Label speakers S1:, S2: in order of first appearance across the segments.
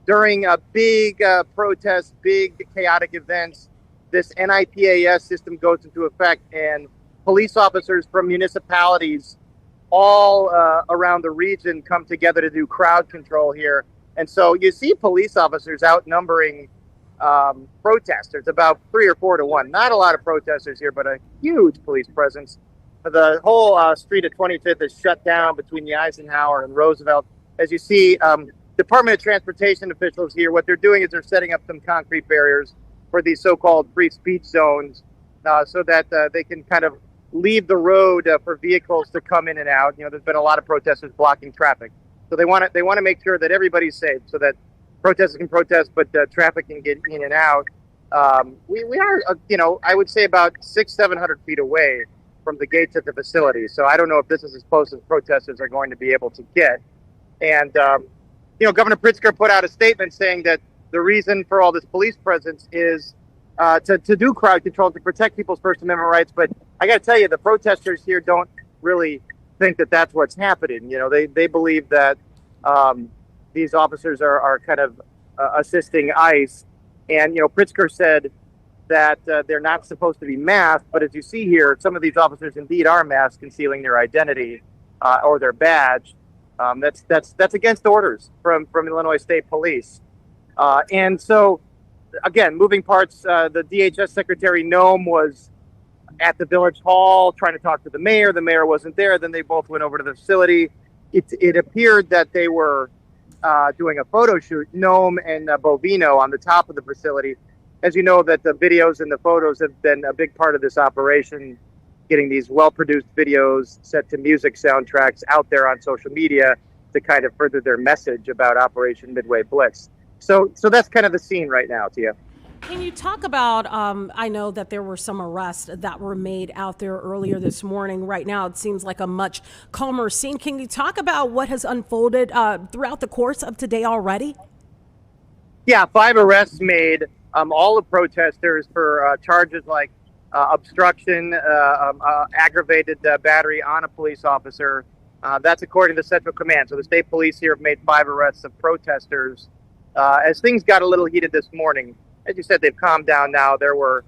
S1: during a big protest, big chaotic events, this NIPAS system goes into effect, and police officers from municipalities all around the region come together to do crowd control here. And so you see police officers outnumbering protesters, about 3 or 4 to 1. Not a lot of protesters here, but a huge police presence. The whole street of 25th is shut down between the Eisenhower and Roosevelt. As you see, Department of Transportation officials here, what they're doing is they're setting up some concrete barriers for these so-called free speech zones so that they can kind of leave the road for vehicles to come in and out. You know, there's been a lot of protesters blocking traffic. So they want to make sure that everybody's safe so that protesters can protest, but traffic can get in and out. We are, I would say about 600-700 feet away from the gates of the facility. So I don't know if this is as close as protesters are going to be able to get. And, Governor Pritzker put out a statement saying that the reason for all this police presence is to do crowd control, to protect people's First Amendment rights. But I got to tell you, the protesters here don't really think that that's what's happening. They believe that these officers are kind of assisting ICE. And, Pritzker said that they're not supposed to be masked. But as you see here, some of these officers indeed are masked, concealing their identity or their badge. That's against orders from Illinois State Police. And so, again, moving parts, the DHS Secretary Noem was at the Village Hall trying to talk to the mayor. The mayor wasn't there. Then they both went over to the facility. It appeared that they were doing a photo shoot, Noem and Bovino, on the top of the facility. As you know, that the videos and the photos have been a big part of this operation, getting these well-produced videos set to music soundtracks out there on social media to kind of further their message about Operation Midway Blitz. So that's kind of the scene right now, Tia.
S2: Can you talk about, I know that there were some arrests that were made out there earlier this morning. Right now, it seems like a much calmer scene. Can you talk about what has unfolded throughout the course of today already?
S1: Yeah, 5 arrests made, all the protesters for charges like obstruction, aggravated battery on a police officer. That's according to Central Command. So the state police here have made 5 arrests of protesters. As things got a little heated this morning, as you said, they've calmed down now. There were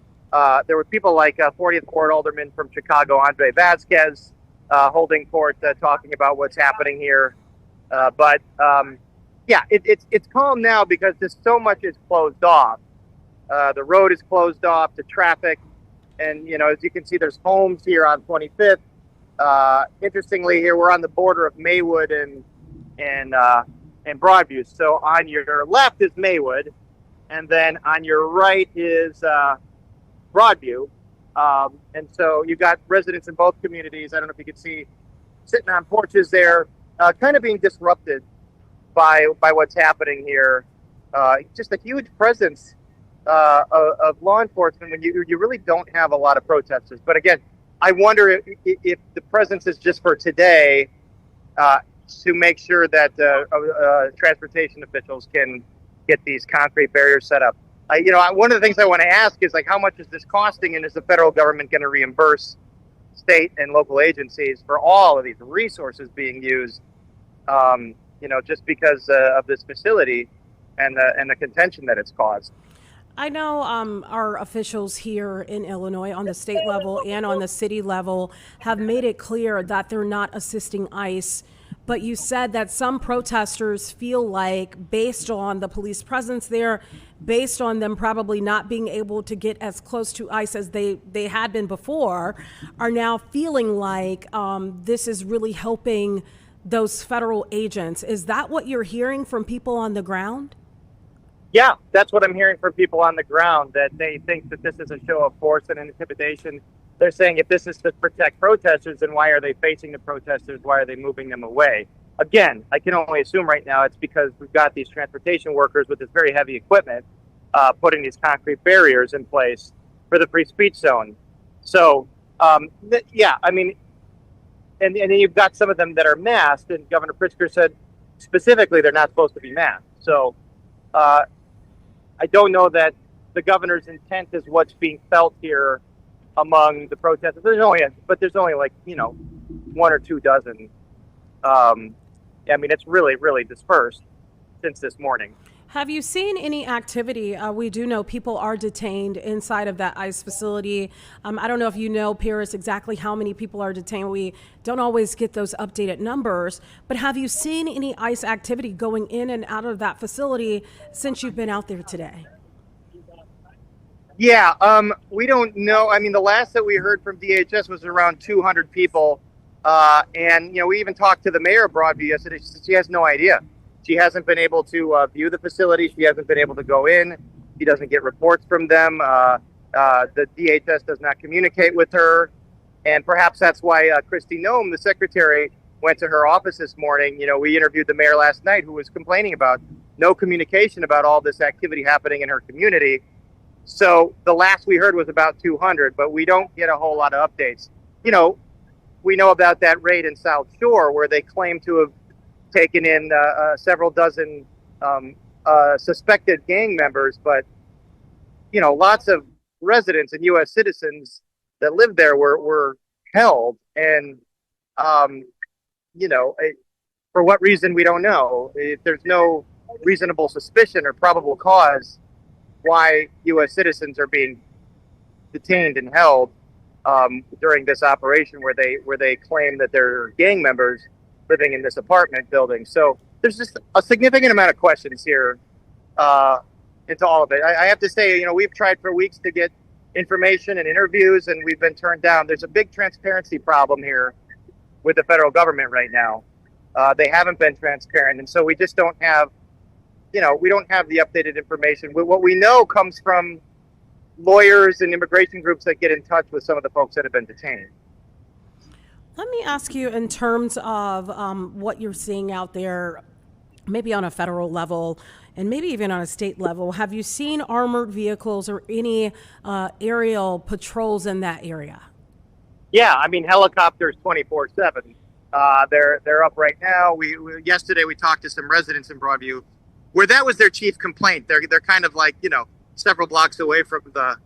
S1: people like 40th Ward Alderman from Chicago, Andre Vasquez, holding court, talking about what's happening here. It's calm now because so much is closed off. The road is closed off to traffic. And, as you can see, there's homes here on 25th. Interestingly, here we're on the border of Maywood and Broadview. So on your left is Maywood, and then on your right is Broadview. And so you've got residents in both communities. I don't know if you can see sitting on porches there, kind of being disrupted by what's happening here. Just a huge presence of law enforcement when you really don't have a lot of protesters. But again, I wonder if the presence is just for today to make sure that transportation officials can get these concrete barriers set up. One of the things I want to ask is, like, how much is this costing, and is the federal government going to reimburse state and local agencies for all of these resources being used, just because of this facility and the contention that it's caused?
S2: I know our officials here in Illinois on the state level and on the city level have made it clear that they're not assisting ICE. But you said that some protesters feel like, based on the police presence there, based on them probably not being able to get as close to ICE as they had been before, are now feeling like this is really helping those federal agents. Is that what you're hearing from people on the ground?
S1: Yeah, that's what I'm hearing from people on the ground, that they think that this is a show of force and intimidation. They're saying, if this is to protect protesters, then why are they facing the protesters? Why are they moving them away? Again, I can only assume right now it's because we've got these transportation workers with this very heavy equipment putting these concrete barriers in place for the free speech zone. So, and then you've got some of them that are masked, and Governor Pritzker said specifically they're not supposed to be masked. So, I don't know that the governor's intent is what's being felt here among the protesters. There's only 1 or 2 dozen. It's really, really dispersed. since this morning.
S2: Have you seen any activity? We do know people are detained inside of that ICE facility. I don't know if you know, Paris, exactly how many people are detained. We don't always get those updated numbers. But have you seen any ICE activity going in and out of that facility since you've been out there today?
S1: Yeah, we don't know. I mean, the last that we heard from DHS was around 200 people. And, we even talked to the mayor of Broadview yesterday. She has no idea. She hasn't been able to view the facility. She hasn't been able to go in. She doesn't get reports from them. The DHS does not communicate with her. And perhaps that's why Kristi Noem, the secretary, went to her office this morning. We interviewed the mayor last night, who was complaining about no communication about all this activity happening in her community. So the last we heard was about 200, but we don't get a whole lot of updates. We know about that raid in South Shore where they claim to have taken in several dozen suspected gang members, but lots of residents and U.S. citizens that lived there were held, and for what reason we don't know. If there's no reasonable suspicion or probable cause why U.S. citizens are being detained and held during this operation where they claim that they're gang members living in this apartment building. So there's just a significant amount of questions here into all of it. I have to say, we've tried for weeks to get information and interviews, and we've been turned down. There's a big transparency problem here with the federal government right now. They haven't been transparent, and so we just don't have, we don't have the updated information. What we know comes from lawyers and immigration groups that get in touch with some of the folks that have been detained.
S2: Let me ask you, in terms of what you're seeing out there, maybe on a federal level and maybe even on a state level, have you seen armored vehicles or any aerial patrols in that area?
S1: Yeah, I mean, helicopters 24/7. They're up right now. Yesterday we talked to some residents in Broadview where that was their chief complaint. They're kind of like, several blocks away from the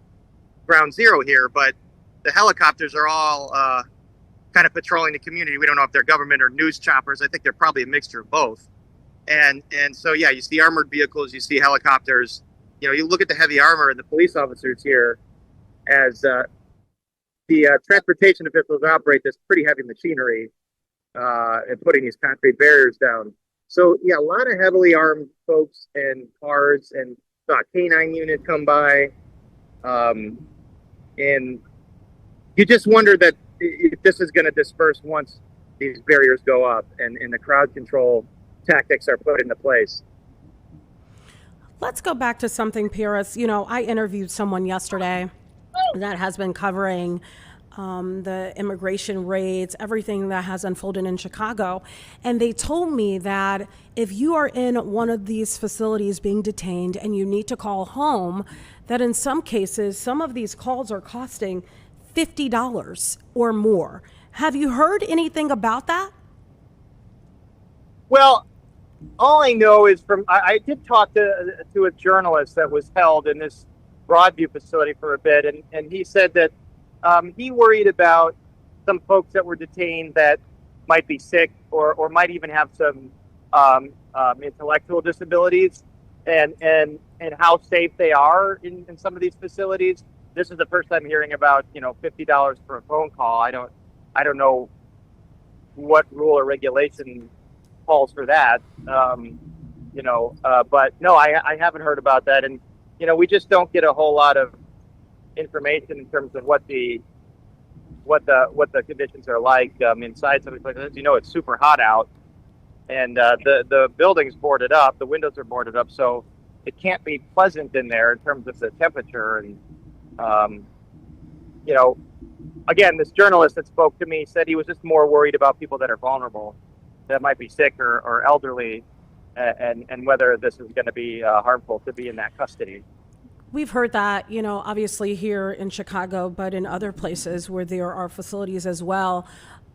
S1: ground zero here, but the helicopters are all kind of patrolling the community. We don't know if they're government or news choppers. I think they're probably a mixture of both. And so, yeah, you see armored vehicles, you see helicopters. You look at the heavy armor and the police officers here as the transportation officials operate this pretty heavy machinery and putting these concrete barriers down. So, yeah, a lot of heavily armed folks and cars, and saw a K-9 unit come by. And you just wonder that if this is going to disperse once these barriers go up and the crowd control tactics are put into place.
S2: Let's go back to something, Paris. I interviewed someone yesterday that has been covering the immigration raids, everything that has unfolded in Chicago. And they told me that if you are in one of these facilities being detained and you need to call home, that in some cases, some of these calls are costing $50 or more. Have you heard anything about that?
S1: Well, all I know is I did talk to a journalist that was held in this Broadview facility for a bit, and he said that he worried about some folks that were detained that might be sick or might even have some intellectual disabilities, and how safe they are in some of these facilities. This is the first time hearing about $50 for a phone call. I don't know what rule or regulation calls for that. But no, I haven't heard about that, and we just don't get a whole lot of information in terms of what the conditions are like inside something like this. It's super hot out, and the building's boarded up, the windows are boarded up, so it can't be pleasant in there in terms of the temperature. And again, this journalist that spoke to me said he was just more worried about people that are vulnerable, that might be sick or elderly, and whether this is going to be harmful to be in that custody.
S2: We've heard that, obviously here in Chicago, but in other places where there are facilities as well.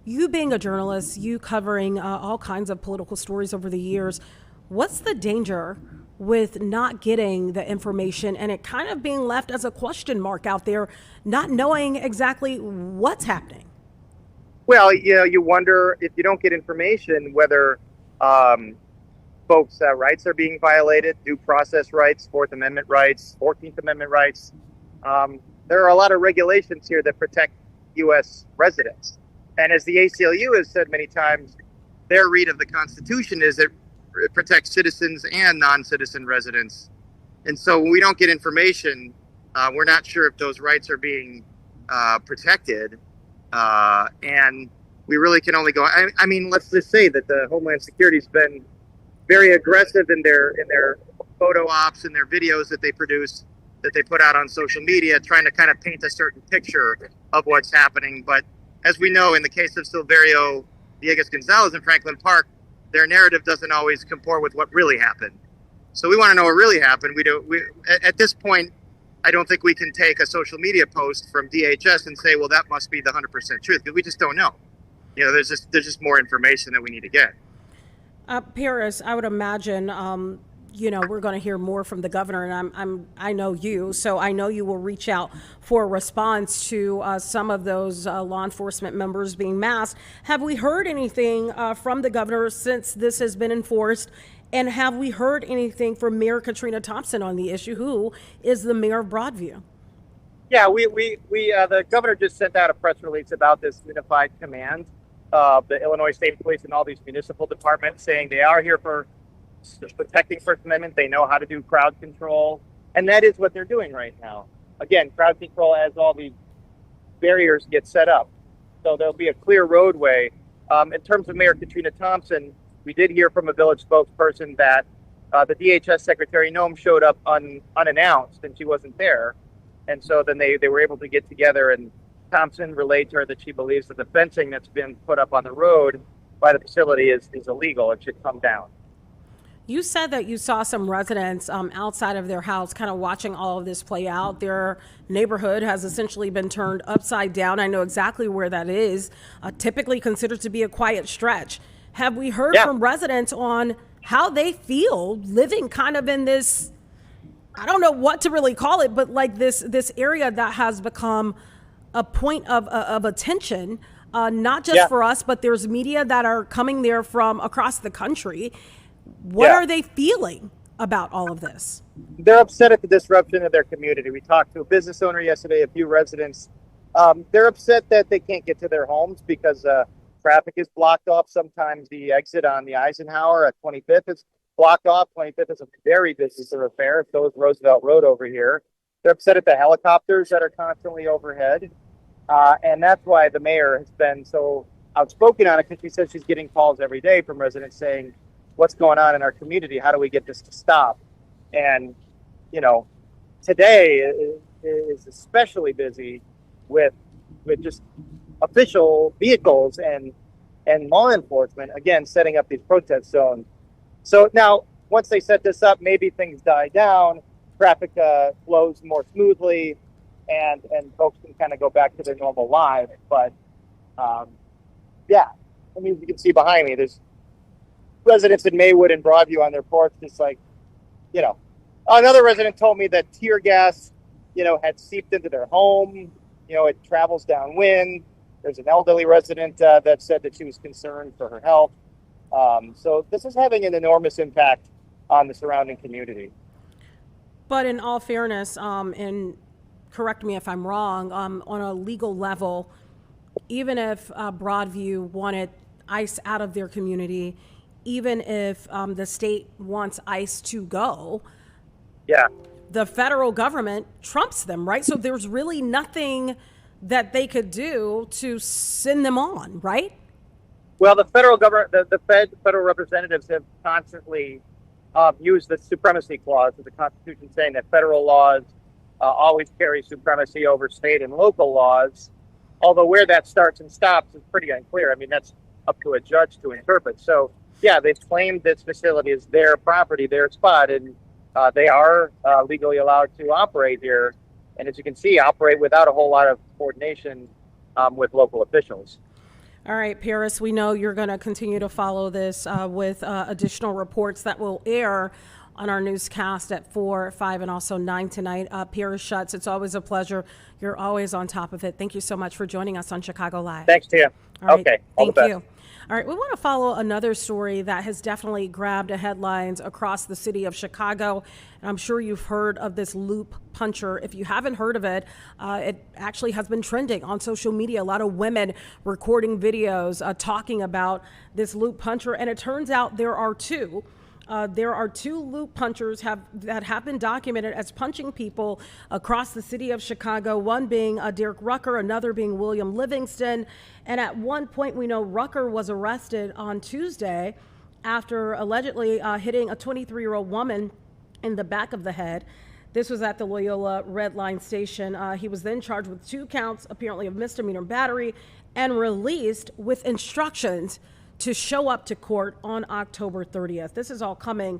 S2: You being a journalist, you covering all kinds of political stories over the years, what's the danger with not getting the information and it kind of being left as a question mark out there, not knowing exactly what's happening? Well,
S1: you wonder if you don't get information whether folks' rights are being violated, due process rights, Fourth Amendment rights, 14th Amendment rights. There are a lot of regulations here that protect U.S. residents. And as the ACLU has said many times, their read of the Constitution is that it protects citizens and non-citizen residents. And so when we don't get information, we're not sure if those rights are being protected. And we really can only go. I mean, let's just say that the Homeland Security's been very aggressive in their photo ops and their videos that they produce, that they put out on social media, trying to kind of paint a certain picture of what's happening. But as we know, in the case of Silverio Villegas-Gonzalez in Franklin Park, their narrative doesn't always comport with what really happened. So we want to know what really happened. At this point, I don't think we can take a social media post from DHS and say, well, that must be the 100% truth, because we just don't know. You know, there's just more information that we need to get.
S2: Paris, I would imagine, we're going to hear more from the governor, and I know you, so I know you will reach out for a response to some of those law enforcement members being masked. Have we heard anything from the governor since this has been enforced? And have we heard anything from Mayor Katrina Thompson on the issue, who is the mayor of Broadview?
S1: Yeah, the governor just sent out a press release about this unified command of the Illinois State Police and all these municipal departments, saying they are here for protecting First Amendment. They know how to do crowd control, and that is what they're doing right now. Again, crowd control as all these barriers get set up, so there'll be a clear roadway. In terms of Mayor Katrina Thompson, we did hear from a village spokesperson that the DHS Secretary Noem showed up unannounced, and she wasn't there. And so then they were able to get together, and Thompson relayed to her that she believes that the fencing that's been put up on the road by the facility is illegal. It should come down.
S2: You said that you saw some residents outside of their house kind of watching all of this play out. Their neighborhood has essentially been turned upside down. I know exactly where that is, typically considered to be a quiet stretch. Have we heard from residents on how they feel living kind of in this, I don't know what to really call it, but like this area that has become a point of attention, not just for us, but there's media that are coming there from across the country. What are they feeling about all of this?
S1: They're upset at the disruption of their community. We talked to a business owner yesterday, a few residents. They're upset that they can't get to their homes because traffic is blocked off. Sometimes the exit on the Eisenhower at 25th is blocked off. 25th is a very busy thoroughfare. So is Roosevelt Road over here. They're upset at the helicopters that are constantly overhead. And that's why the mayor has been so outspoken on it, because she says she's getting calls every day from residents saying, what's going on in our community? How do we get this to stop? And, today is especially busy with just official vehicles and law enforcement, again, setting up these protest zones. So now, once they set this up, maybe things die down, traffic flows more smoothly, and folks can kind of go back to their normal lives. But, you can see behind me, there's residents in Maywood and Broadview on their porch, just like, another resident told me that tear gas, had seeped into their home. It travels downwind. There's an elderly resident that said that she was concerned for her health. So this is having an enormous impact on the surrounding community.
S2: But in all fairness, and correct me if I'm wrong, on a legal level, even if Broadview wanted ICE out of their community, even if the state wants ICE to go, the federal government trumps them, right? So there's really nothing that they could do to send them on, right?
S1: Well, the federal government, the federal representatives have constantly used the supremacy clause of the Constitution, saying that federal laws always carry supremacy over state and local laws. Although where that starts and stops is pretty unclear. I mean, that's up to a judge to interpret. So, they've claimed this facility is their property, their spot, and they are legally allowed to operate here. And as you can see, operate without a whole lot of coordination with local officials.
S2: All right, Paris, we know you're going to continue to follow this with additional reports that will air on our newscast at 4, 5, and also 9 tonight. Paris Schutz, it's always a pleasure. You're always on top of it. Thank you so much for joining us on Chicago Live.
S1: Thanks, Tia.
S2: All right,
S1: okay. All
S2: thank
S1: the best.
S2: you. All right, we want to follow another story that has definitely grabbed headlines across the city of Chicago. And I'm sure you've heard of this loop puncher. If you haven't heard of it, it actually has been trending on social media. A lot of women recording videos talking about this loop puncher. And it turns out there are two. There are two loop punchers that have been documented as punching people across the city of Chicago, one being Derek Rucker, another being William Livingston. And at one point, we know Rucker was arrested on Tuesday after allegedly hitting a 23-year-old woman in the back of the head. This was at the Loyola Red Line station. He was then charged with 2 counts, apparently, of misdemeanor battery and released with instructions to show up to court on October 30th. This is all coming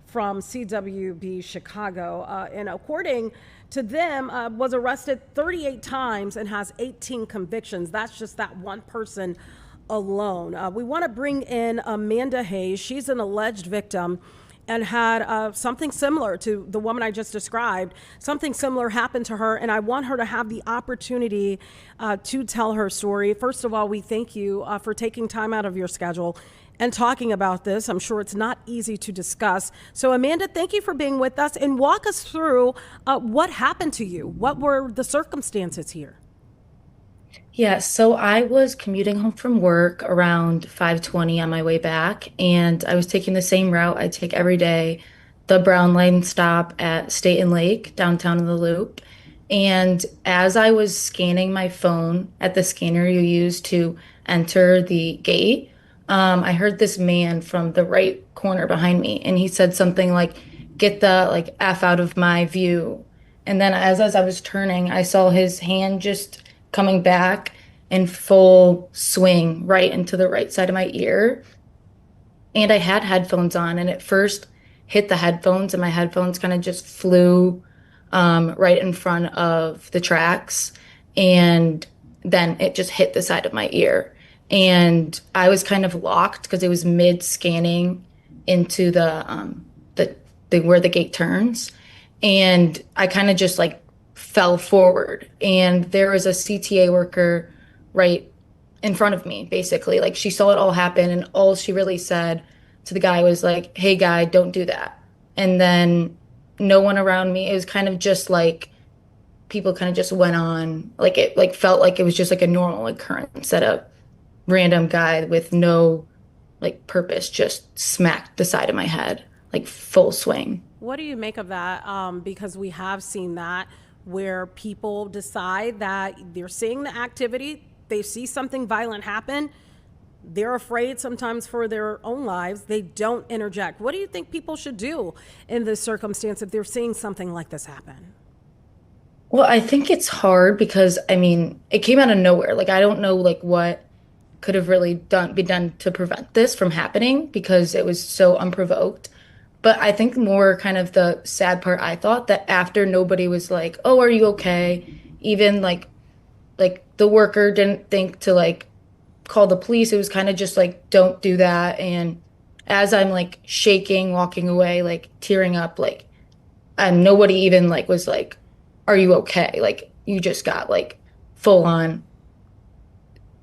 S2: from CWB Chicago. And according to them, was arrested 38 times and has 18 convictions. That's just that one person alone. We want to bring in Amanda Hayes. She's an alleged victim and had something similar to the woman I just described. Something similar happened to her, and I want her to have the opportunity to tell her story. First of all, we thank you for taking time out of your schedule and talking about this. I'm sure it's not easy to discuss. So Amanda, thank you for being with us, and walk us through what happened to you. What were the circumstances here?
S3: Yeah, so I was commuting home from work around 5:20 on my way back, and I was taking the same route I take every day, the Brown Line stop at State and Lake, downtown in the Loop. And as I was scanning my phone at the scanner you use to enter the gate, I heard this man from the right corner behind me, and he said something like, "Get the F out of my view." And then as I was turning, I saw his hand just coming back in full swing right into the right side of my ear. And I had headphones on, and it first hit the headphones, and my headphones kind of just flew right in front of the tracks. And then it just hit the side of my ear. And I was kind of locked because it was mid scanning into the where the gate turns. And I kind of just fell forward, and there was a CTA worker right in front of me, basically. Like, she saw it all happen, and all she really said to the guy was like, "Hey guy, don't do that." And then no one around me. It was kind of just like people kind of just went on, like it felt like it was just like a normal occurrence that a random guy with no purpose just smacked the side of my head, like full swing.
S2: What do you make of that? Because we have seen that where people decide that they're seeing the activity, they see something violent happen, they're afraid sometimes for their own lives, they don't interject. What do you think people should do in this circumstance if they're seeing something like this happen?
S3: Well, I think it's hard because I mean, it came out of nowhere. Like, I don't know what could have really been done to prevent this from happening because it was so unprovoked. But I think more kind of the sad part, I thought that after nobody was like, "Oh, are you okay?" Even the worker didn't think to call the police. It was kind of just like, "Don't do that." And as I'm shaking, walking away, tearing up, and nobody even was like, "Are you okay?" You just got full on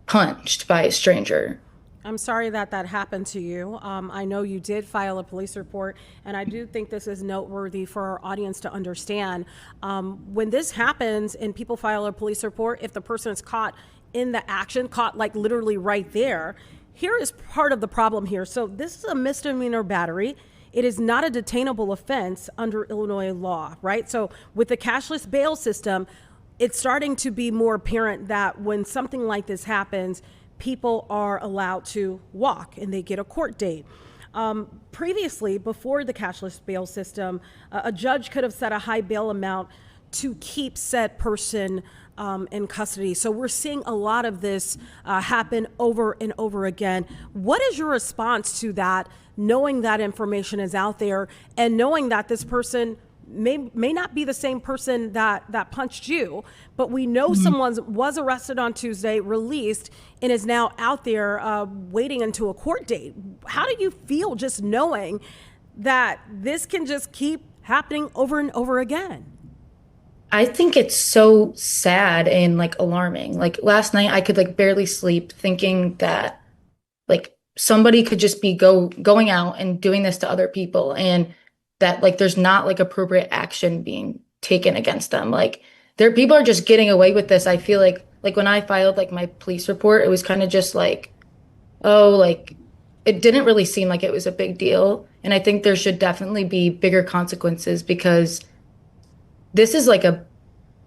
S3: punched by a stranger.
S2: I'm sorry that that happened to you. I know you did file a police report, and I do think this is noteworthy for our audience to understand. When this happens and people file a police report, if the person is caught in the action, caught literally right there, here is part of the problem here. So this is a misdemeanor battery. It is not a detainable offense under Illinois law, right? So with the cashless bail system, it's starting to be more apparent that when something like this happens, people are allowed to walk and they get a court date. Previously, before the cashless bail system, a judge could have set a high bail amount to keep said person in custody. So we're seeing a lot of this happen over and over again. What is your response to that, knowing that information is out there and knowing that this person may not be the same person that punched you, but we know someone was arrested on Tuesday, released, and is now out there waiting until a court date? How do you feel just knowing that this can just keep happening over and over again?
S3: I think it's so sad and alarming. Last night I could barely sleep thinking that somebody could just be going out and doing this to other people, and that like there's not like appropriate action being taken against them. Like there people are just getting away with this. I feel like when I filed like my police report, it was kind of just like, oh, like it didn't really seem like it was a big deal. And I think there should definitely be bigger consequences because this is like a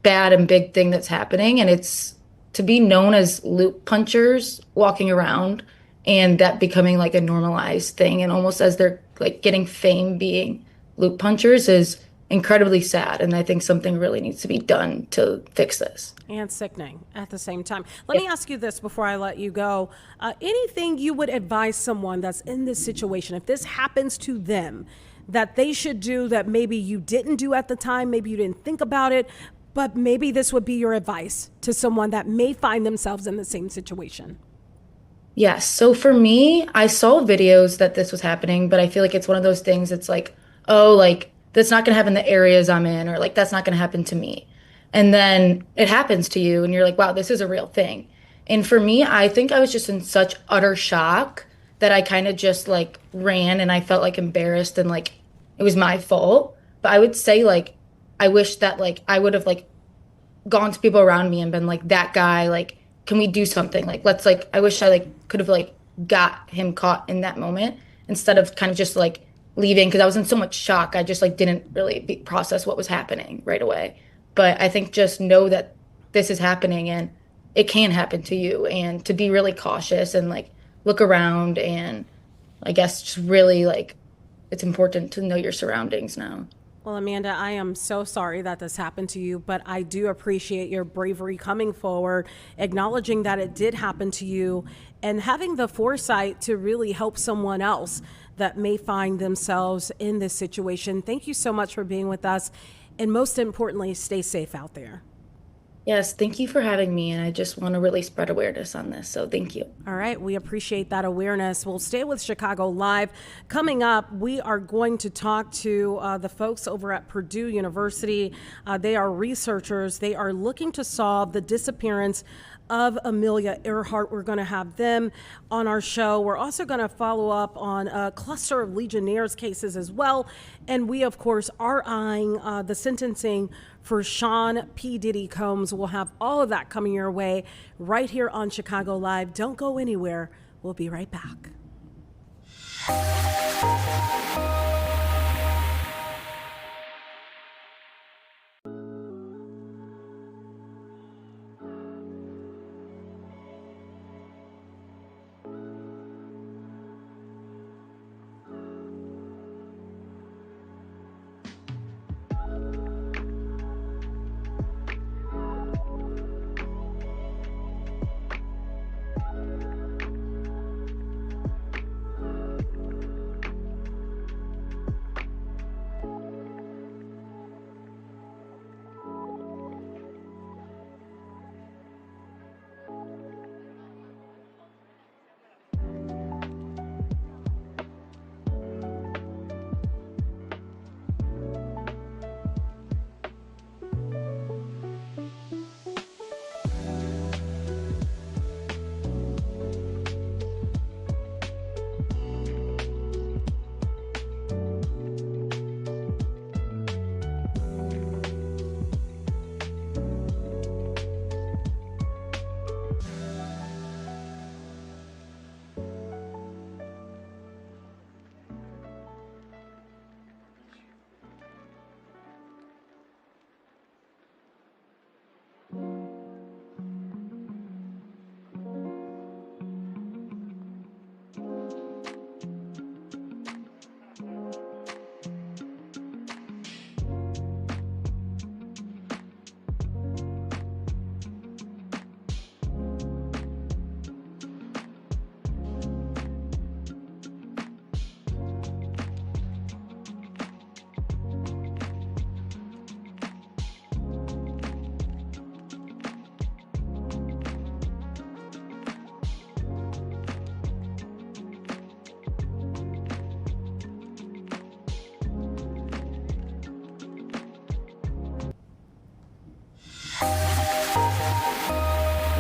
S3: bad and big thing that's happening, and it's to be known as loop punchers walking around and that becoming like a normalized thing and almost as they're like getting fame being loop punchers is incredibly sad, and I think something really needs to be done to fix this.
S2: And sickening at the same time. Let me ask you this before I let you go. Anything you would advise someone that's in this situation, if this happens to them, that they should do that maybe you didn't do at the time, maybe you didn't think about it, but maybe this would be your advice to someone that may find themselves in the same situation?
S3: Yes. So for me, I saw videos that this was happening, but I feel like it's one of those things. It's like, oh, like that's not going to happen in the areas I'm in, or like that's not going to happen to me. And then it happens to you, and you're like, wow, this is a real thing. And for me, I think I was just in such utter shock that I kind of just like ran and I felt like embarrassed and like it was my fault. But I would say, like, I wish that like I would have like gone to people around me and been like, that guy, like, can we do something? Like, let's like, I wish I like could have like got him caught in that moment instead of kind of just like leaving because I was in so much shock. I just like didn't really process what was happening right away. But I think just know that this is happening and it can happen to you, and to be really cautious and like look around, and I guess just really like it's important to know your surroundings now.
S2: Well, Amanda, I am so sorry that this happened to you, but I do appreciate your bravery coming forward, acknowledging that it did happen to you, and having the foresight to really help someone else that may find themselves in this situation. Thank you so much for being with us. And most importantly, stay safe out there.
S3: Yes, thank you for having me, and I just want to really spread awareness on this. So thank you.
S2: All right, we appreciate that awareness. We'll stay with Chicago Live. Coming up, we are going to talk to the folks over at Purdue University. They are researchers. They are looking to solve the disappearance of Amelia Earhart. We're going to have them on our show. We're also going to follow up on a cluster of Legionnaires cases as well. And we, of course, are eyeing the sentencing for Sean P. Diddy Combs. We'll have all of that coming your way right here on Chicago Live. Don't go anywhere. We'll be right back.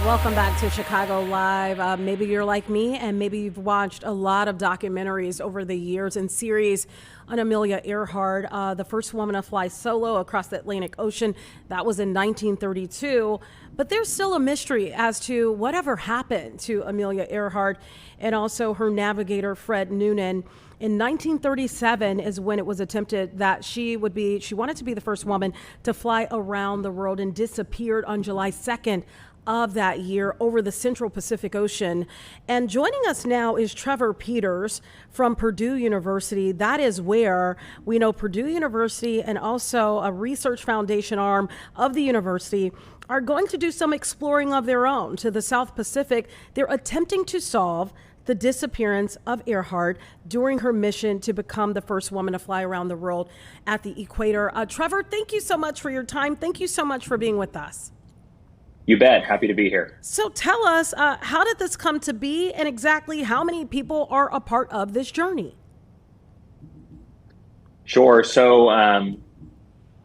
S2: Welcome back to Chicago Live. Maybe you're like me, and maybe you've watched a lot of documentaries over the years and series on Amelia Earhart, the first woman to fly solo across the Atlantic Ocean. That was in 1932. But there's still a mystery as to whatever happened to Amelia Earhart and also her navigator, Fred Noonan. In 1937 is when it was attempted that she wanted to be the first woman to fly around the world, and disappeared on July 2nd of that year over the Central Pacific Ocean. And joining us now is Trevor Peters from Purdue University. That is where we know Purdue University and also a research foundation arm of the university are going to do some exploring of their own to the South Pacific. They're attempting to solve the disappearance of Earhart during her mission to become the first woman to fly around the world at the equator. Trevor, thank you so much for your time. Thank you so much for being with us.
S4: You bet. Happy to be here.
S2: So tell us, how did this come to be, and exactly how many people are a part of this journey?
S4: Sure. So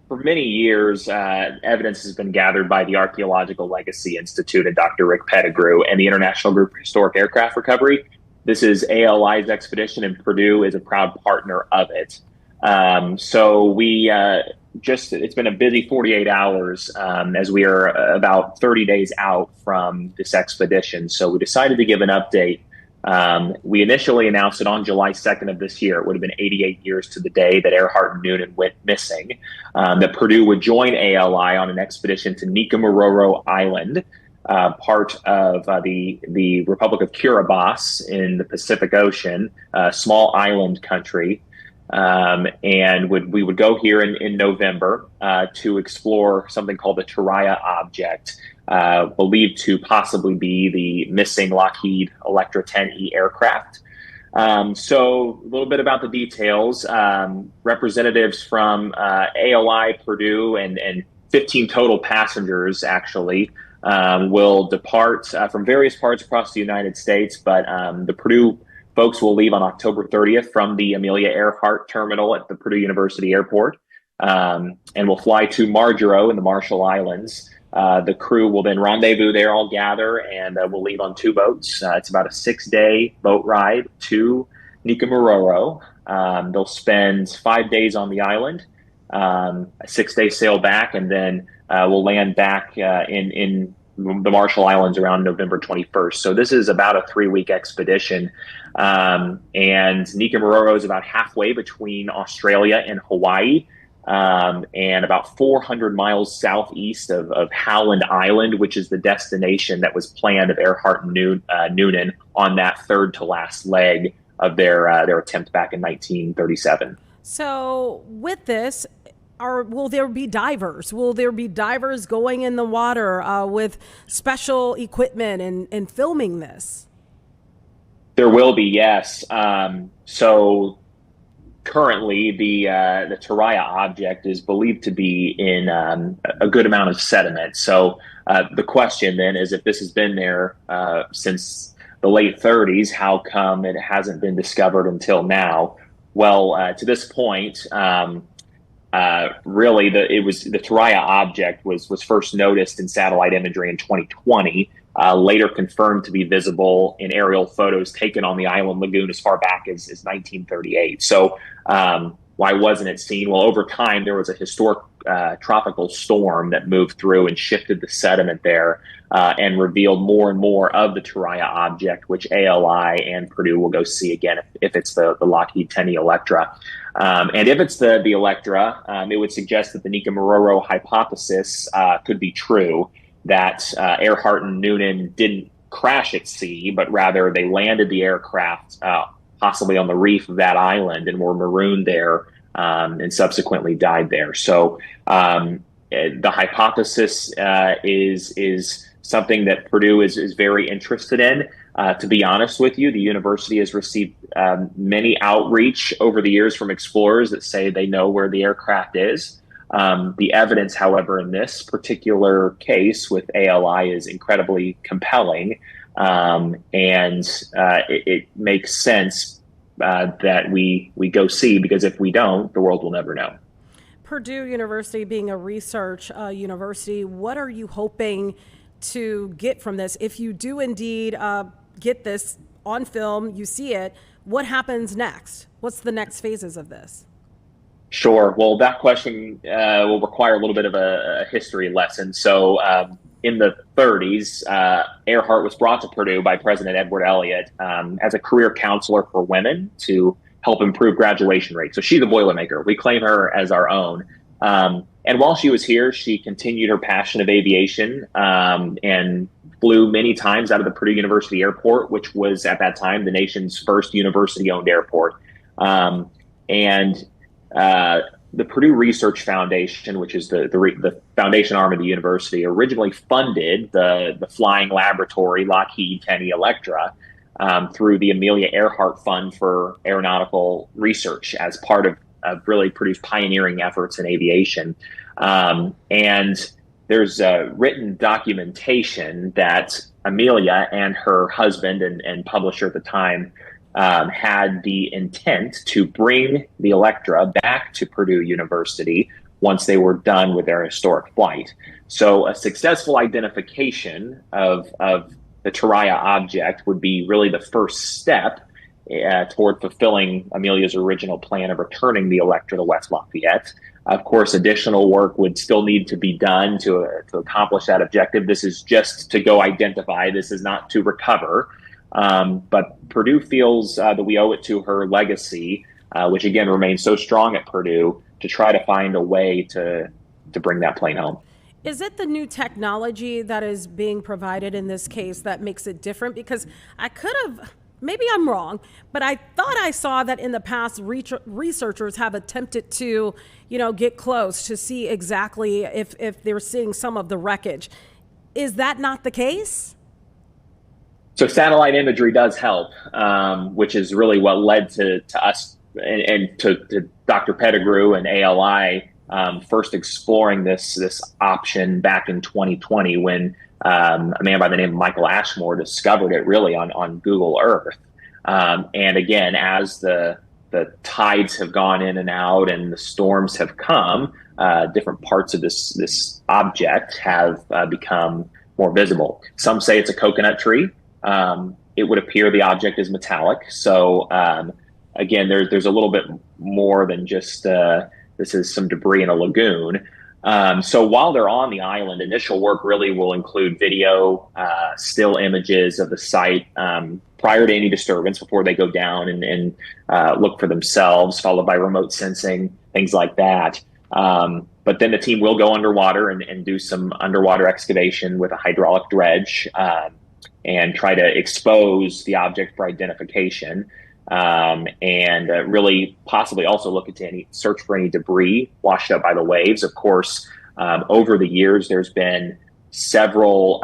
S4: for many years, evidence has been gathered by the Archaeological Legacy Institute and Dr. Rick Pettigrew and the International Group for Historic Aircraft Recovery. This is ALI's expedition, and Purdue is a proud partner of it. It's been a busy 48 hours as we are about 30 days out from this expedition. So we decided to give an update. We initially announced it on July 2nd of this year. It would have been 88 years to the day that Earhart and Noonan went missing, that Purdue would join ALI on an expedition to Nichols Island, part of the Republic of Kiribati in the Pacific Ocean, a small island country. And we would go here in November to explore something called the Turaya object, believed to possibly be the missing Lockheed Electra 10E aircraft. So a little bit about the details. Representatives from ALI, Purdue, and 15 total passengers actually will depart from various parts across the United States, but the Purdue folks will leave on October 30th from the Amelia Earhart terminal at the Purdue University Airport, and will fly to Marlborough in the Marshall Islands. The crew will then rendezvous there, all gather, and we'll leave on two boats. It's about a 6-day boat ride to Nichols. They'll spend 5 days on the island, a 6-day sail back, and then we'll land back in the Marshall Islands around November 21st. So this is about a 3-week expedition. And Nichols is about halfway between Australia and Hawaii, and about 400 miles southeast of Howland Island, which is the destination that was planned of Earhart and Noonan on that third to last leg of their attempt back in 1937.
S2: So with this, will there be divers? Will there be divers going in the water with special equipment and filming this?
S4: There will be, yes. So currently, the Turaya object is believed to be in a good amount of sediment. So the question then is, if this has been there since the late 30s, how come it hasn't been discovered until now? Well, to this point, really, the Turaya object was first noticed in satellite imagery in 2020. Later confirmed to be visible in aerial photos taken on the island lagoon as far back as 1938. So why wasn't it seen? Well, over time, there was a historic tropical storm that moved through and shifted the sediment there and revealed more and more of the Turaya object, which ALI and Purdue will go see again if it's the Lockheed 10E Electra. And if it's the Electra, it would suggest that the Nichols hypothesis could be true, that Earhart and Noonan didn't crash at sea, but rather they landed the aircraft possibly on the reef of that island and were marooned there and subsequently died there. So the hypothesis is something that Purdue is very interested in. To be honest with you, the university has received many outreach over the years from explorers that say they know where the aircraft is. The evidence, however, in this particular case with ALI is incredibly compelling, and it makes sense that we go see, because if we don't, the world will never know.
S2: Purdue University being a research university, what are you hoping to get from this? If you do indeed get this on film, you see it, what happens next? What's the next phases of this?
S4: Sure. Well, that question will require a little bit of a history lesson. So in the 30s, Earhart was brought to Purdue by President Edward Elliott as a career counselor for women to help improve graduation rates. So she's a Boilermaker. We claim her as our own. And while she was here, she continued her passion of aviation and flew many times out of the Purdue University Airport, which was at that time the nation's first university-owned airport. The Purdue Research Foundation, which is the foundation arm of the university, originally funded the flying laboratory Lockheed Kenny Electra through the Amelia Earhart Fund for Aeronautical Research as part of really Purdue's pioneering efforts in aviation. And there's written documentation that Amelia and her husband and publisher at the time had the intent to bring the Electra back to Purdue University once they were done with their historic flight. So a successful identification of the Taraya object would be really the first step toward fulfilling Amelia's original plan of returning the Electra to West Lafayette. Of course, additional work would still need to be done to accomplish that objective. This is just to go identify. This is not to recover. But Purdue feels that we owe it to her legacy, which again remains so strong at Purdue, to try to find a way to bring that plane home.
S2: Is it the new technology that is being provided in this case that makes it different? Because I could have, maybe I'm wrong, but I thought I saw that in the past researchers have attempted to, get close to see exactly if they're seeing some of the wreckage. Is that not the case?
S4: So satellite imagery does help, which is really what led to us and to Dr. Pettigrew and ALI first exploring this option back in 2020 when a man by the name of Michael Ashmore discovered it really on Google Earth. And again, as the tides have gone in and out and the storms have come, different parts of this object have become more visible. Some say it's a coconut tree. It would appear the object is metallic. So again, there's a little bit more than just this is some debris in a lagoon. So while they're on the island, initial work really will include video, still images of the site prior to any disturbance before they go down and look for themselves, followed by remote sensing, things like that. But then the team will go underwater and do some underwater excavation with a hydraulic dredge and try to expose the object for identification. And really possibly also look into search for any debris washed up by the waves. Of course, over the years, there's been several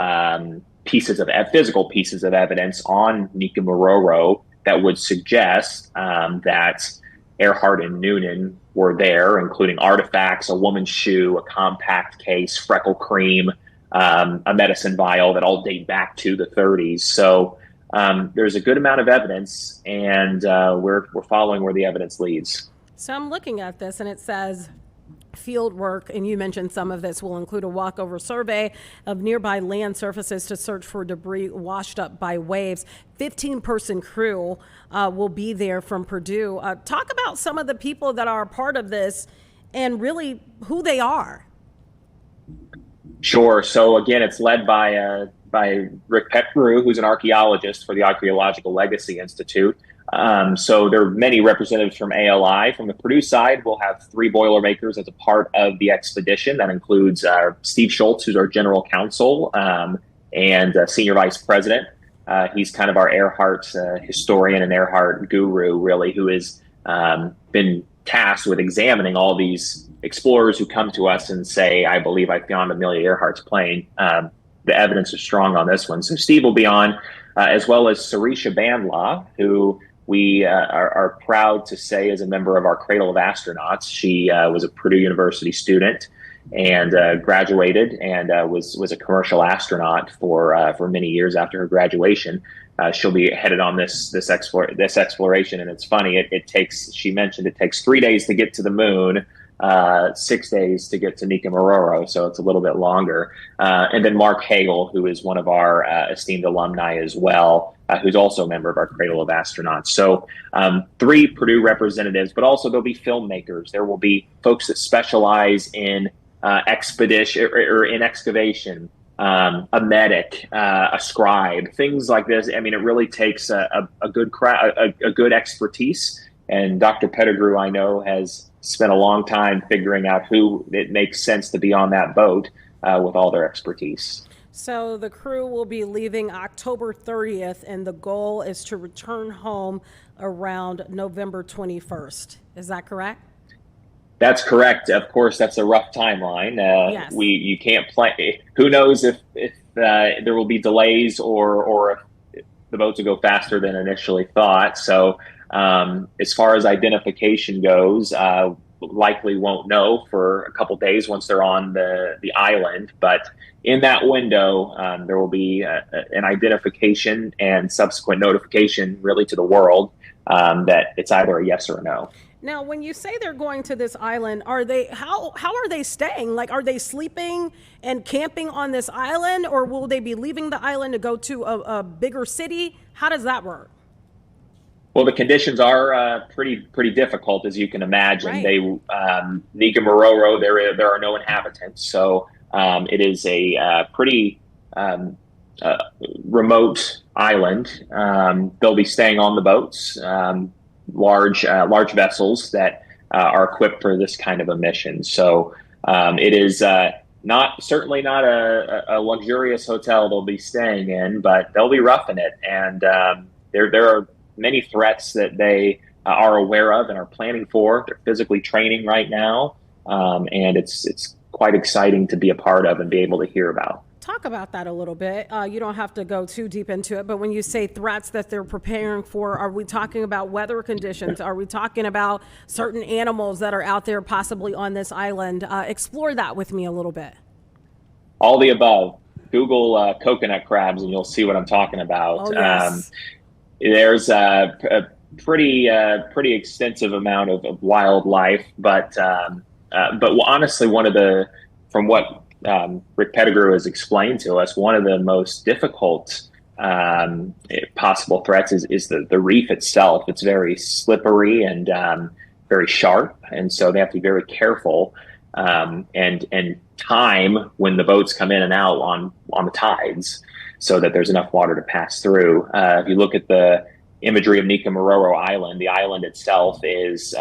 S4: physical pieces of evidence on Nikomororo that would suggest that Earhart and Noonan were there, including artifacts, a woman's shoe, a compact case, freckle cream, a medicine vial that all date back to the 30s. So there's a good amount of evidence, and we're following where the evidence leads.
S2: So I'm looking at this, and it says field work, and you mentioned some of this will include a walkover survey of nearby land surfaces to search for debris washed up by waves. 15-person crew will be there from Purdue. Talk about some of the people that are a part of this and really who they are.
S4: Sure. So again, it's led by Rick Pettigrew, who's an archaeologist for the Archaeological Legacy Institute. So there are many representatives from ALI. From the Purdue side, we'll have 3 Boilermakers as a part of the expedition. That includes Steve Schutz, who's our general counsel and senior vice president. He's kind of our Earhart historian and Earhart guru, really, who has been tasked with examining all these explorers who come to us and say, I believe I found Amelia Earhart's plane. The evidence is strong on this one. So Steve will be on, as well as Sarisha Bandla, who we are proud to say is a member of our Cradle of Astronauts. She was a Purdue University student and graduated and was a commercial astronaut for many years after her graduation. She'll be headed on this exploration, and it's funny. She mentioned it takes 3 days to get to the moon, 6 days to get to Nichols, so it's a little bit longer. And then Mark Hagel, who is one of our esteemed alumni as well, who's also a member of our Cradle of Astronauts. So 3 Purdue representatives, but also there'll be filmmakers. There will be folks that specialize in expedition or in excavation, a medic, a scribe, things like this. I mean, it really takes a good a good expertise. And Dr. Pettigrew, I know, has spent a long time figuring out who it makes sense to be on that boat with all their expertise.
S2: So the crew will be leaving October 30th, and the goal is to return home around November 21st. Is that correct?
S4: That's correct. Of course, that's a rough timeline.
S2: Yes.
S4: You can't play. Who knows if there will be delays or if the boats will go faster than initially thought. So as far as identification goes, likely won't know for a couple days once they're on the island. But in that window, there will be an identification and subsequent notification, really, to the world that it's either a yes or a no.
S2: Now, when you say they're going to this island, are they how are they staying? Like, are they sleeping and camping on this island, or will they be leaving the island to go to a bigger city? How does that work?
S4: Well, the conditions are pretty difficult, as you can imagine.
S2: Right.
S4: They Nichols, there are no inhabitants, so it is a pretty remote island. They'll be staying on the boats, large vessels that are equipped for this kind of a mission. So it is certainly not a luxurious hotel they'll be staying in, but they'll be roughing it, and there are many threats that they are aware of and are planning for. They're physically training right now, and it's quite exciting to be a part of and be able to hear about.
S2: Talk about that a little bit. You don't have to go too deep into it, but when you say threats that they're preparing for, are we talking about weather conditions? Are we talking about certain animals that are out there possibly on this island? Explore that with me a little bit.
S4: All the above. Google coconut crabs and you'll see what I'm talking about.
S2: Oh, yes.
S4: There's a pretty extensive amount of wildlife, but honestly, from what Rick Pettigrew has explained to us, one of the most difficult possible threats is the reef itself. It's very slippery and very sharp, and so they have to be very careful and time when the boats come in and out on the tides, so that there's enough water to pass through. If you look at the imagery of Nichols Island, the island itself is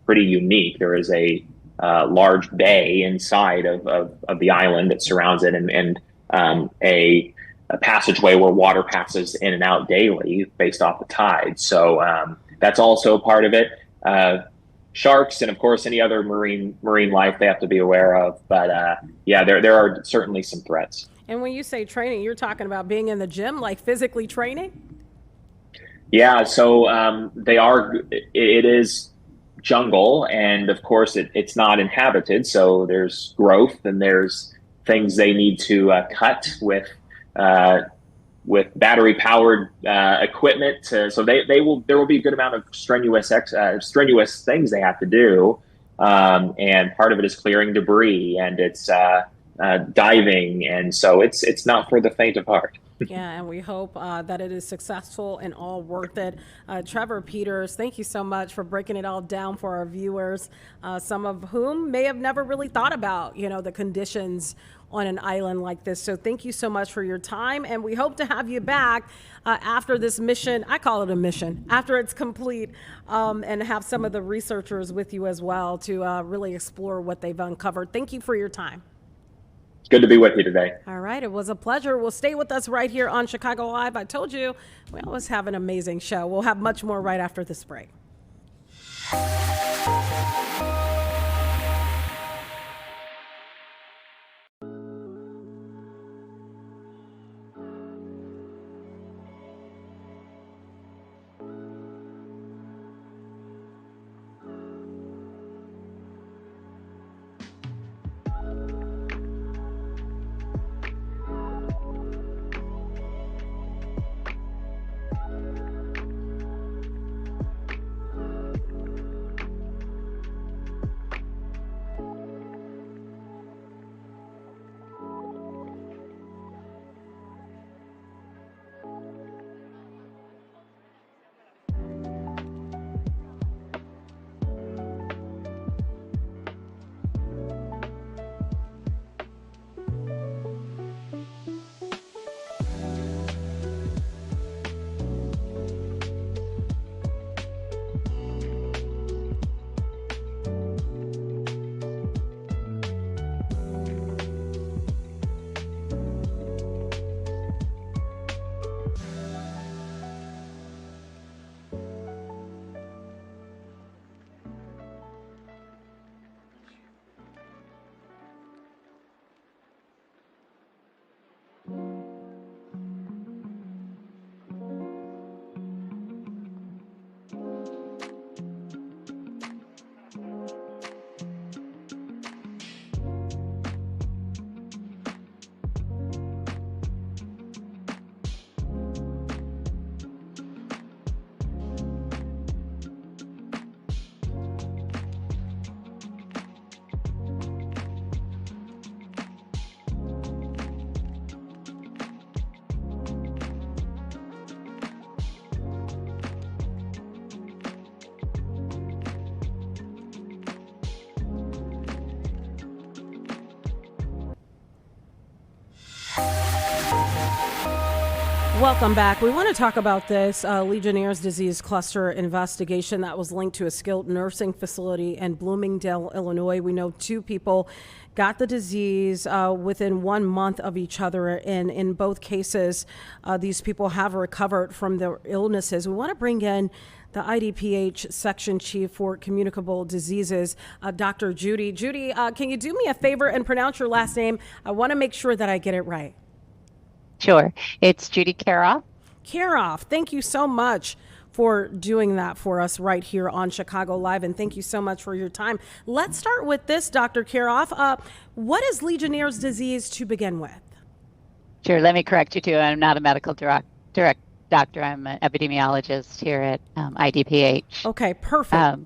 S4: pretty unique. There is a large bay inside of the island that surrounds it, and a passageway where water passes in and out daily based off the tide. So that's also a part of it. Sharks and, of course, any other marine life they have to be aware of. But yeah, there are certainly some threats.
S2: And when you say training, you're talking about being in the gym, like physically training?
S4: Yeah, so it is jungle, and of course it's not inhabited, so there's growth and there's things they need to cut with battery powered equipment. So there will be a good amount of strenuous things they have to do, and part of it is clearing debris, and it's diving, and so it's not for the faint of heart.
S2: Yeah, and we hope that it is successful and all worth it. Trevor Peters, thank you so much for breaking it all down for our viewers, some of whom may have never really thought about, the conditions on an island like this. So thank you so much for your time, and we hope to have you back after this mission. I call it a mission, after it's complete, and have some of the researchers with you as well to really explore what they've uncovered. Thank you for your time.
S4: Good to be with you today.
S2: All right. It was a pleasure. Well, stay with us right here on Chicago Live. I told you we always have an amazing show. We'll have much more right after this break. Welcome back. We want to talk about this Legionnaires disease cluster investigation that was linked to a skilled nursing facility in Bloomingdale, Illinois. We know 2 people got the disease within 1 month of each other, and in both cases, these people have recovered from their illnesses. We want to bring in the IDPH section chief for communicable diseases, Dr. Judy. Judy, can you do me a favor and pronounce your last name? I want to make sure that I get it right.
S5: Sure. It's Judy Karoff.
S2: Karoff, thank you so much for doing that for us right here on Chicago Live, and thank you so much for your time. Let's start with this, Dr. Karoff. What is Legionnaire's disease to begin with?
S5: Sure. Let me correct you too. I'm not a medical doctor. I'm an epidemiologist here at IDPH.
S2: Okay, perfect.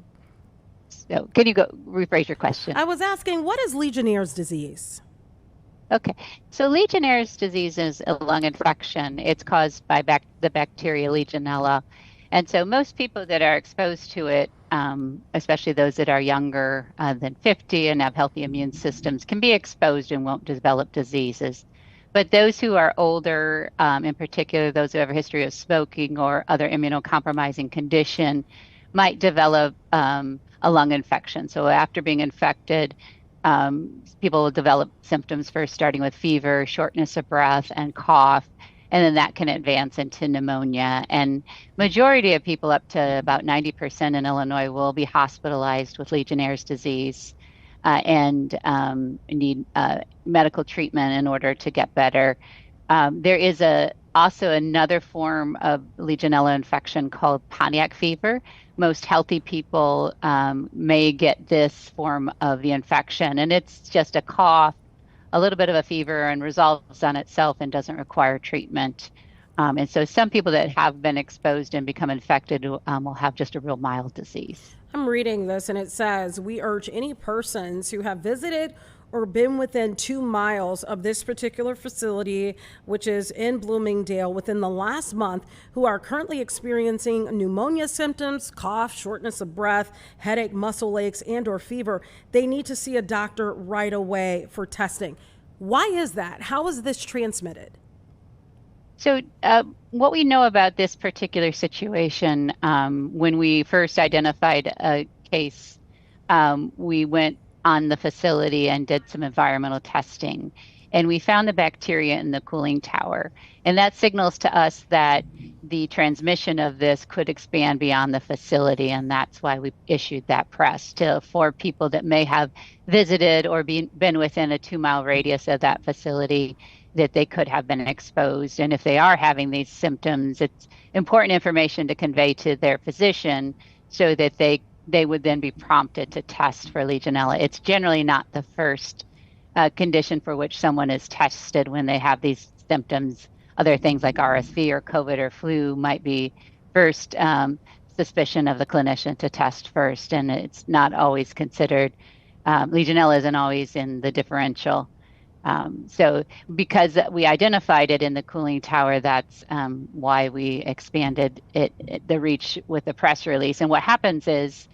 S5: So can you rephrase your question?
S2: I was asking, what is Legionnaire's disease?
S5: Okay. So Legionnaire's disease is a lung infection. It's caused by the bacteria Legionella. And so most people that are exposed to it, especially those that are younger than 50 and have healthy immune systems, can be exposed and won't develop diseases. But those who are older, in particular, those who have a history of smoking or other immunocompromising condition, might develop a lung infection. So after being infected, people will develop symptoms first starting with fever, shortness of breath, and cough, and then that can advance into pneumonia. And majority of people, up to about 90% in Illinois, will be hospitalized with Legionnaire's disease and need medical treatment in order to get better. There is also another form of Legionella infection called Pontiac fever. Most healthy people may get this form of the infection, and it's just a cough, a little bit of a fever, and resolves on itself and doesn't require treatment. And so some people that have been exposed and become infected will have just a real mild disease.
S2: I'm reading this, and it says, we urge any persons who have visited or been within 2 miles of this particular facility, which is in Bloomingdale, within the last month, who are currently experiencing pneumonia symptoms, cough, shortness of breath, headache, muscle aches, and or fever, they need to see a doctor right away for testing. Why is that? How is this transmitted?
S5: So what we know about this particular situation, when we first identified a case, we went on the facility and did some environmental testing. And we found the bacteria in the cooling tower. And that signals to us that the transmission of this could expand beyond the facility. And that's why we issued that press for people that may have visited or been within a 2-mile radius of that facility, that they could have been exposed. And if they are having these symptoms, it's important information to convey to their physician so that they would then be prompted to test for Legionella. It's generally not the first condition for which someone is tested when they have these symptoms. Other things like RSV or COVID or flu might be first suspicion of the clinician to test first, and it's not always considered. Legionella isn't always in the differential. So because we identified it in the cooling tower, that's why we expanded the reach with the press release. And what happens is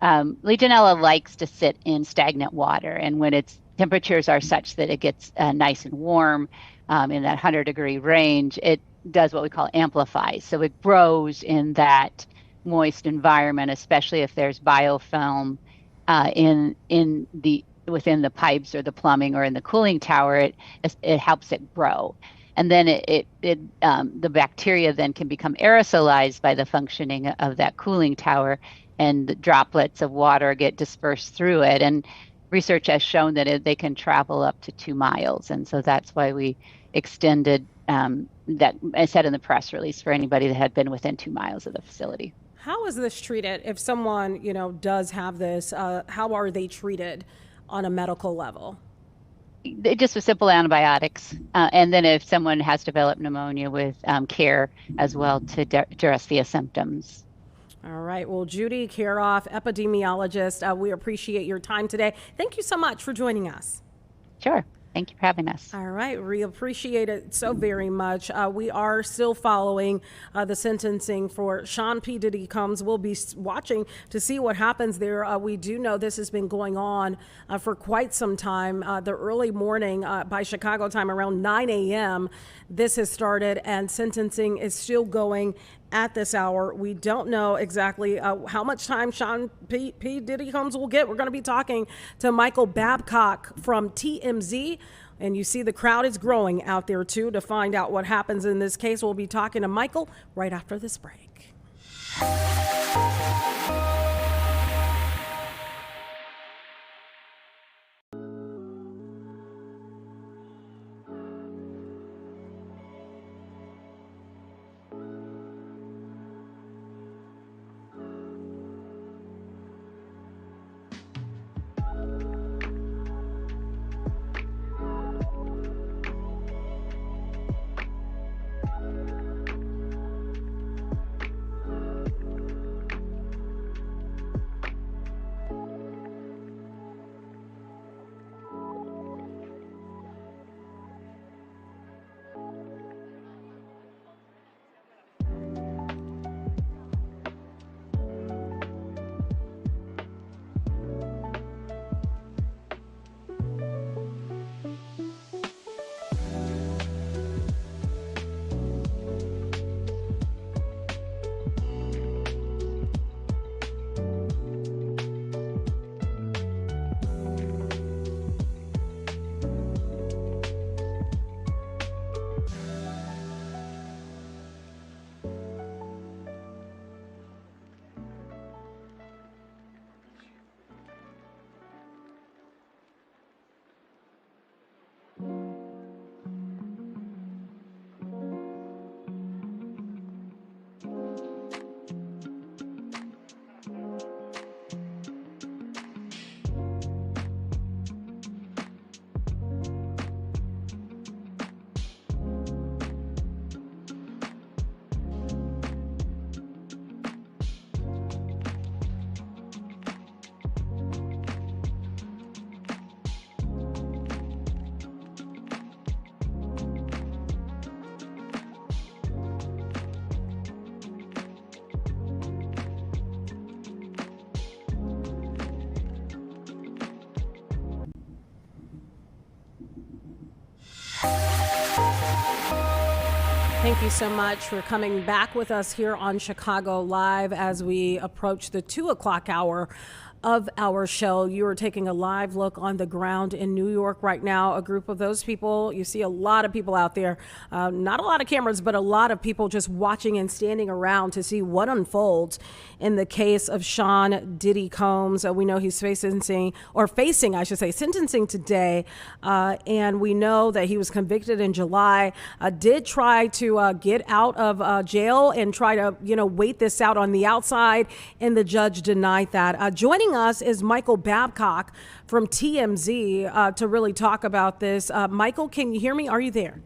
S5: Legionella likes to sit in stagnant water, and when its temperatures are such that it gets nice and warm in that 100-degree range, it does what we call amplify. So it grows in that moist environment, especially if there's biofilm within the pipes or the plumbing or in the cooling tower. It helps it grow. And then the bacteria then can become aerosolized by the functioning of that cooling tower, and the droplets of water get dispersed through it. And research has shown that they can travel up to 2 miles. And so that's why we extended that, I said in the press release, for anybody that had been within 2 miles of the facility.
S2: How is this treated? If someone, does have this, how are they treated on a medical level?
S5: Just with simple antibiotics. And then if someone has developed pneumonia, with care as well to address the symptoms.
S2: All right. Well, Judy Karoff, epidemiologist, we appreciate your time today. Thank you so much for joining us.
S5: Sure. Thank you for having us.
S2: All right, we appreciate it so very much. We are still following the sentencing for Sean P. Diddy Combs. We'll be watching to see what happens there. We do know this has been going on for quite some time. The early morning by Chicago time, around 9 a.m., this has started, and sentencing is still going at this hour. We don't know exactly how much time Sean P. Diddy Combs will get. We're going to be talking to Michael Babcock from TMZ. And you see the crowd is growing out there, too, to find out what happens in this case. We'll be talking to Michael right after this break. Thank you so much for coming back with us here on Chicago Live as we approach the 2 o'clock hour of our show. You are taking a live look on the ground in New York right now. A group of those people, you see a lot of people out there, not a lot of cameras, but a lot of people just watching and standing around to see what unfolds in the case of Sean Diddy Combs. We know he's facing, sentencing today. And we know that he was convicted in July, did try to get out of jail and try to, wait this out on the outside. And the judge denied that. Joining us is Michael Babcock from TMZ to really talk about this. Michael, can you hear me? Are you there?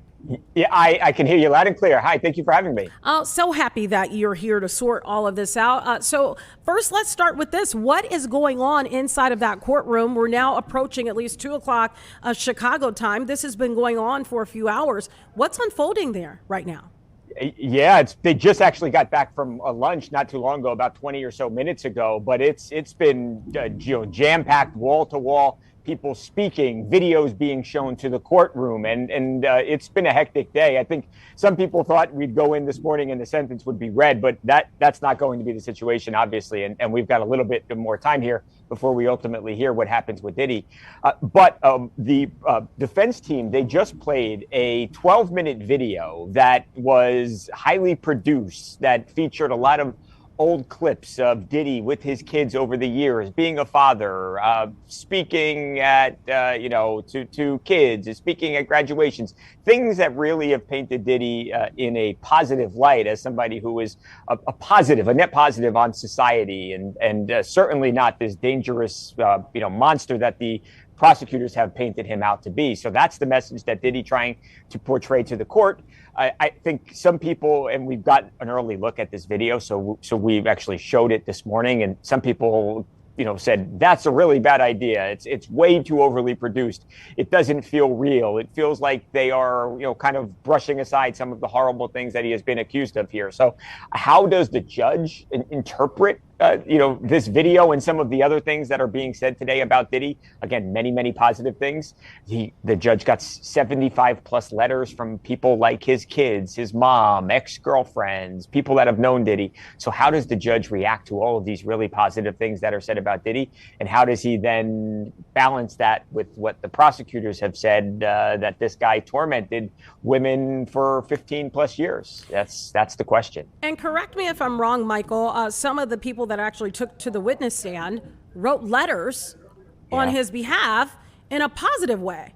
S6: Yeah, I can hear you loud and clear. Hi, thank you for having me.
S2: So happy that you're here to sort all of this out. So first, let's start with this. What is going on inside of that courtroom? We're now approaching at least 2 o'clock Chicago time. This has been going on for a few hours. What's unfolding there right now?
S6: Yeah, they just actually got back from a lunch not too long ago, about 20 or so minutes ago. But it's been jam-packed, wall-to-wall, people speaking, videos being shown to the courtroom, and it's been a hectic day. I think some people thought we'd go in this morning and the sentence would be read, but that's not going to be the situation, obviously. And we've got a little bit more time here before we ultimately hear what happens with Diddy. But the defense team, they just played a 12-minute video that was highly produced, that featured a lot of old clips of Diddy with his kids over the years, being a father, speaking at, to kids, speaking at graduations, things that really have painted Diddy in a positive light as somebody who is a net positive on society, and certainly not this dangerous, monster that the prosecutors have painted him out to be. So that's the message that Diddy trying to portray to the court. I think some people, and we've got an early look at this video, so we've actually showed it this morning, and some people said that's a really bad idea. It's way too overly produced. It doesn't feel real. It feels like they are, kind of brushing aside some of the horrible things that he has been accused of here. So how does the judge interpret this video and some of the other things that are being said today about Diddy? Again, many, many positive things. The judge got 75 plus letters from people like his kids, his mom, ex-girlfriends, people that have known Diddy. So how does the judge react to all of these really positive things that are said about Diddy? And how does he then balance that with what the prosecutors have said, that this guy tormented women for 15 plus years? That's the question.
S2: And correct me if I'm wrong, Michael, some of the people that actually took to the witness stand wrote letters on his behalf in a positive way.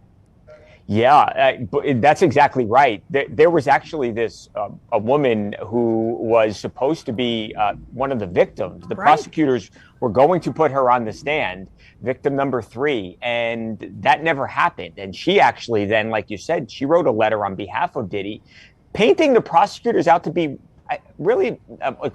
S6: Yeah, that's exactly right. There was actually this a woman who was supposed to be one of the victims. The prosecutors were going to put her on the stand, victim number 3, and that never happened. And she actually then, like you said, she wrote a letter on behalf of Diddy, painting the prosecutors out to be really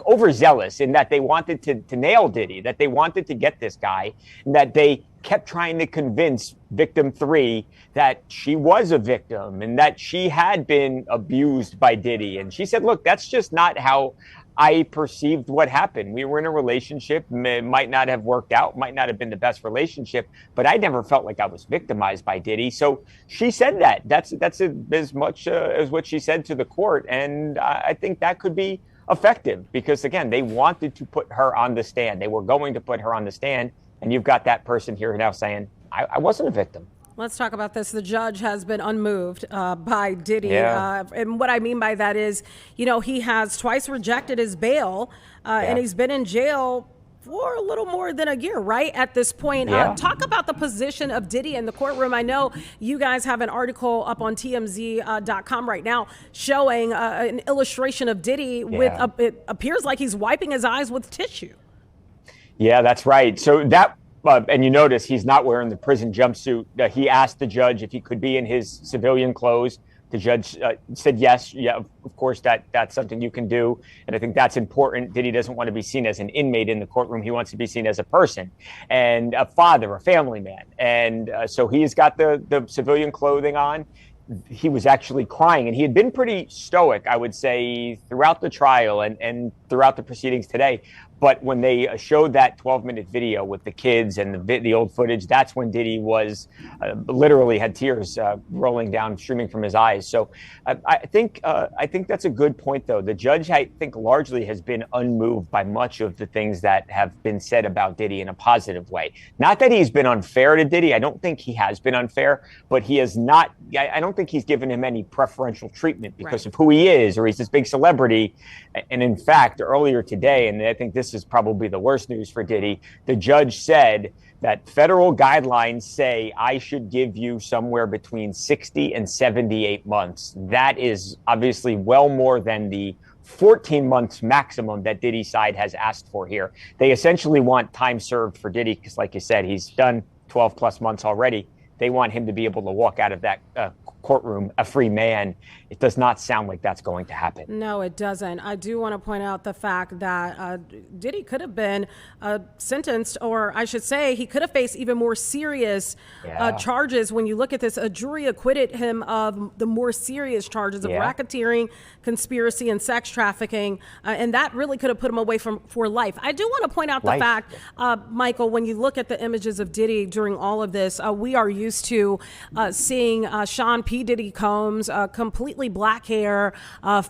S6: overzealous in that they wanted to nail Diddy, that they wanted to get this guy, and that they kept trying to convince victim 3 that she was a victim and that she had been abused by Diddy. And she said, look, that's just not how I perceived what happened. We were in a relationship, it might not have worked out, might not have been the best relationship, but I never felt like I was victimized by Diddy. So she said that. That's as much as what she said to the court. And I think that could be effective because, again, they wanted to put her on the stand. They were going to put her on the stand. And you've got that person here now saying, I wasn't a victim.
S2: Let's talk about this. The judge has been unmoved by Diddy.
S6: Yeah.
S2: And what I mean by that is, he has twice rejected his bail and he's been in jail for a little more than a year, right? At this point, talk about the position of Diddy in the courtroom. I know you guys have an article up on TMZ.com right now showing an illustration of Diddy with, it appears like he's wiping his eyes with tissue.
S6: Yeah, that's right. So that, and you notice he's not wearing the prison jumpsuit. He asked the judge if he could be in his civilian clothes. The judge said yes. Yeah, of course, that's something you can do. And I think that's important. Diddy doesn't want to be seen as an inmate in the courtroom. He wants to be seen as a person and a father, a family man. And so he's got the civilian clothing on. He was actually crying, and he had been pretty stoic, I would say, throughout the trial and throughout the proceedings today. But when they showed that 12-minute video with the kids and the old footage, that's when Diddy was literally had tears rolling down, streaming from his eyes. So I think that's a good point, though. The judge, I think, largely has been unmoved by much of the things that have been said about Diddy in a positive way. Not that he's been unfair to Diddy. I don't think he has been unfair, but he has not. I don't think he's given him any preferential treatment because of who he is, or he's this big celebrity. And in fact, earlier today, and I think this is probably the worst news for Diddy, the judge said that federal guidelines say I should give you somewhere between 60 and 78 months. That is obviously well more than the 14 months maximum that Diddy's side has asked for here. They essentially want time served for Diddy because, like you said, he's done 12 plus months already. They want him to be able to walk out of that courtroom a free man. It does not sound like that's going to happen.
S2: No, it doesn't. I do want to point out the fact that Diddy could have been sentenced, or I should say he could have faced even more serious charges. When you look at this, a jury acquitted him of the more serious charges of racketeering, conspiracy, and sex trafficking. And that really could have put him away for life. I do want to point out the fact, Michael, when you look at the images of Diddy during all of this, we are used to seeing Sean P. Diddy Combs, completely black hair,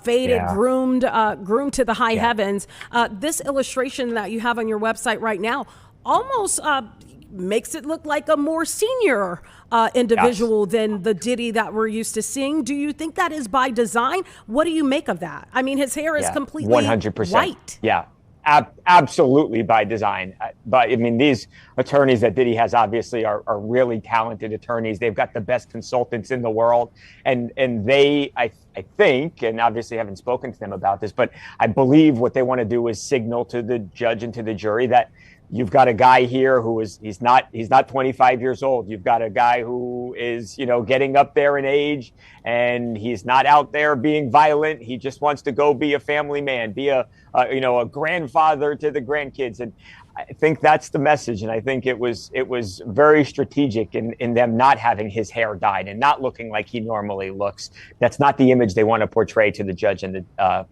S2: faded, groomed to the high heavens. This illustration that you have on your website right now almost makes it look like a more senior individual than the Diddy that we're used to seeing. Do you think that is by design? What do you make of that? I mean, his hair is completely 100%. White.
S6: Yeah. Absolutely by design. But I mean, these attorneys that Diddy has obviously are really talented attorneys. They've got the best consultants in the world. And they, I think, and obviously haven't spoken to them about this, but I believe what they want to do is signal to the judge and to the jury that you've got a guy here who is, he's not 25 years old. You've got a guy who is, getting up there in age, and he's not out there being violent. He just wants to go be a family man, be a grandfather to the grandkids. And I think that's the message, and I think it was very strategic in them not having his hair dyed and not looking like he normally looks. That's not the image they want to portray to the judge and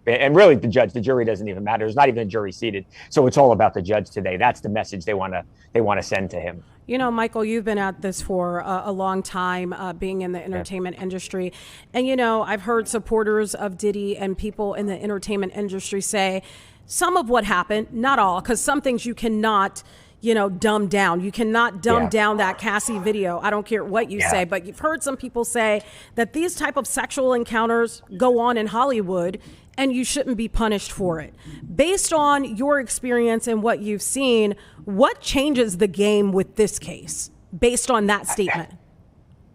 S6: really the judge. The jury doesn't even matter. There's not even a jury seated, so it's all about the judge today. That's the message they want to send to him.
S2: You know, Michael, you've been at this for a long time, being in the entertainment industry. And, you know, I've heard supporters of Diddy and people in the entertainment industry say some of what happened, not all, because some things you cannot, you know, dumb down. You cannot dumb down that Cassie video. I don't care what you say, but you've heard some people say that these type of sexual encounters go on in Hollywood and you shouldn't be punished for it. Based on your experience and what you've seen, what changes the game with this case based on that statement?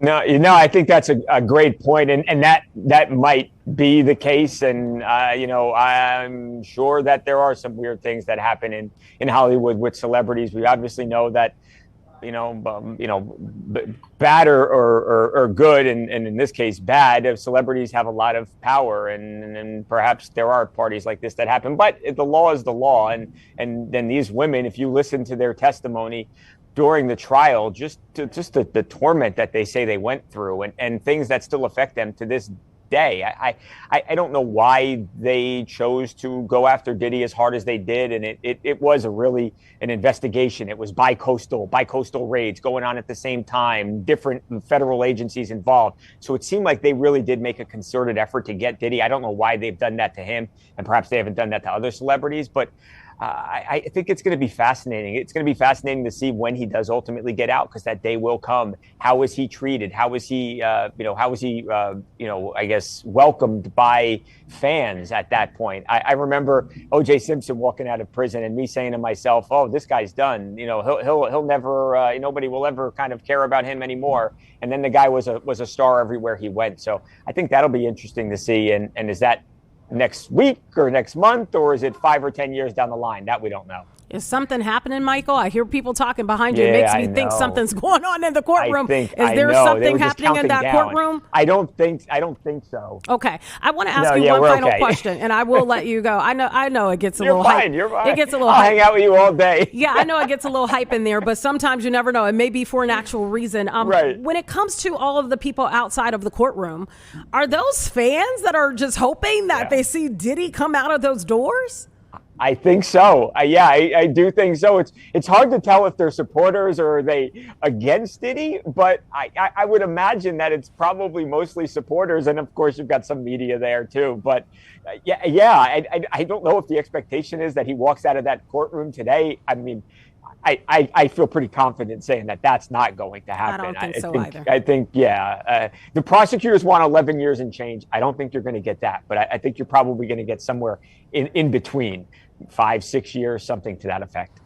S6: No, I think that's a great point, and that might be the case. And I'm sure that there are some weird things that happen in Hollywood with celebrities. We obviously know that, bad or good, and in this case, bad. Celebrities have a lot of power, and perhaps there are parties like this that happen. But the law is the law, and then these women, if you listen to their testimony during the trial, just the torment that they say they went through, and things that still affect them to this day. I don't know why they chose to go after Diddy as hard as they did, and it was really an investigation. It was bi-coastal raids going on at the same time, different federal agencies involved. So it seemed like they really did make a concerted effort to get Diddy. I don't know why they've done that to him, and perhaps they haven't done that to other celebrities, but I think it's going to be fascinating. It's going to be fascinating to see when he does ultimately get out, because that day will come. How is he treated? How is he, I guess, welcomed by fans at that point? I remember O.J. Simpson walking out of prison and me saying to myself, "Oh, this guy's done. He'll never. Nobody will ever kind of care about him anymore." And then the guy was a star everywhere he went. So I think that'll be interesting to see. And is that next week or next month, or is it 5 or 10 years down the line? That we don't know.
S2: Is something happening, Michael? I hear people talking behind you. It makes me think something's going on in the courtroom. Is there something happening in that courtroom?
S6: I don't think so.
S2: Okay. I want to ask you one final question, and I will let you go. I know it gets a little hype.
S6: You're fine.
S2: It gets a little
S6: I'll
S2: hype.
S6: hang out with you all day.
S2: Yeah, I know it gets a little hype in there, but sometimes you never know. It may be for an actual reason.
S6: Right.
S2: When it comes to all of the people outside of the courtroom, are those fans that are just hoping that they see Diddy come out of those doors?
S6: I think so. I do think so. It's hard to tell if they're supporters or are they against Diddy, but I would imagine that it's probably mostly supporters. And of course, you've got some media there too. But I don't know if the expectation is that he walks out of that courtroom today. I mean, I feel pretty confident saying that that's not going to happen.
S2: I don't think so either.
S6: I think, the prosecutors want 11 years and change. I don't think you're going to get that, but I think you're probably going to get somewhere in between 5-6 years, something to that effect.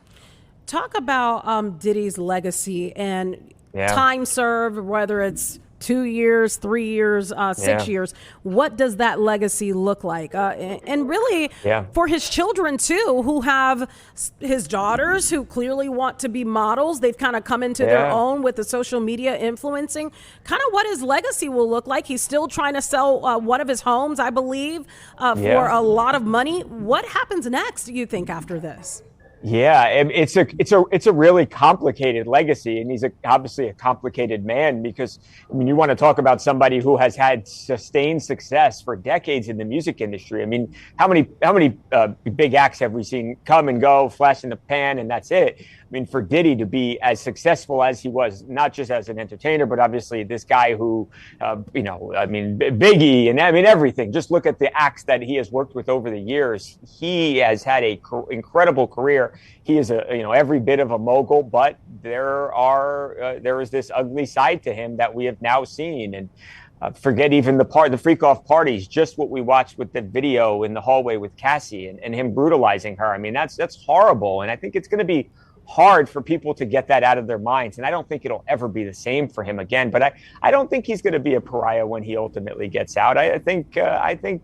S2: Talk about Diddy's legacy and time served, whether it's 2 years, 3 years, 6 years. What does that legacy look like? And really for his children too, who have his daughters who clearly want to be models. They've kind of come into their own with the social media influencing. Kind of what his legacy will look like. He's still trying to sell one of his homes, I believe, for a lot of money. What happens next, do you think, after this?
S6: Yeah, it's a really complicated legacy, and he's obviously a complicated man, because I mean, you want to talk about somebody who has had sustained success for decades in the music industry. I mean, how many big acts have we seen come and go, flash in the pan, and that's it? I mean, for Diddy to be as successful as he was, not just as an entertainer, but obviously this guy who, Biggie, and I mean, everything. Just look at the acts that he has worked with over the years. He has had a incredible career. He is every bit of a mogul, but there is this ugly side to him that we have now seen. And forget even the freak off parties, just what we watched with the video in the hallway with Cassie and him brutalizing her. I mean, that's horrible. And I think it's going to be hard for people to get that out of their minds. And I don't think it'll ever be the same for him again. But I don't think he's going to be a pariah when he ultimately gets out. I think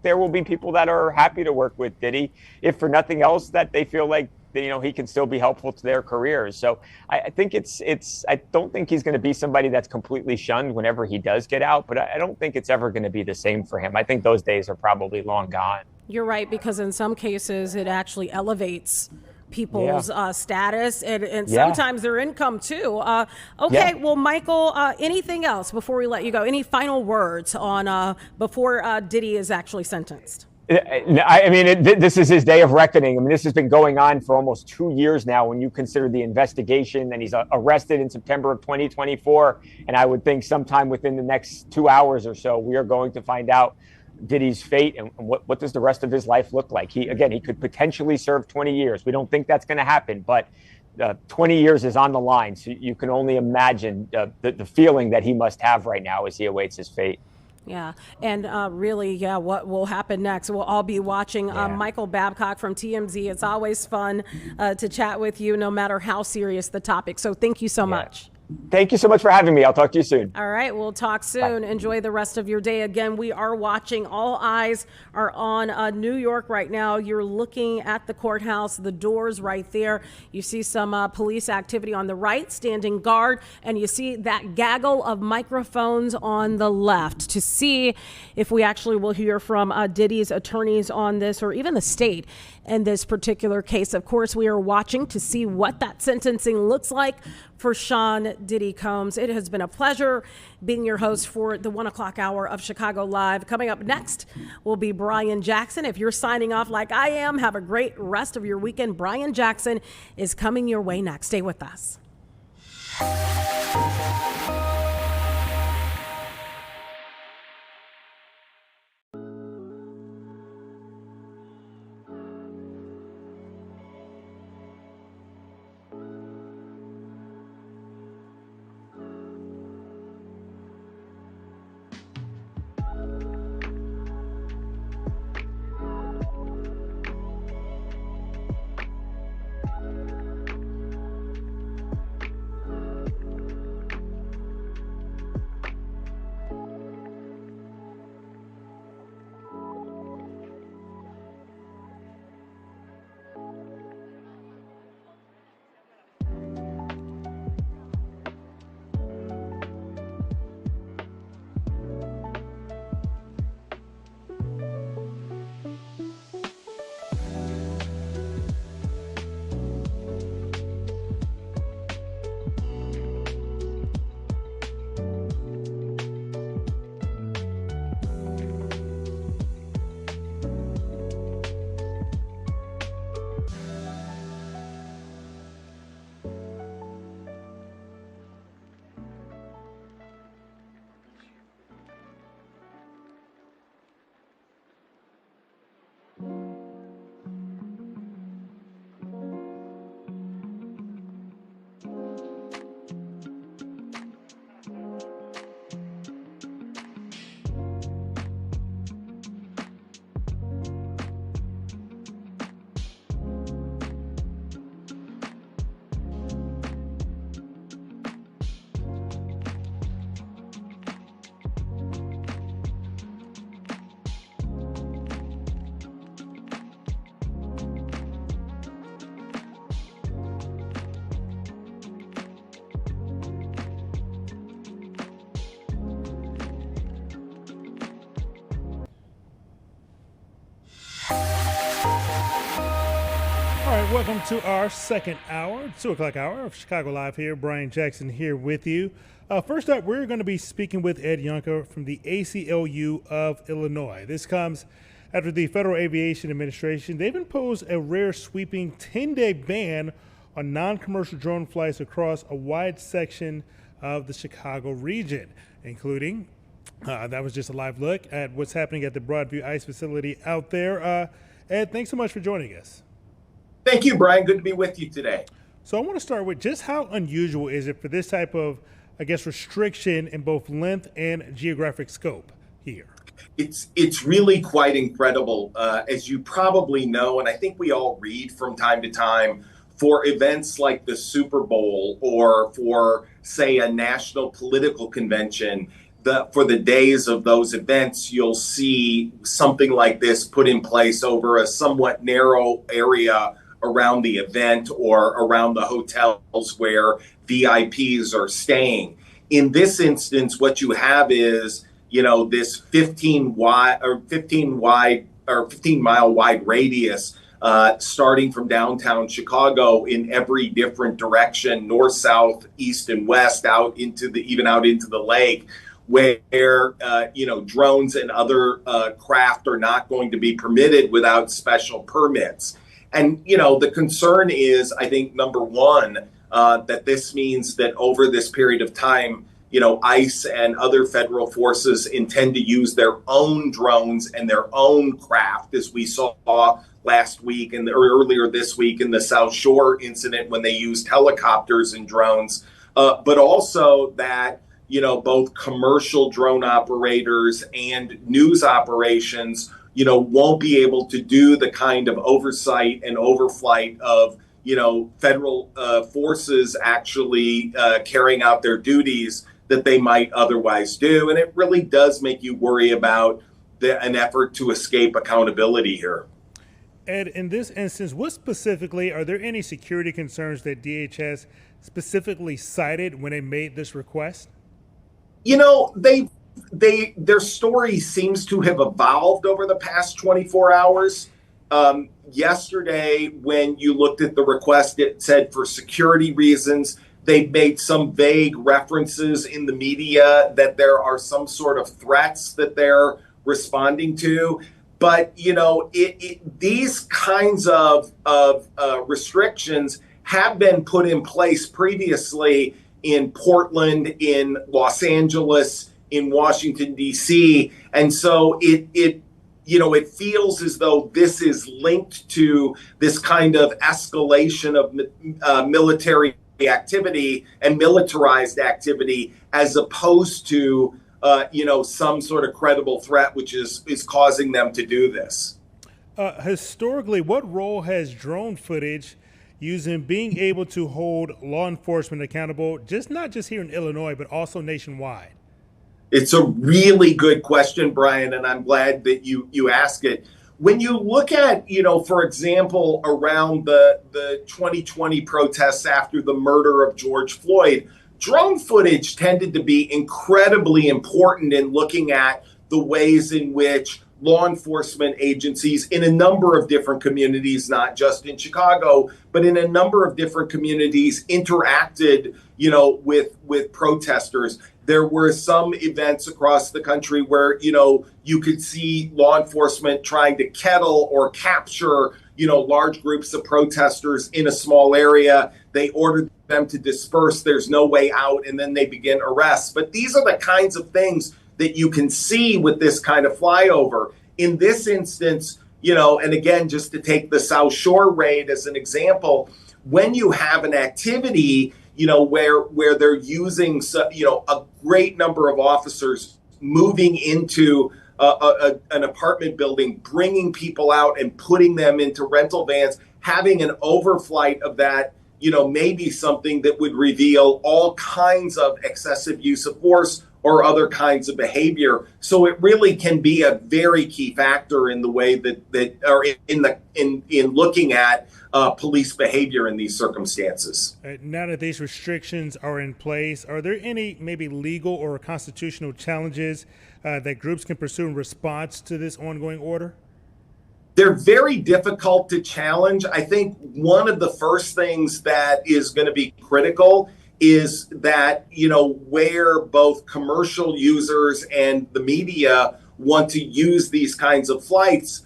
S6: there will be people that are happy to work with Diddy, if for nothing else, that they feel like he can still be helpful to their careers. So I think I don't think he's going to be somebody that's completely shunned whenever he does get out, but I don't think it's ever going to be the same for him. I think those days are probably long gone.
S2: You're right, because in some cases it actually elevates people's status and
S6: Yeah.
S2: sometimes their income too. Okay, well, Michael, anything else before we let you go? Any final words on before Diddy is actually sentenced?
S6: I mean, this is his day of reckoning. I mean, this has been going on for almost 2 years now when you consider the investigation. And he's arrested in September of 2024. And I would think sometime within the next 2 hours or so, we are going to find out Diddy's fate and what does the rest of his life look like. He could potentially serve 20 years. We don't think that's going to happen, but 20 years is on the line. So you can only imagine the feeling that he must have right now as he awaits his fate.
S2: Yeah, and really, what will happen next? We'll all be watching. Michael Babcock from TMZ. It's always fun to chat with you, no matter how serious the topic. So thank you so much.
S6: Thank you so much for having me. I'll talk to you soon.
S2: All right, we'll talk soon. Bye. Enjoy the rest of your day. Again, we are watching. All eyes are on New York right now. You're looking at the courthouse, the doors right there. You see some police activity on the right, standing guard, and you see that gaggle of microphones on the left to see if we actually will hear from Diddy's attorneys on this, or even the state in this particular case. Of course, we are watching to see what that sentencing looks like for Sean Diddy Combs. It has been a pleasure being your host for the 1 o'clock hour of Chicago Live. Coming up next will be Brian Jackson. If you're signing off like I am, have a great rest of your weekend. Brian Jackson is coming your way next. Stay with us.
S7: All right, welcome to our second hour, 2 o'clock hour of Chicago Live here. Brian Jackson here with you. First up, we're going to be speaking with Ed Yunker from the ACLU of Illinois. This comes after the Federal Aviation Administration. They've imposed a rare sweeping 10-day ban on non-commercial drone flights across a wide section of the Chicago region, including, that was just a live look at what's happening at the Broadview ICE facility out there. Ed, thanks so much for joining us.
S8: Thank you, Brian. Good to be with you today.
S7: So I want to start with just how unusual is it for this type of, I guess, restriction in both length and geographic scope here?
S8: It's really quite incredible. As you probably know, and I think we all read from time to time, for events like the Super Bowl or for, say, a national political convention, for the days of those events, you'll see something like this put in place over a somewhat narrow area around the event or around the hotels where VIPs are staying. In this instance, what you have is, this 15 mile wide radius starting from downtown Chicago in every different direction, north, south, east, and west, even out into the lake, where drones and other craft are not going to be permitted without special permits. And the concern is, I think, number one, that this means that over this period of time, ICE and other federal forces intend to use their own drones and their own craft, as we saw last week and earlier this week in the South Shore incident when they used helicopters and drones, but also that both commercial drone operators and news operations won't be able to do the kind of oversight and overflight of federal forces actually carrying out their duties that they might otherwise do. And it really does make you worry about an effort to escape accountability here.
S7: Ed, in this instance, what specifically, are there any security concerns that DHS specifically cited when they made this request? Their story seems to have evolved over the past 24 hours. Yesterday, when you looked at the request, it said for security reasons. They made some vague references in the media that there are some sort of threats that they're responding to. But, these kinds of restrictions have been put in place previously in Portland, in Los Angeles, in Washington, D.C. And so it feels as though this is linked to this kind of escalation of military activity and militarized activity, as opposed to some sort of credible threat, which is causing them to do this. Historically, what role has drone footage using being able to hold law enforcement accountable, not just here in Illinois, but also nationwide?
S8: It's a really good question, Brian, and I'm glad that you ask it. When you look at, for example, around the 2020 protests after the murder of George Floyd, drone footage tended to be incredibly important in looking at the ways in which law enforcement agencies in a number of different communities, not just in Chicago, but in a number of different communities interacted, with protesters. There were some events across the country where, you could see law enforcement trying to kettle or capture, large groups of protesters in a small area. They ordered them to disperse. There's no way out. And then they begin arrests. But these are the kinds of things that you can see with this kind of flyover. In this instance, and again, just to take the South Shore raid as an example, when you have an activity, where they're using, a great number of officers moving into an apartment building, bringing people out and putting them into rental vans, having an overflight of that, may be something that would reveal all kinds of excessive use of force or other kinds of behavior. So it really can be a very key factor in the way in looking at police behavior in these circumstances.
S7: Now that these restrictions are in place, are there any maybe legal or constitutional challenges that groups can pursue in response to this ongoing order?
S8: They're very difficult to challenge. I think one of the first things that is going to be critical is that, where both commercial users and the media want to use these kinds of flights,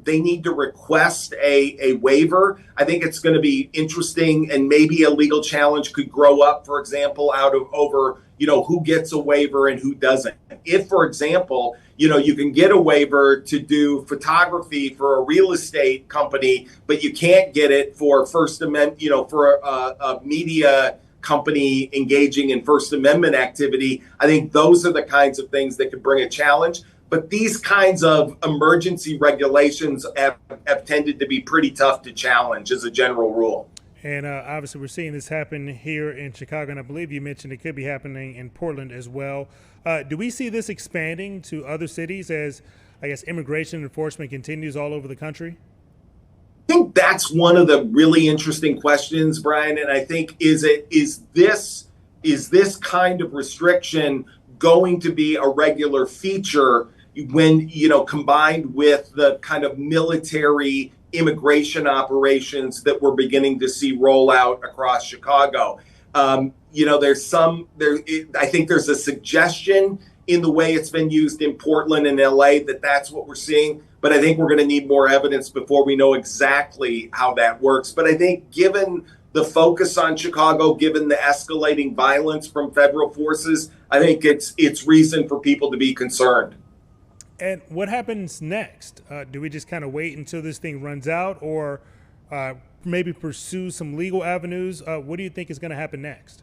S8: they need to request a waiver. I think it's going to be interesting, and maybe a legal challenge could grow up, for example, over who gets a waiver and who doesn't. If, for example, you can get a waiver to do photography for a real estate company, but you can't get it for First Amendment, for a media company engaging in First Amendment activity. I think those are the kinds of things that could bring a challenge. But these kinds of emergency regulations have tended to be pretty tough to challenge as a general rule.
S7: And obviously we're seeing this happen here in Chicago, and I believe you mentioned it could be happening in Portland as well. Do we see this expanding to other cities as, I guess, immigration enforcement continues all over the country?
S8: I think that's one of the really interesting questions, Brian. And I think is this kind of restriction going to be a regular feature when, combined with the kind of military immigration operations that we're beginning to see roll out across Chicago. I think there's a suggestion in the way it's been used in Portland and LA that's what we're seeing. But I think we're going to need more evidence before we know exactly how that works. But I think given the focus on Chicago, given the escalating violence from federal forces, I think it's reason for people to be concerned.
S7: And what happens next? Do we just kind of wait until this thing runs out, or maybe pursue some legal avenues? What do you think is going to happen next?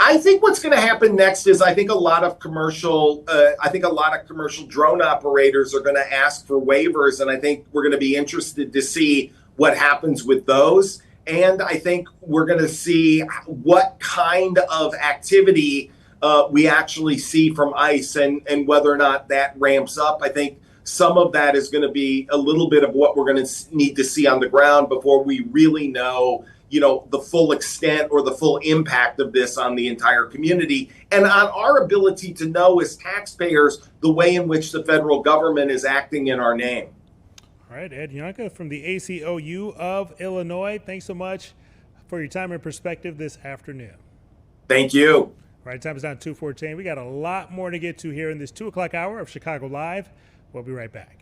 S8: I think what's going to happen next is I think a lot of commercial drone operators are going to ask for waivers, and I think we're going to be interested to see what happens with those. And I think we're going to see what kind of activity we actually see from ICE and whether or not that ramps up. I think some of that is going to be a little bit of what we're going to need to see on the ground before we really know, the full extent or the full impact of this on the entire community and on our ability to know as taxpayers the way in which the federal government is acting in our name.
S7: All right, Ed Younker from the ACLU of Illinois, thanks so much for your time and perspective this afternoon.
S8: Thank you.
S7: All right, time is down 2:14. We got a lot more to get to here in this 2 o'clock hour of Chicago Live. We'll be right back.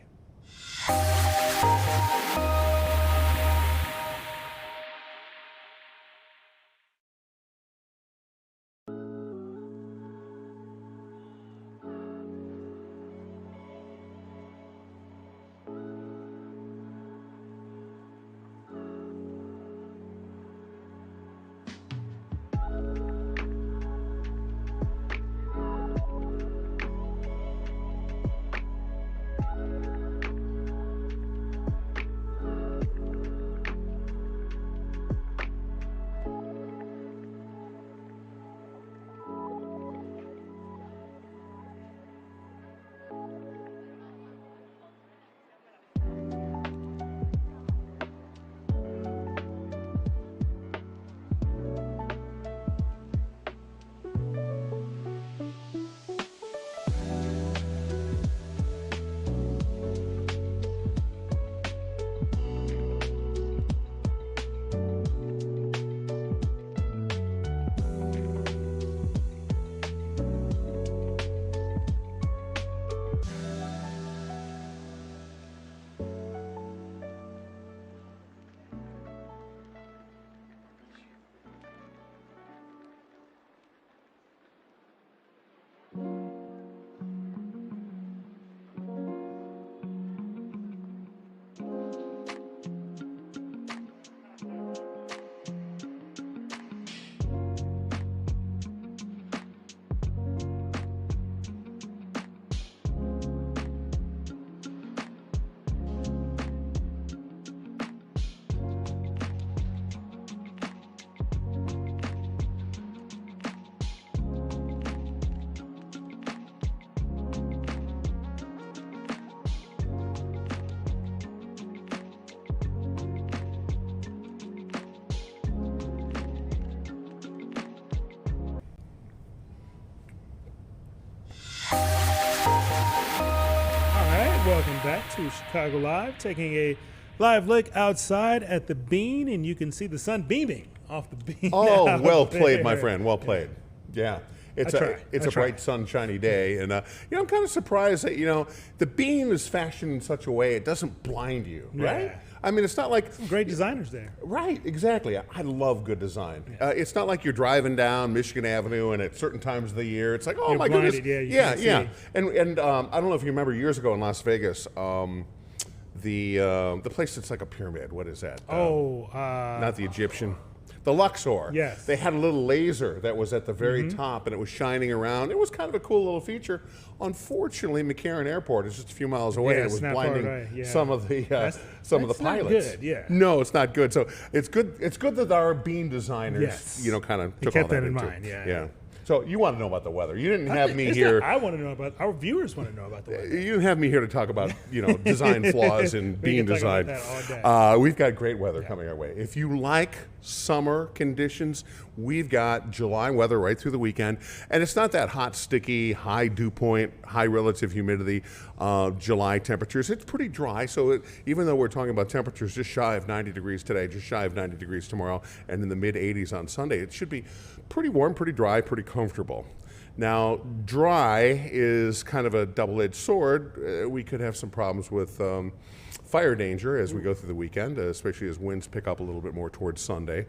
S7: Welcome back to Chicago Live, taking a live look outside at the Bean, and you can see the sun beaming off the Bean.
S9: Oh, well played, my friend. Well played. Yeah. It's a bright, sunshiny day, and I'm kind of surprised that the Bean is fashioned in such a way it doesn't blind you, right?
S7: Yeah.
S9: I mean, it's not like
S7: some great designers there.
S9: Right, exactly. I love good design. Yeah. It's not like you're driving down Michigan Avenue, and at certain times of the year, it's like, oh,
S7: you're
S9: my
S7: blinded,
S9: goodness,
S7: yeah.
S9: And I don't know if you remember years ago in Las Vegas, the place that's like a pyramid. What is that? Not the Egyptian. The Luxor.
S7: Yes.
S9: They had a little laser that was at the very top, and it was shining around. It was kind of a cool little feature. Unfortunately, McCarran Airport is just a few miles away, and it was blinding some of the pilots.
S7: Not good, yeah.
S9: No, it's not good. So it's good. It's good that our Bean designers, kind of took all
S7: that in
S9: into
S7: mind.
S9: Yeah. So you want to know about the weather. You didn't have me here.
S7: I want to know about, our viewers want to know about the weather.
S9: You didn't have me here to talk about, design flaws in Bean design.
S7: About that all day.
S9: We've got great weather coming our way. If you like summer conditions. We've got July weather right through the weekend, and it's not that hot, sticky, high dew point, high relative humidity July temperatures. It's pretty dry, so even though we're talking about temperatures just shy of 90 degrees today, just shy of 90 degrees tomorrow, and in the mid-80s on Sunday, it should be pretty warm, pretty dry, pretty comfortable. Now, dry is kind of a double-edged sword. We could have some problems with fire danger as we go through the weekend, especially as winds pick up a little bit more towards Sunday.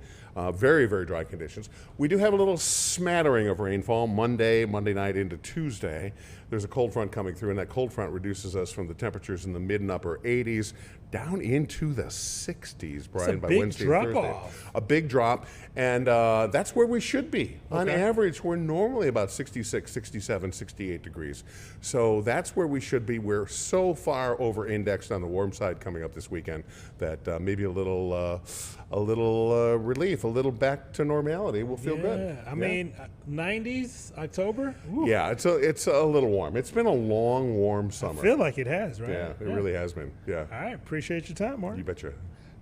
S9: Very, very dry conditions. We do have a little smattering of rainfall Monday night into Tuesday. There's a cold front coming through, and that cold front reduces us from the temperatures in the mid and upper 80s down into the 60s, Brian, by Wednesday and Thursday. A big drop, and that's where we should be. On average, we're normally about 66, 67, 68 degrees. So that's where we should be. We're so far over-indexed on the warm side coming up this weekend that maybe a little relief, a little back to normality will feel good.
S7: I mean, 90s, October? Ooh.
S9: Yeah, it's a little warm. It's been a long, warm summer.
S7: I feel like it has, right?
S9: Yeah, it really has been. Yeah.
S7: All right, appreciate your time, Mark.
S9: You betcha.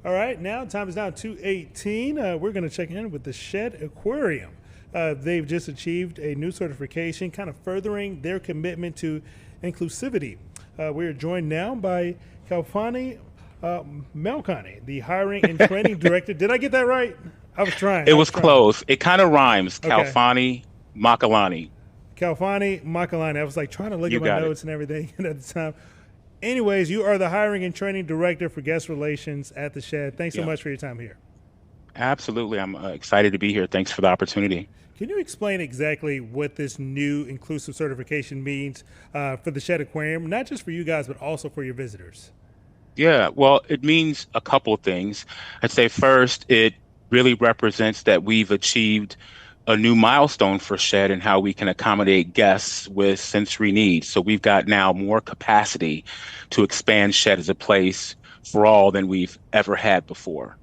S7: All right, time is now 2:18. We're going to check in with the Shed Aquarium. They've just achieved a new certification, kind of furthering their commitment to inclusivity. We are joined now by Kalfani Melkani, the hiring and training director. Did I get that right? I was trying.
S10: It was close. It kind of rhymes. Okay. Kalfani Makalani.
S7: Kalfani Makalani. I was like trying to look at my notes and everything at the time. Anyways, you are the hiring and training director for guest relations at the Shed. Thanks so much for your time here.
S10: Absolutely. I'm excited to be here. Thanks for the opportunity.
S7: Can you explain exactly what this new inclusive certification means for the Shed Aquarium, not just for you guys, but also for your visitors?
S10: Yeah, well, it means a couple of things. I'd say first, it really represents that we've achieved a new milestone for Shed and how we can accommodate guests with sensory needs. So we've got now more capacity to expand Shed as a place for all than we've ever had before.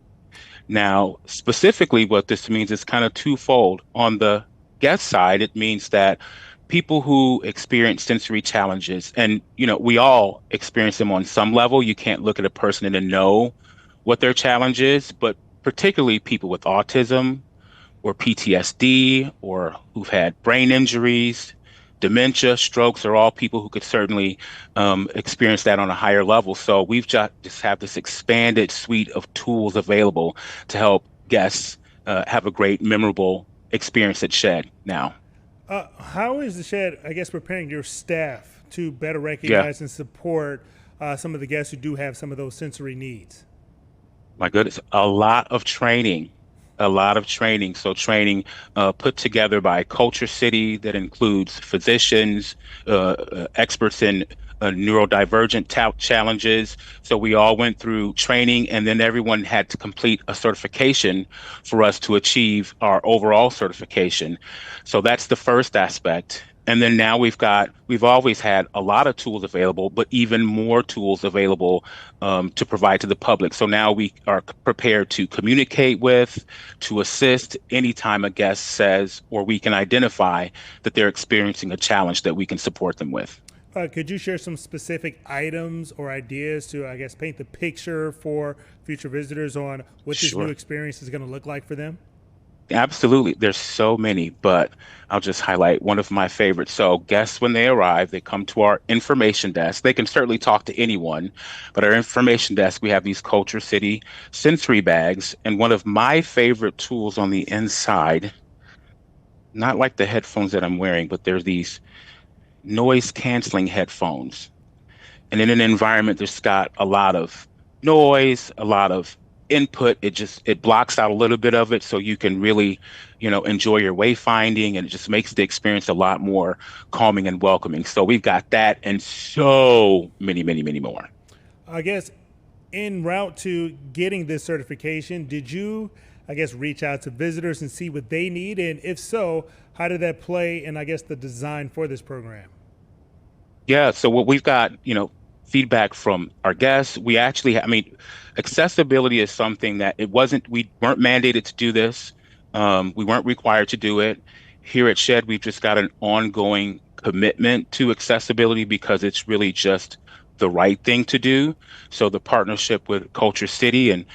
S10: Now, specifically what this means is kind of twofold. On the guest side, it means that people who experience sensory challenges, and we all experience them on some level. You can't look at a person and know what their challenge is, but particularly people with autism or PTSD or who've had brain injuries, dementia, strokes are all people who could certainly experience that on a higher level. So we've just have this expanded suite of tools available to help guests have a great, memorable experience at Shed now.
S7: How is the Shed, I guess, preparing your staff to better recognize and support some of the guests who do have some of those sensory needs?
S10: My goodness, a lot of training. So training put together by Culture City that includes physicians, experts in neurodivergent challenges. So we all went through training, and then everyone had to complete a certification for us to achieve our overall certification. So that's the first aspect. And then now we've always had a lot of tools available, but even more tools available to provide to the public. So now we are prepared to communicate with, to assist anytime a guest says, or we can identify that they're experiencing a challenge that we can support them with.
S7: Could you share some specific items or ideas to, I guess, paint the picture for future visitors on what this new experience is going to look like for them?
S10: Absolutely. There's so many, but I'll just highlight one of my favorites. So guests, when they arrive, they come to our information desk. They can certainly talk to anyone, but our information desk, we have these Culture City sensory bags. And one of my favorite tools on the inside, not like the headphones that I'm wearing, but there's these noise canceling headphones. And in an environment that's got a lot of noise, a lot of input, it blocks out a little bit of it, so you can really enjoy your wayfinding, and it just makes the experience a lot more calming and welcoming. So we've got that and so many more.
S7: I guess en route to getting this certification, did you reach out to visitors and see what they need, and if so, how did that play in the design for this program?
S10: Yeah, so what we've got, feedback from our guests. We actually, accessibility is something that we weren't mandated to do this. We weren't required to do it. Here at Shed, we've just got an ongoing commitment to accessibility because it's really just the right thing to do. So the partnership with Culture City and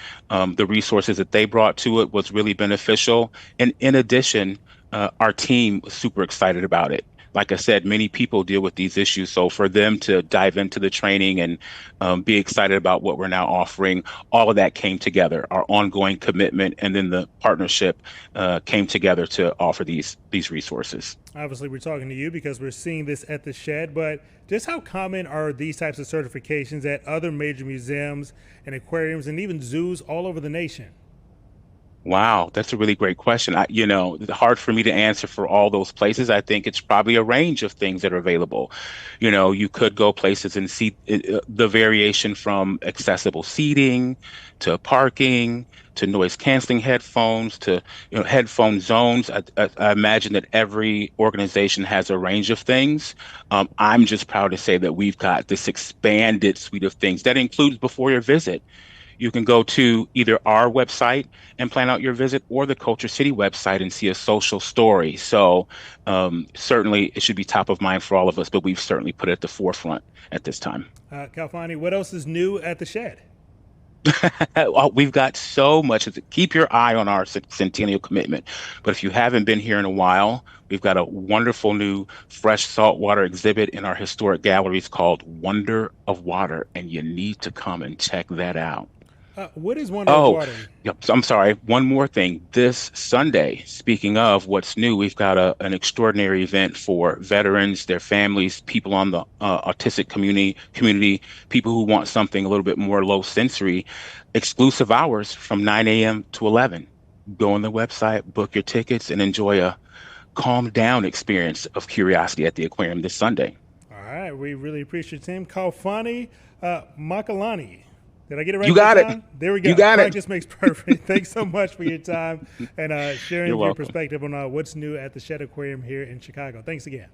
S10: the resources that they brought to it was really beneficial. And in addition, our team was super excited about it. Like I said, many people deal with these issues. So for them to dive into the training and be excited about what we're now offering, all of that came together. Our ongoing commitment and then the partnership came together to offer these resources.
S7: Obviously, we're talking to you because we're seeing this at the Shed, but just how common are these types of certifications at other major museums and aquariums and even zoos all over the nation?
S10: Wow, that's a really great question. It's hard for me to answer for all those places. I think it's probably a range of things that are available. You could go places and see the variation from accessible seating to parking to noise canceling headphones to headphone zones. I imagine that every organization has a range of things. I'm just proud to say that we've got this expanded suite of things that includes before your visit. You can go to either our website and plan out your visit or the Culture City website and see a social story. So certainly it should be top of mind for all of us, but we've certainly put it at the forefront at this time.
S7: Kalfani, what else is new at the Shed?
S10: We've got so much. Keep your eye on our centennial commitment. But if you haven't been here in a while, we've got a wonderful new fresh saltwater exhibit in our historic galleries called Wonder of Water, and you need to come and check that out.
S7: What is Wonder of Water?
S10: Yep. So I'm sorry. One more thing. This Sunday, speaking of what's new, we've got an extraordinary event for veterans, their families, people on the autistic community, people who want something a little bit more low sensory, exclusive hours from 9 a.m. to 11. Go on the website, book your tickets, and enjoy a calm down experience of curiosity at the aquarium this Sunday.
S7: All right. We really appreciate it, Tim. Kalfani Makalani. Did I get it right?
S10: You got it.
S7: There we go.
S10: You got it.
S7: Practice makes perfect. Thanks so much for your time and sharing
S10: You're
S7: your
S10: welcome.
S7: perspective on what's new at the Shed Aquarium here in Chicago. Thanks again.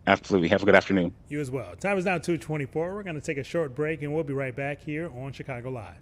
S10: Absolutely. Have a good afternoon.
S7: You as well. Time is now 2:24. We're going to take a short break and we'll be right back here on Chicago Live.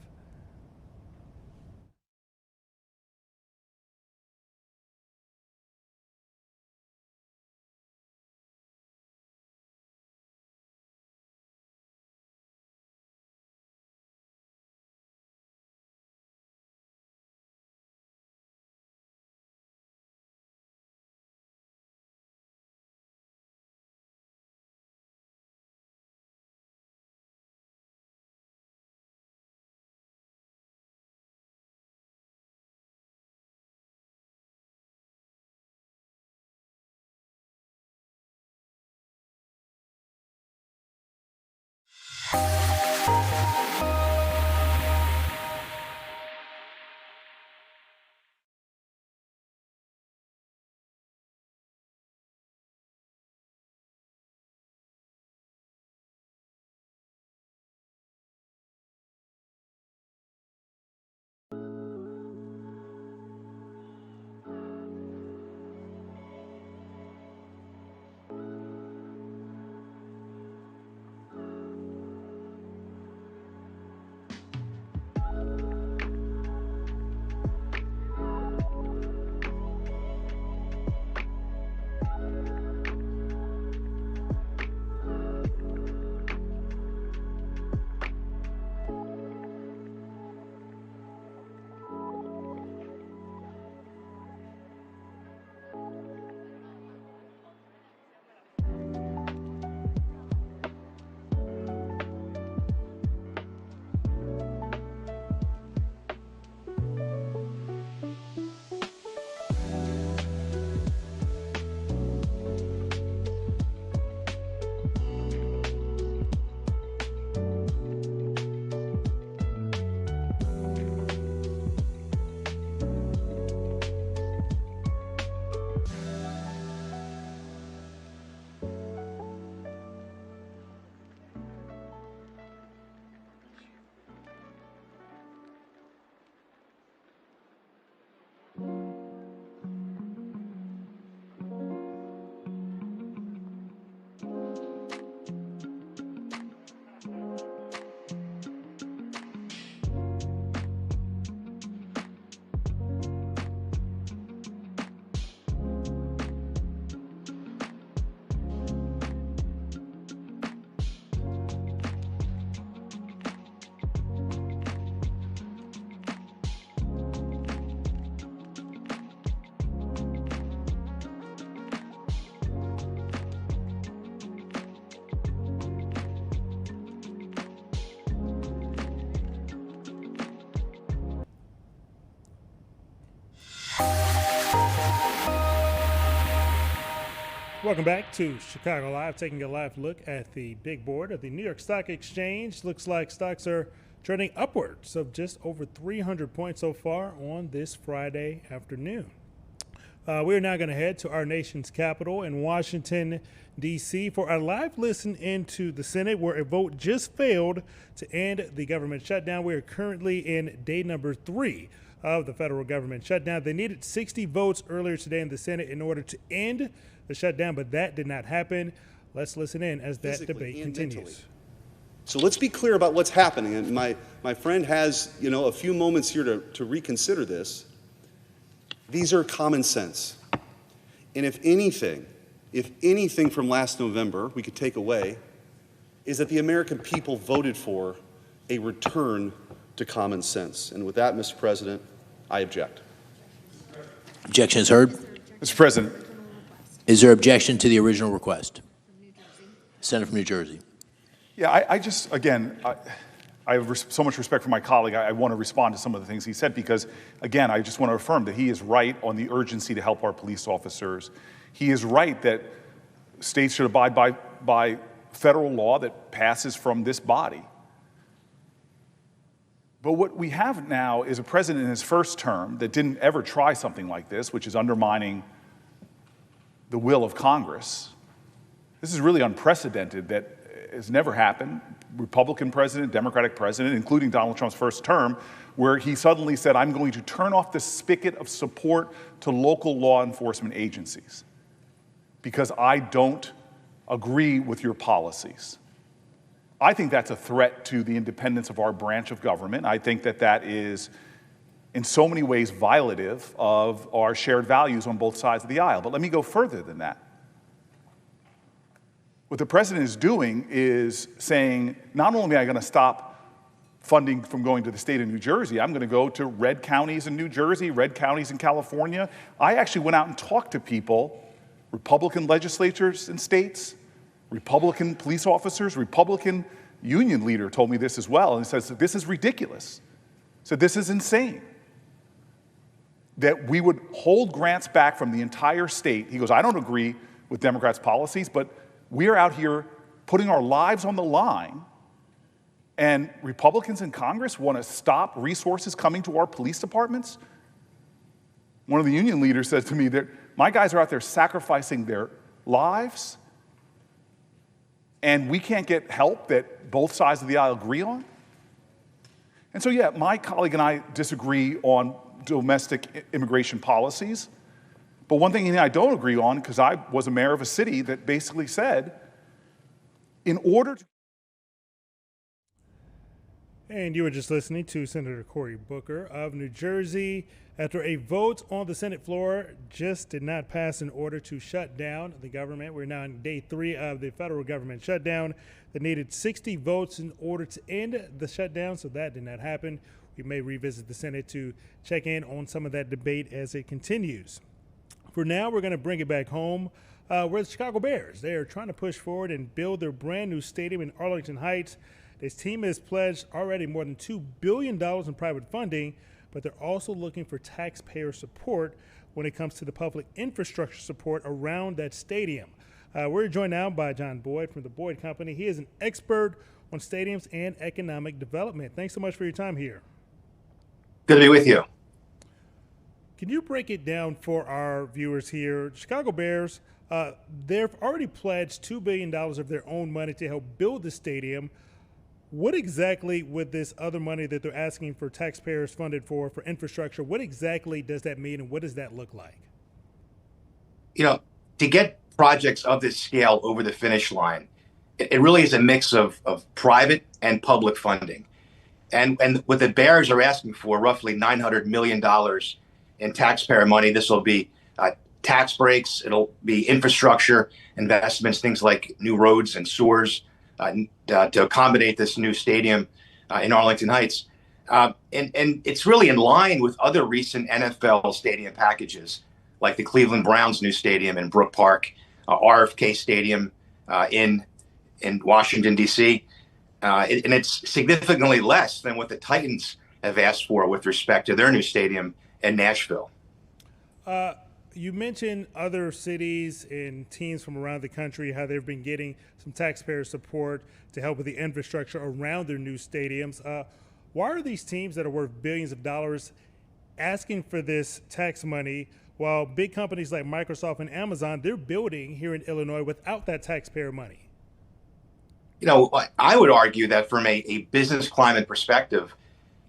S7: Welcome back to Chicago Live, taking a live look at the big board of the New York Stock Exchange. Looks like stocks are trending upwards of just over 300 points so far on this Friday afternoon. We're now going to head to our nation's capital in Washington, D.C. for a live listen into the Senate, where a vote just failed to end the government shutdown. We are currently in day number 3 of the federal government shutdown. They needed 60 votes earlier today in the Senate in order to end the shutdown, but that did not happen. Let's listen in as that debate continues. Mentally.
S11: So let's be clear about what's happening. And my friend has, a few moments here to reconsider this. These are common sense. And if anything from last November we could take away, is that the American people voted for a return to common sense. And with that, Mr. President, I object.
S12: Objection is heard.
S13: Mr. President.
S12: Is there objection to the original request? Senator from New Jersey.
S13: Yeah, I have so much respect for my colleague. I want to respond to some of the things he said because, again, I just want to affirm that he is right on the urgency to help our police officers. He is right that states should abide by federal law that passes from this body. But what we have now is a president in his first term that didn't ever try something like this, which is undermining the will of Congress. This is really unprecedented. That has never happened. Republican president, Democratic president, including Donald Trump's first term, where he suddenly said, I'm going to turn off the spigot of support to local law enforcement agencies because I don't agree with your policies. I think that's a threat to the independence of our branch of government. I think that is in so many ways violative of our shared values on both sides of the aisle. But let me go further than that. What the president is doing is saying, not only am I going to stop funding from going to the state of New Jersey, I'm going to go to red counties in New Jersey, red counties in California. I actually went out and talked to people, Republican legislatures in states, Republican police officers, Republican union leader told me this as well, and says that this is ridiculous. Said this is insane. That we would hold grants back from the entire state. He goes, I don't agree with Democrats' policies, but we're out here putting our lives on the line, and Republicans in Congress want to stop resources coming to our police departments? One of the union leaders said to me that my guys are out there sacrificing their lives, and we can't get help that both sides of the aisle agree on? And so, yeah, my colleague and I disagree on domestic immigration policies. But one thing I don't agree on, because I was a mayor of a city that basically said, in order to...
S7: And you were just listening to Senator Cory Booker of New Jersey. After a vote on the Senate floor just did not pass in order to shut down the government. We're now in day 3 of the federal government shutdown. They needed 60 votes in order to end the shutdown, so that did not happen. We may revisit the Senate to check in on some of that debate as it continues. For now, we're going to bring it back home where the Chicago Bears. They are trying to push forward and build their brand new stadium in Arlington Heights. This team has pledged already more than $2 billion in private funding, but they're also looking for taxpayer support when it comes to the public infrastructure support around that stadium. We're joined now by John Boyd from the Boyd Company. He is an expert on stadiums and economic development. Thanks so much for your time here.
S14: Good to be with you.
S7: Can you break it down for our viewers here? Chicago Bears, they've already pledged $2 billion of their own money to help build the stadium. What exactly with this other money that they're asking for taxpayers funded for infrastructure, what exactly does that mean and what does that look like?
S14: To get projects of this scale over the finish line, it really is a mix of private and public funding. And what the Bears are asking for, roughly $900 million in taxpayer money. This will be tax breaks. It'll be infrastructure investments, things like new roads and sewers to accommodate this new stadium in Arlington Heights. And it's really in line with other recent NFL stadium packages, like the Cleveland Browns' new stadium in Brook Park, RFK Stadium in Washington, D.C. And it's significantly less than what the Titans have asked for with respect to their new stadium in Nashville.
S7: You mentioned other cities and teams from around the country, how they've been getting some taxpayer support to help with the infrastructure around their new stadiums. Why are these teams that are worth billions of dollars asking for this tax money while big companies like Microsoft and Amazon, they're building here in Illinois without that taxpayer money?
S14: You know, I would argue that from a business climate perspective,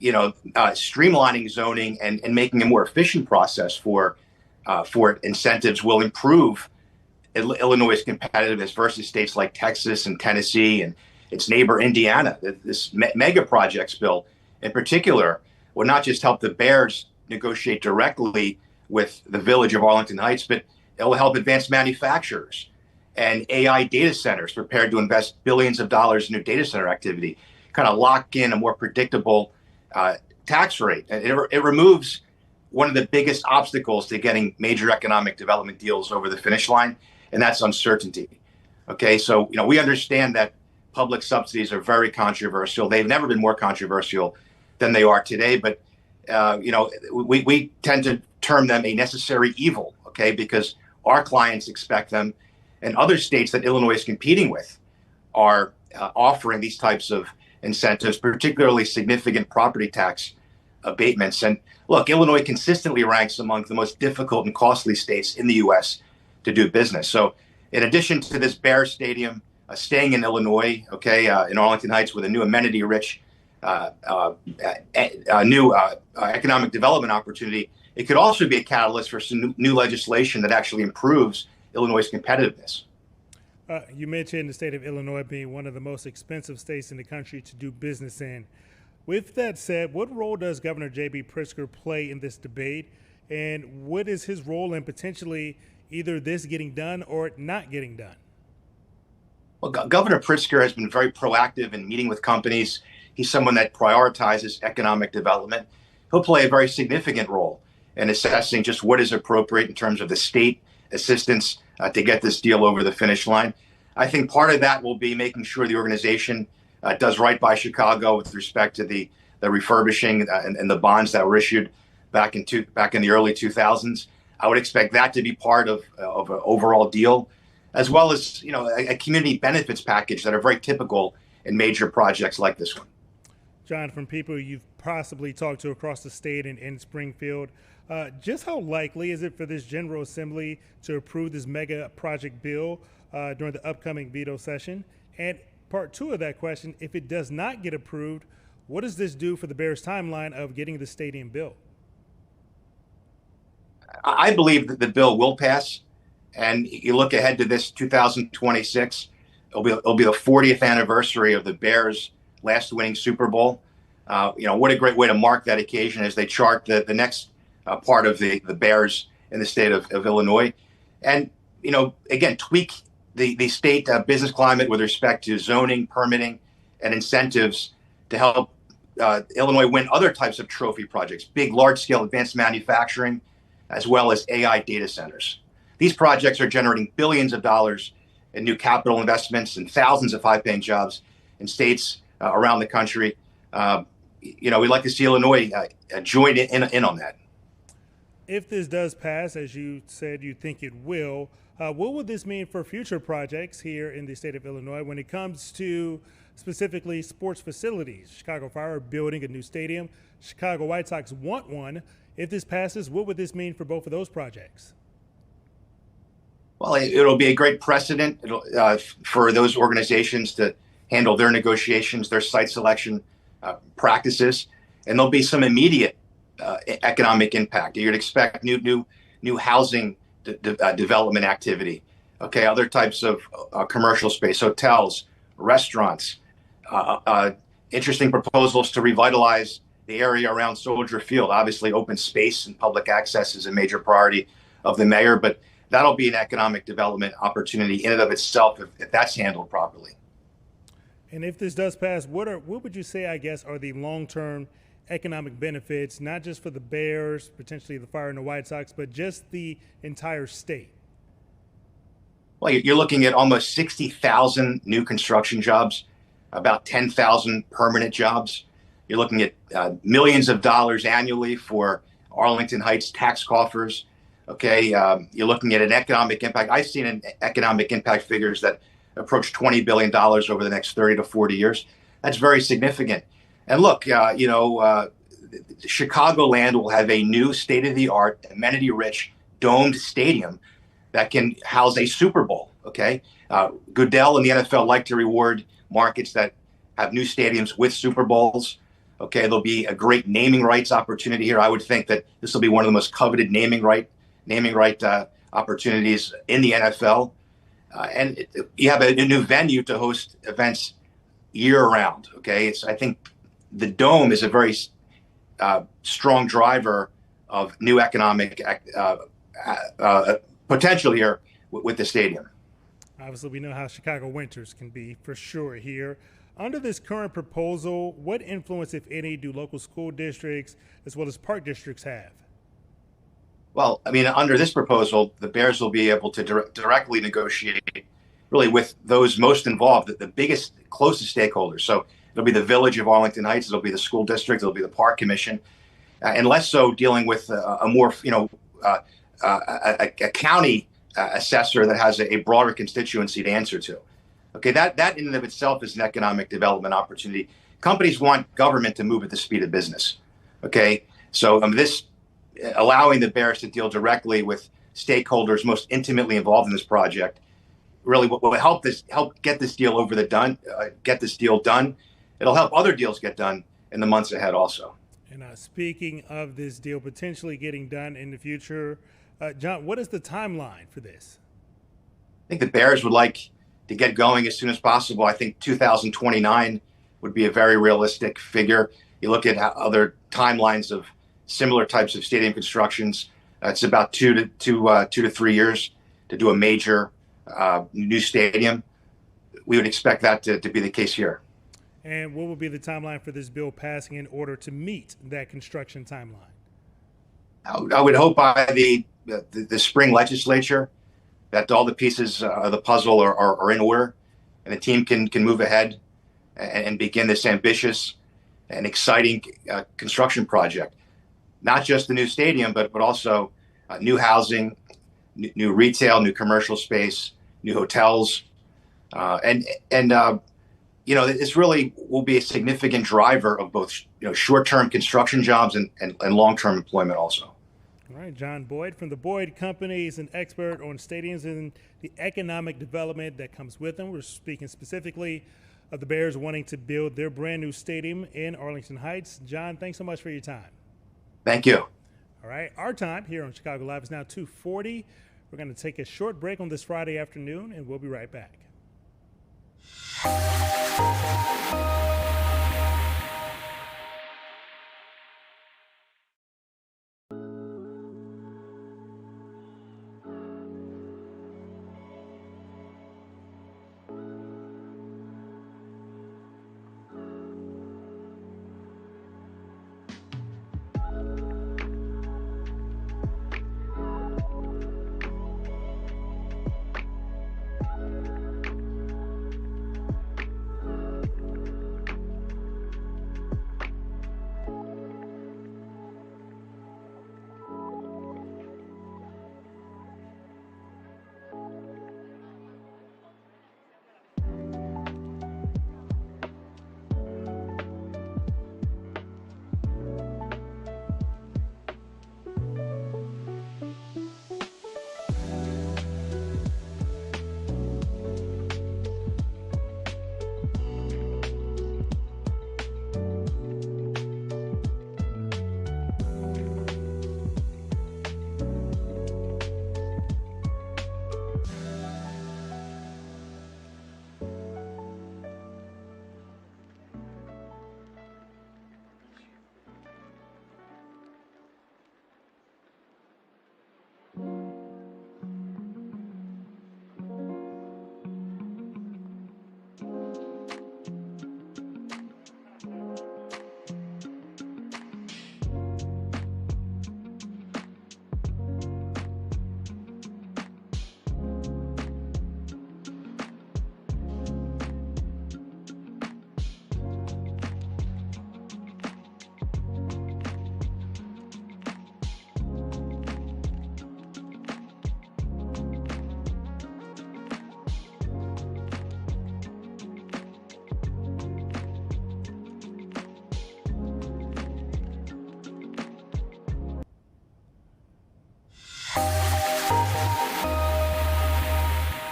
S14: streamlining zoning and making a more efficient process for incentives will improve Illinois' competitiveness versus states like Texas and Tennessee and its neighbor Indiana. This mega projects bill in particular will not just help the Bears negotiate directly with the village of Arlington Heights, but it will help advance manufacturers and AI data centers prepared to invest billions of dollars in new data center activity, kind of lock in a more predictable tax rate. And it removes one of the biggest obstacles to getting major economic development deals over the finish line, and that's uncertainty. Okay, so we understand that public subsidies are very controversial. They've never been more controversial than they are today, but we tend to term them a necessary evil, okay, because our clients expect them, and other states that Illinois is competing with are offering these types of incentives, particularly significant property tax abatements. And look, Illinois consistently ranks among the most difficult and costly states in the U.S. to do business. So in addition to this Bears Stadium staying in Illinois, okay, in Arlington Heights with a new amenity-rich, new economic development opportunity, it could also be a catalyst for some new legislation that actually improves Illinois' competitiveness.
S7: You mentioned the state of Illinois being one of the most expensive states in the country to do business in. With that said, what role does Governor J.B. Pritzker play in this debate? And what is his role in potentially either this getting done or it not getting done?
S14: Well, Governor Pritzker has been very proactive in meeting with companies. He's someone that prioritizes economic development. He'll play a very significant role in assessing just what is appropriate in terms of the state assistance to get this deal over the finish line. I think part of that will be making sure the organization does right by Chicago with respect to the refurbishing and the bonds that were issued back in the early 2000s. I would expect that to be part of an overall deal, as well as a community benefits package that are very typical in major projects like this one.
S7: John, from people you've possibly talked to across the state and in Springfield, just how likely is it for this General Assembly to approve this mega project bill during the upcoming veto session? And part two of that question, if it does not get approved, what does this do for the Bears' timeline of getting the stadium built?
S14: I believe that the bill will pass, and you look ahead to this 2026, it'll be the 40th anniversary of the Bears' last winning Super Bowl. What a great way to mark that occasion as they chart the next part of the Bears in the state of Illinois. And, again, tweak the state business climate with respect to zoning, permitting, and incentives to help Illinois win other types of trophy projects, big, large-scale advanced manufacturing, as well as AI data centers. These projects are generating billions of dollars in new capital investments and thousands of high-paying jobs in states around the country. We'd like to see Illinois join in on that.
S7: If this does pass, as you said you think it will, what would this mean for future projects here in the state of Illinois when it comes to specifically sports facilities? Chicago Fire building a new stadium. Chicago White Sox want one. If this passes, what would this mean for both of those projects?
S14: Well, it'll be a great precedent for those organizations to handle their negotiations, their site selection practices, and there'll be some immediate economic impact. You'd expect new housing development activity. Okay, other types of commercial space, hotels, restaurants. Interesting proposals to revitalize the area around Soldier Field. Obviously, open space and public access is a major priority of the mayor, but that'll be an economic development opportunity in and of itself if that's handled properly.
S7: And if this does pass, what would you say, I guess, are the long-term economic benefits, not just for the Bears, potentially the Fire and the White Sox, but just the entire state?
S14: Well, you're looking at almost 60,000 new construction jobs, about 10,000 permanent jobs. You're looking at millions of dollars annually for Arlington Heights tax coffers. Okay, you're looking at an economic impact. I've seen an economic impact figures that approach $20 billion over the next 30 to 40 years. That's very significant. And look, Chicagoland will have a new state-of-the-art, amenity-rich, domed stadium that can house a Super Bowl. Okay, Goodell and the NFL like to reward markets that have new stadiums with Super Bowls. Okay, there'll be a great naming rights opportunity here. I would think that this will be one of the most coveted naming right opportunities in the NFL. And you have a new venue to host events year round. Okay, I think the Dome is a very strong driver of new economic potential here with the stadium.
S7: Obviously, we know how Chicago winters can be for sure here. Under this current proposal, what influence, if any, do local school districts as well as park districts have?
S14: Well, I mean, under this proposal, the Bears will be able to directly negotiate really with those most involved, the biggest, closest stakeholders. So it'll be the village of Arlington Heights, it'll be the school district, it'll be the park commission, and less so dealing with a more, a county assessor that has a broader constituency to answer to. Okay, that in and of itself is an economic development opportunity. Companies want government to move at the speed of business. Okay, so this allowing the Bears to deal directly with stakeholders most intimately involved in this project really will help get this deal get this deal done. It'll help other deals get done in the months ahead also.
S7: And speaking of this deal potentially getting done in the future, John, what is the timeline for this?
S14: I think the Bears would like to get going as soon as possible. I think 2029 would be a very realistic figure. You look at other timelines of similar types of stadium constructions. It's about 2 to 3 years to do a major new stadium. We would expect that to be the case here.
S7: And what would be the timeline for this bill passing in order to meet that construction timeline?
S14: I would hope by the spring legislature that all the pieces of the puzzle are in order, and the team can move ahead and begin this ambitious and exciting construction project. Not just the new stadium, but also new housing, new retail, new commercial space, new hotels, and this really will be a significant driver of both short-term construction jobs and long-term employment also.
S7: All right, John Boyd from the Boyd Company is an expert on stadiums and the economic development that comes with them. We're speaking specifically of the Bears wanting to build their brand new stadium in Arlington Heights. John, thanks so much for your time.
S14: Thank you.
S7: All right, our time here on Chicago Live is now 2:40. We're going to take a short break on this Friday afternoon, and we'll be right back.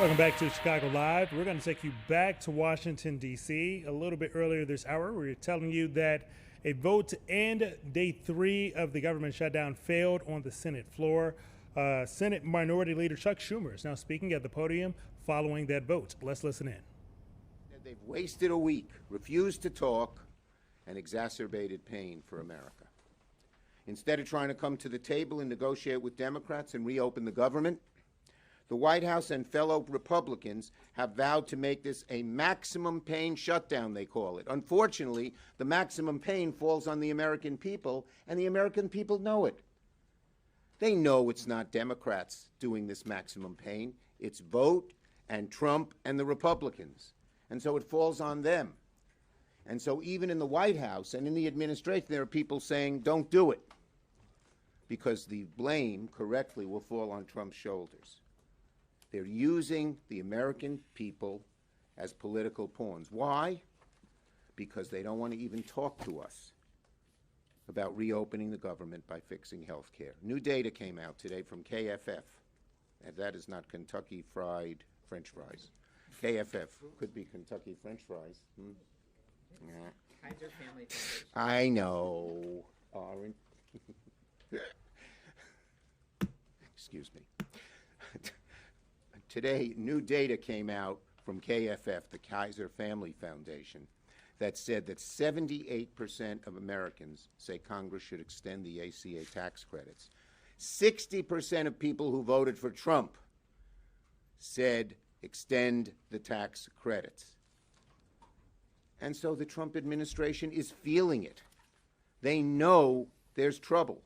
S7: Welcome back to Chicago Live. We're going to take you back to Washington, D.C. A little bit earlier this hour, we were telling you that a vote to end day 3 of the government shutdown failed on the Senate floor. Senate Minority Leader Chuck Schumer is now speaking at the podium following that vote. Let's listen in.
S15: They've wasted a week, refused to talk, and exacerbated pain for America. Instead of trying to come to the table and negotiate with Democrats and reopen the government, the White House and fellow Republicans have vowed to make this a maximum pain shutdown, they call it. Unfortunately, the maximum pain falls on the American people, and the American people know it. They know it's not Democrats doing this maximum pain. It's Vote and Trump and the Republicans. And so it falls on them. And so even in the White House and in the administration, there are people saying, don't do it, because the blame correctly will fall on Trump's shoulders. They're using the American people as political pawns. Why? Because they don't want to even talk to us about reopening the government by fixing health care. New data came out today from KFF, and that is not Kentucky Fried French fries. KFF could be Kentucky French fries. Nah.
S16: Kaiser Family Foundation.
S15: I know. Orange. Excuse me. Today, new data came out from KFF, the Kaiser Family Foundation, that said that 78% of Americans say Congress should extend the ACA tax credits. 60% of people who voted for Trump said extend the tax credits. And so the Trump administration is feeling it. They know there's trouble.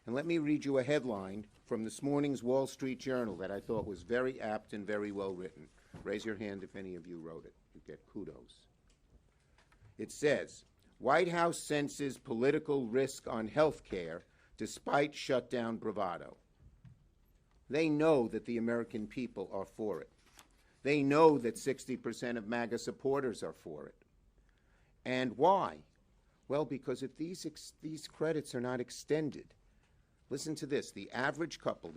S15: And let me read you a headline from this morning's Wall Street Journal that I thought was very apt and very well written. Raise your hand if any of you wrote it. You get kudos. It says, White House senses political risk on health care despite shutdown bravado. They know that the American people are for it. They know that 60% of MAGA supporters are for it. And why? Well, because if these credits are not extended, listen to this, the average couple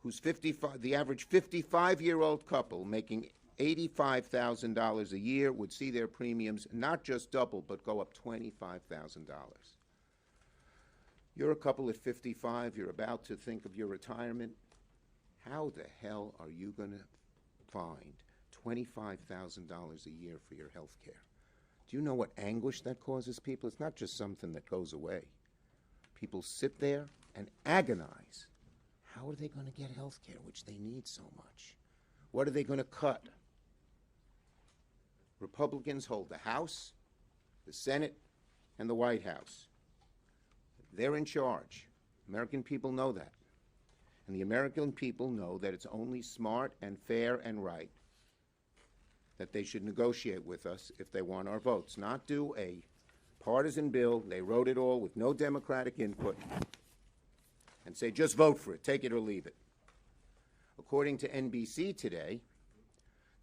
S15: who's 55, the average 55-year-old couple making $85,000 a year would see their premiums not just double, but go up $25,000. You're a couple at 55, you're about to think of your retirement. How the hell are you going to find $25,000 a year for your health care? Do you know what anguish that causes people? It's not just something that goes away. People sit there and agonize. How are they going to get health care, which they need so much? What are they going to cut? Republicans hold the House, the Senate, and the White House. They're in charge. American people know that. And the American people know that it's only smart and fair and right that they should negotiate with us if they want our votes, not do a partisan bill. They wrote it all with no Democratic input and say, just vote for it, take it or leave it. According to NBC today,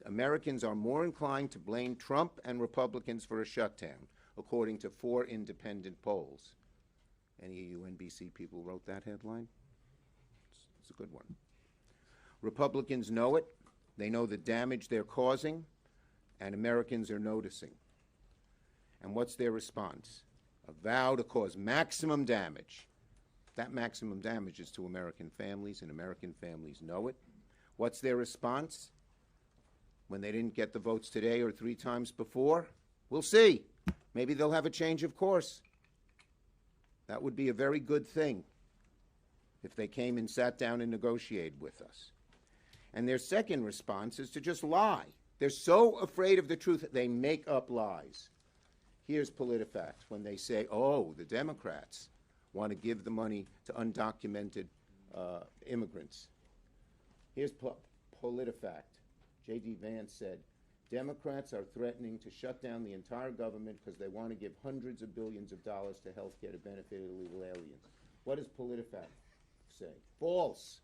S15: Americans are more inclined to blame Trump and Republicans for a shutdown, according to 4 independent polls. Any of you NBC people wrote that headline? It's a good one. Republicans know it. They know the damage they're causing, and Americans are noticing. And what's their response? A vow to cause maximum damage. That maximum damage is to American families, and American families know it. What's their response? When they didn't get the votes today or 3 times before? We'll see. Maybe they'll have a change of course. That would be a very good thing if they came and sat down and negotiated with us. And their second response is to just lie. They're so afraid of the truth that they make up lies. Here's PolitiFact when they say, oh, the Democrats want to give the money to undocumented immigrants. Here's PolitiFact. J.D. Vance said, Democrats are threatening to shut down the entire government because they want to give hundreds of billions of dollars to health care to benefit illegal aliens. What does PolitiFact say? False.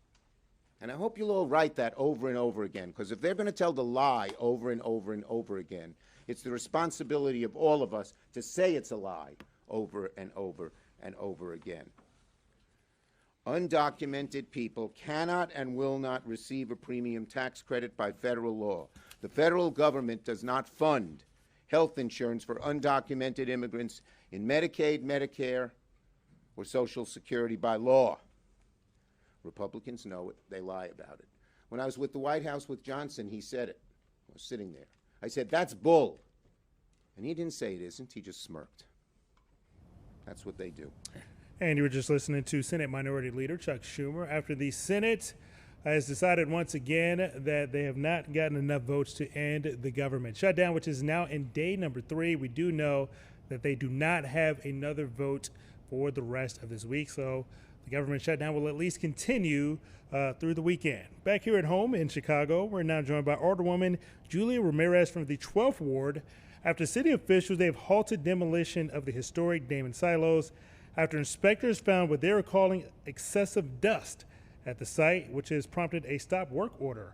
S15: And I hope you'll all write that over and over again, because if they're going to tell the lie over and over and over again, it's the responsibility of all of us to say it's a lie over and over and over again. Undocumented people cannot and will not receive a premium tax credit by federal law. The federal government does not fund health insurance for undocumented immigrants in Medicaid, Medicare, or Social Security by law. Republicans know it. They lie about it. When I was with the White House with Johnson, he said it. I was sitting there. I said, "That's bull." And he didn't say it isn't. He just smirked. That's what they do.
S7: And you were just listening to Senate Minority Leader Chuck Schumer after the Senate has decided once again that they have not gotten enough votes to end the government shutdown, which is now in day number 3. We do know that they do not have another vote for the rest of this week, so the government shutdown will at least continue through the weekend. Back here at home in Chicago, we're now joined by Alderwoman Julia Ramirez from the 12th Ward. After city officials, they've halted demolition of the historic Damon silos after inspectors found what they were calling excessive dust at the site, which has prompted a stop work order.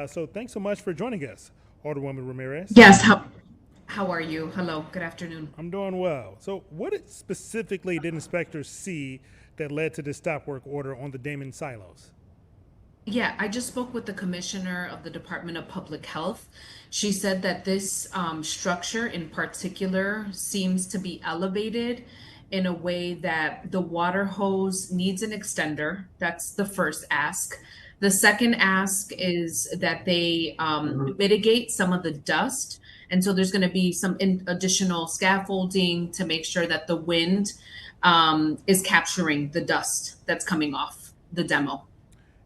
S7: So thanks so much for joining us, Alderwoman Ramirez.
S16: Yes, how are you? Hello, good afternoon.
S7: I'm doing well. So what specifically did inspectors see that led to the stop work order on the Damon silos?
S16: Yeah, I just spoke with the commissioner of the Department of Public Health. She said that this structure in particular seems to be elevated in a way that the water hose needs an extender. That's the first ask. The second ask is that they mitigate some of the dust. And so there's going to be some additional scaffolding to make sure that the wind is capturing the dust that's coming off the demo.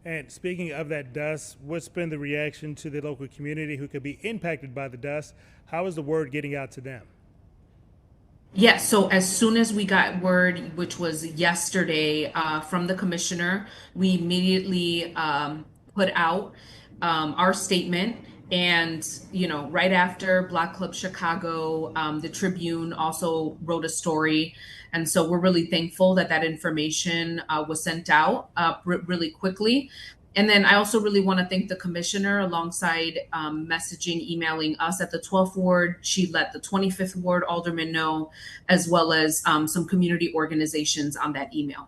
S7: And speaking of that dust, what's been the reaction to the local community who could be impacted by the dust? How is the word getting out to them?
S16: Yeah, so as soon as we got word, which was yesterday, from the commissioner, we immediately put out our statement. And, you know, right after Black Club Chicago, the Tribune also wrote a story. And so we're really thankful that that information was sent out really quickly. And then I also really want to thank the commissioner alongside messaging, emailing us at the 12th Ward. She let the 25th Ward aldermen know, as well as some community organizations on that email.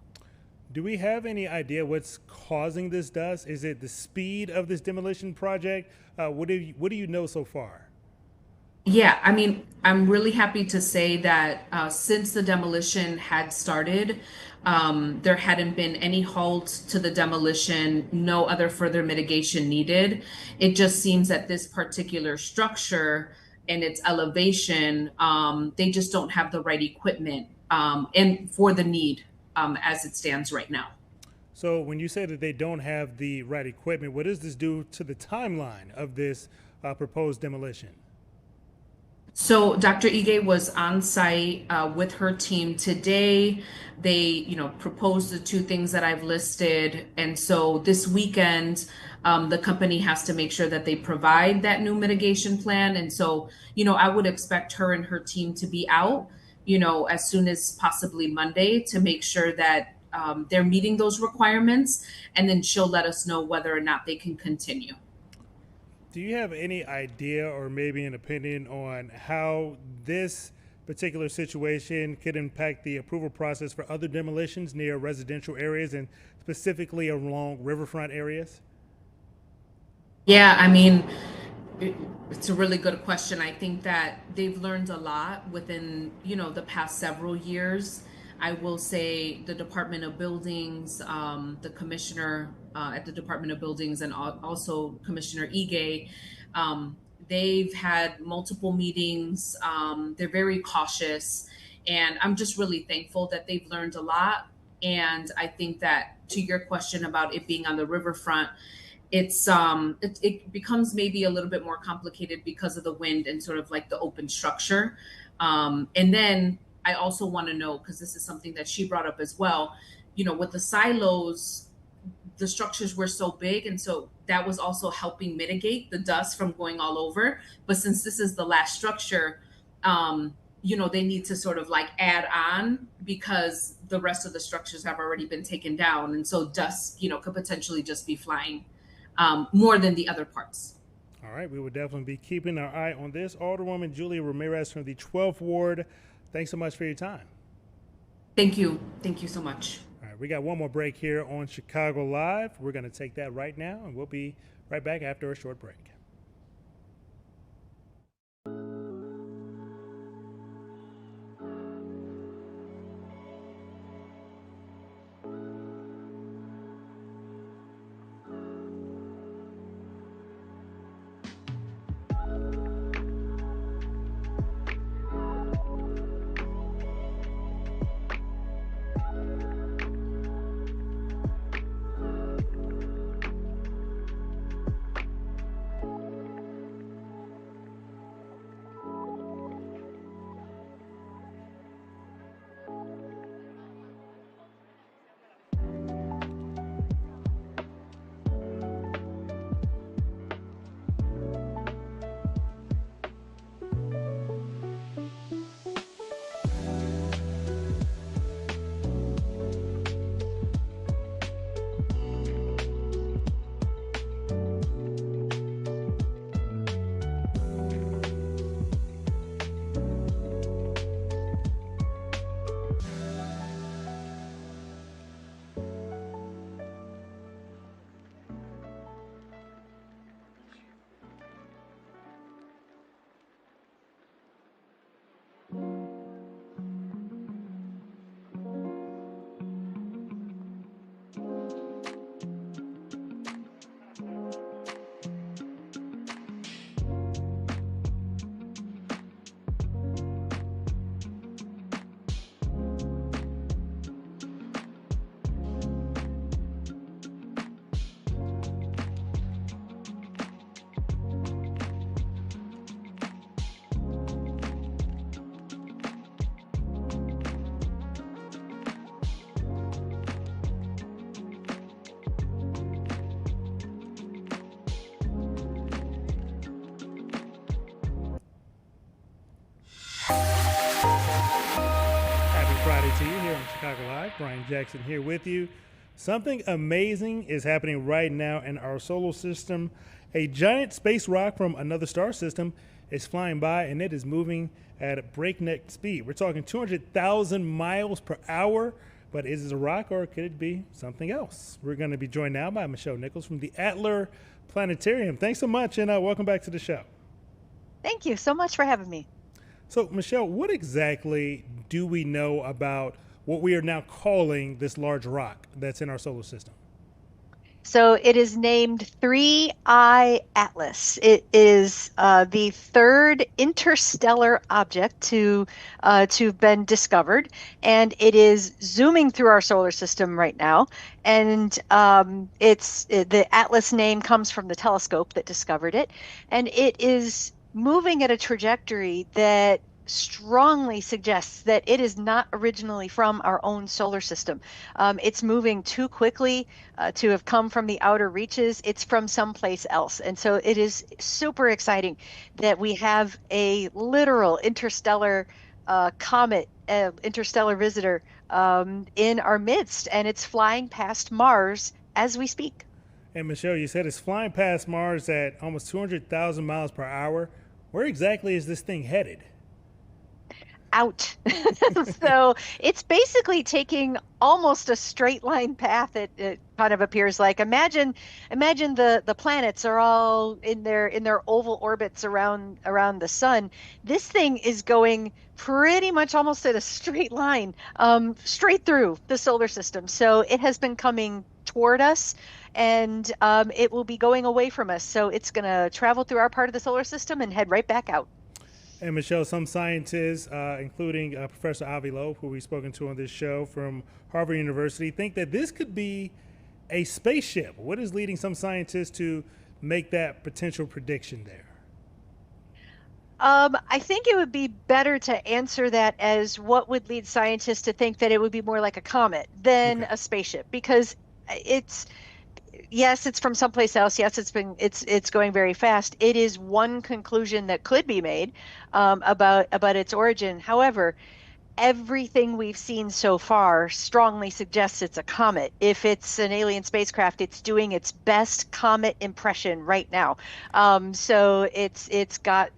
S7: Do we have any idea what's causing this dust? Is it the speed of this demolition project? What do you know so far?
S16: Yeah, I mean, I'm really happy to say that since the demolition had started, there hadn't been any halt to the demolition, no other further mitigation needed. It just seems that this particular structure and its elevation, they just don't have the right equipment and for the need as it stands right now.
S7: So when you say that they don't have the right equipment, what does this do to the timeline of this proposed demolition?
S16: So Dr. Ige was on site with her team today. They, proposed the 2 things that I've listed. And so this weekend, the company has to make sure that they provide that new mitigation plan. And so, I would expect her and her team to be out, as soon as possibly Monday to make sure that they're meeting those requirements. And then she'll let us know whether or not they can continue.
S7: Do you have any idea or maybe an opinion on how this particular situation could impact the approval process for other demolitions near residential areas and specifically along riverfront areas?
S16: Yeah, I mean, it's a really good question. I think that they've learned a lot within, the past several years. I will say the Department of Buildings, the commissioner at the Department of Buildings, and also Commissioner Ige, they've had multiple meetings. They're very cautious, and I'm just really thankful that they've learned a lot. And I think that to your question about it being on the riverfront, it becomes maybe a little bit more complicated because of the wind and sort of like the open structure. And then I also want to know, because this is something that she brought up as well, with the silos, the structures were so big. And so that was also helping mitigate the dust from going all over. But since this is the last structure, they need to sort of like add on because the rest of the structures have already been taken down. And so dust, could potentially just be flying more than the other parts.
S7: All right, we will definitely be keeping our eye on this. Alderwoman Julia Ramirez from the 12th Ward. Thanks so much for your time.
S16: Thank you. Thank you so much.
S7: All right, right, we got one more break here on Chicago Live. We're going to take that right now, and we'll be right back after a short break. Friday to you here on Chicago Live. Brian Jackson here with you. Something amazing is happening right now in our solar system. A giant space rock from another star system is flying by, and it is moving at a breakneck speed. We're talking 200,000 miles per hour, but is it a rock or could it be something else? We're going to be joined now by Michelle Nichols from the Adler Planetarium. Thanks so much, and welcome back to the show.
S17: Thank you so much for having me.
S7: So, Michelle, what exactly do we know about what we are now calling this large rock that's in our solar system?
S17: So it is named 3I Atlas. It is the third interstellar object to have been discovered, and it is zooming through our solar system right now. And the Atlas name comes from the telescope that discovered it, and it is moving at a trajectory that strongly suggests that it is not originally from our own solar system. It's moving too quickly to have come from the outer reaches. It's from someplace else. And so it is super exciting that we have a literal interstellar comet, interstellar visitor in our midst, and it's flying past Mars as we speak.
S7: And Michelle, you said it's flying past Mars at almost 200,000 miles per hour. Where exactly is this thing headed?
S17: Out. So it's basically taking almost a straight line path. It kind of appears like imagine the planets are all in their oval orbits around the sun. This thing is going pretty much almost at a straight line, straight through the solar system. So it has been coming toward us, and it will be going away from us. So it's going to travel through our part of the solar system and head right back out.
S7: And Michelle, some scientists, including Professor Avi Loeb, who we've spoken to on this show from Harvard University, think that this could be a spaceship. What is leading some scientists to make that potential prediction there?
S17: I think it would be better to answer that as what would lead scientists to think that it would be more like a comet than a spaceship, because yes, it's from someplace else. Yes, it's going very fast. It is one conclusion that could be made about its origin. However, everything we've seen so far strongly suggests it's a comet. If it's an alien spacecraft, it's doing its best comet impression right now. So it's got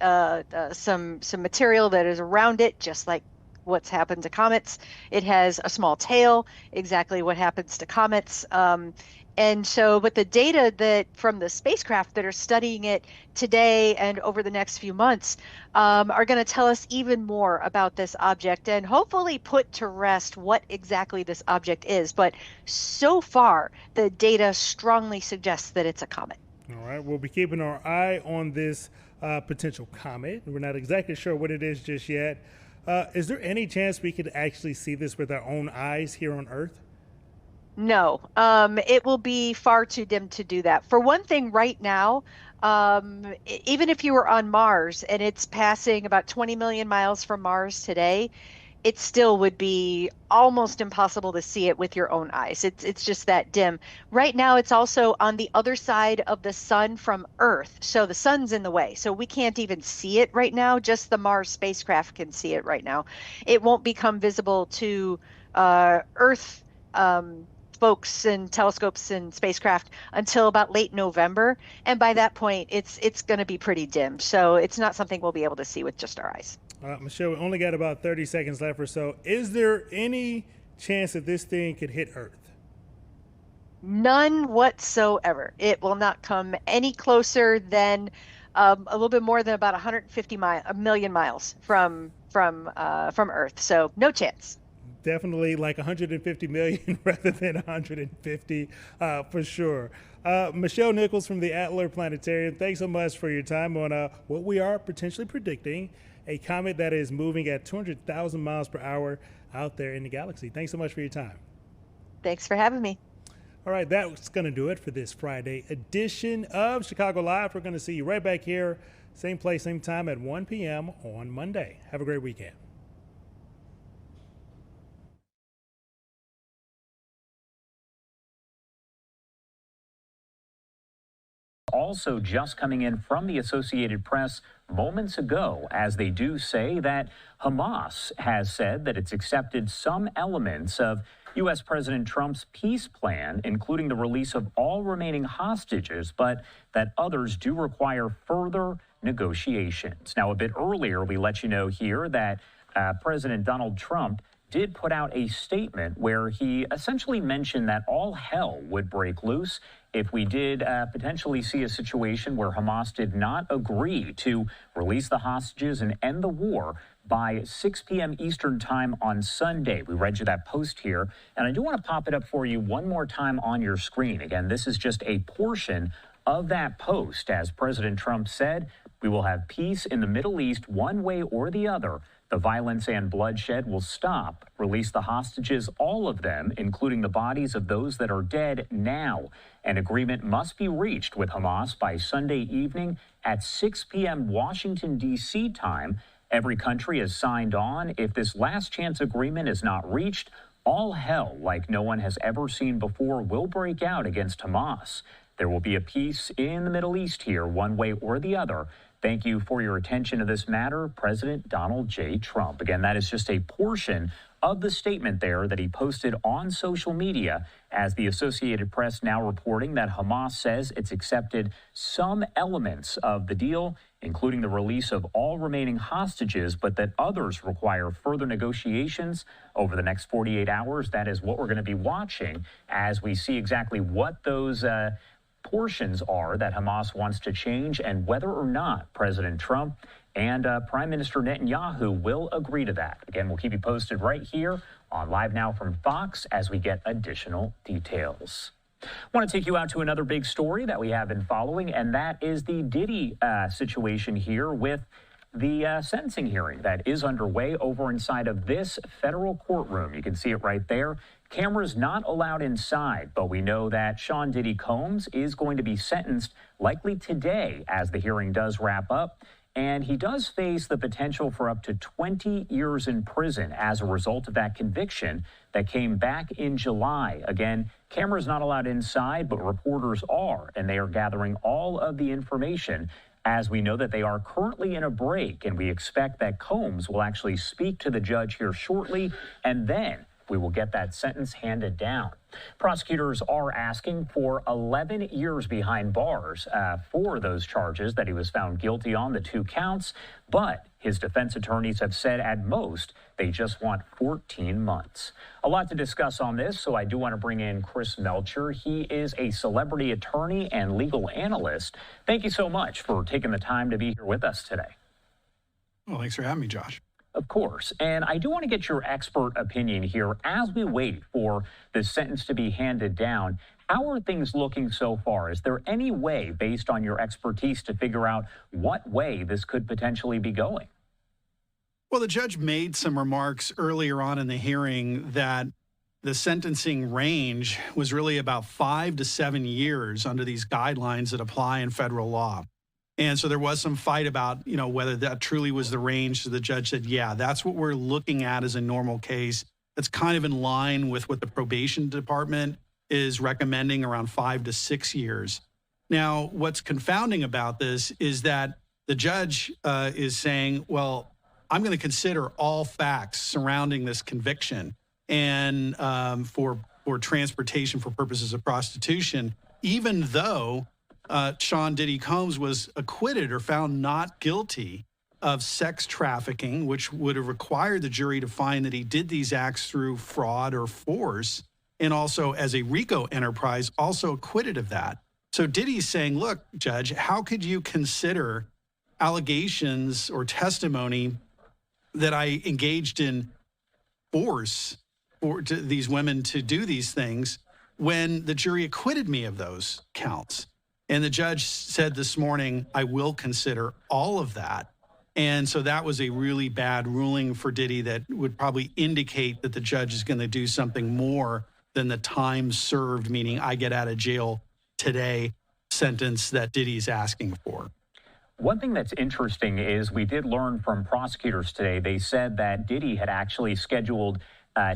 S17: some material that is around it, just like what's happened to comets. It has a small tail, exactly what happens to comets. And so, but the data that from the spacecraft that are studying it today and over the next few months are going to tell us even more about this object and hopefully put to rest what exactly this object is. But so far, the data strongly suggests that it's a comet.
S7: All right, we'll be keeping our eye on this potential comet. We're not exactly sure what it is just yet. Is there any chance we could actually see this with our own eyes here on Earth?
S17: No, it will be far too dim to do that. For one thing, right now, even if you were on Mars and it's passing about 20 million miles from Mars today, it still would be almost impossible to see it with your own eyes. It's just that dim. Right now, it's also on the other side of the sun from Earth. So the sun's in the way. So we can't even see it right now. Just the Mars spacecraft can see it right now. It won't become visible to Earth folks and telescopes and spacecraft until about late November. And by that point, it's going to be pretty dim. So it's not something we'll be able to see with just our eyes.
S7: Michelle, we only got about 30 seconds left or so. Is there any chance that this thing could hit Earth?
S17: None whatsoever. It will not come any closer than a little bit more than about 150 million miles from Earth. So no chance.
S7: Definitely like 150 million rather than 150 for sure. Michelle Nichols from the Adler Planetarium, thanks so much for your time on what we are potentially predicting, a comet that is moving at 200,000 miles per hour out there in the galaxy. Thanks so much for your time.
S17: Thanks for having me.
S7: All right, that's going to do it for this Friday edition of Chicago Live. We're going to see you right back here, same place, same time at 1 p.m. on Monday. Have a great weekend.
S18: Also just coming in from the Associated Press moments ago, as they do say that Hamas has said that it's accepted some elements of U.S. President Trump's peace plan, including the release of all remaining hostages, but that others do require further negotiations. Now, a bit earlier, we let you know here that President Donald Trump did put out a statement where he essentially mentioned that all hell would break loose if we did potentially see a situation where Hamas did not agree to release the hostages and end the war by 6 p.m. Eastern time on Sunday. We read you that post here, and I do want to pop it up for you one more time on your screen. Again, this is just a portion of that post. As President Trump said, we will have peace in the Middle East one way or the other. The violence and bloodshed will stop. Release the hostages, all of them, including the bodies of those that are dead now. An agreement must be reached with Hamas by Sunday evening at 6 p.m. Washington, D.C. time. Every country has signed on. If this last chance agreement is not reached, all hell like no one has ever seen before will break out against Hamas. There will be a peace in the Middle East here, one way or the other. Thank you for your attention to this matter, President Donald J. Trump. Again, that is just a portion of the statement there that he posted on social media, as the Associated Press now reporting that Hamas says it's accepted some elements of the deal, including the release of all remaining hostages, but that others require further negotiations over the next 48 hours. That is what we're going to be watching as we see exactly what those portions are that Hamas wants to change and whether or not President Trump and Prime Minister Netanyahu will agree to that. Again, we'll keep you posted right here on Live Now from Fox as we get additional details. I want to take you out to another big story that we have been following, and that is the Diddy situation here with the sentencing hearing that is underway over inside of this federal courtroom. You can see it right there. Cameras not allowed inside, but we know that Sean Diddy Combs is going to be sentenced likely today as the hearing does wrap up. And he does face the potential for up to 20 years in prison as a result of that conviction that came back in July. Again, cameras not allowed inside, but reporters are, and they are gathering all of the information, as we know that they are currently in a break. And we expect that Combs will actually speak to the judge here shortly, and then we will get that sentence handed down. Prosecutors are asking for 11 years behind bars for those charges that he was found guilty on, the 2 counts. But His defense attorneys have said at most they just want 14 months. A lot to discuss on this, so I do want to bring in Chris Melcher. He is a celebrity attorney and legal analyst. Thank you so much for taking the time to be here with us today.
S19: Well, thanks for having me, Josh.
S18: Of course. And I do want to get your expert opinion here as we wait for the sentence to be handed down. How are things looking so far? Is there any way, based on your expertise, to figure out what way this could potentially be going?
S19: Well, the judge made some remarks earlier on in the hearing that the sentencing range was really about 5 to 7 years under these guidelines that apply in federal law. And so there was some fight about, whether that truly was the range. So the judge said, yeah, that's what we're looking at as a normal case. That's kind of in line with what the probation department is recommending, around 5 to 6 years. Now, what's confounding about this is that the judge is saying, well, I'm going to consider all facts surrounding this conviction and for transportation for purposes of prostitution, even though Sean Diddy Combs was acquitted or found not guilty of sex trafficking, which would have required the jury to find that he did these acts through fraud or force, and also as a RICO enterprise, also acquitted of that. So Diddy's saying, look, Judge, how could you consider allegations or testimony that I engaged in force for these women to do these things when the jury acquitted me of those counts? And the judge said this morning, I will consider all of that. And so that was a really bad ruling for Diddy that would probably indicate that the judge is going to do something more than the time served, meaning I get out of jail today sentence that Diddy's asking for.
S18: One thing that's interesting is we did learn from prosecutors today. They said that Diddy had actually scheduled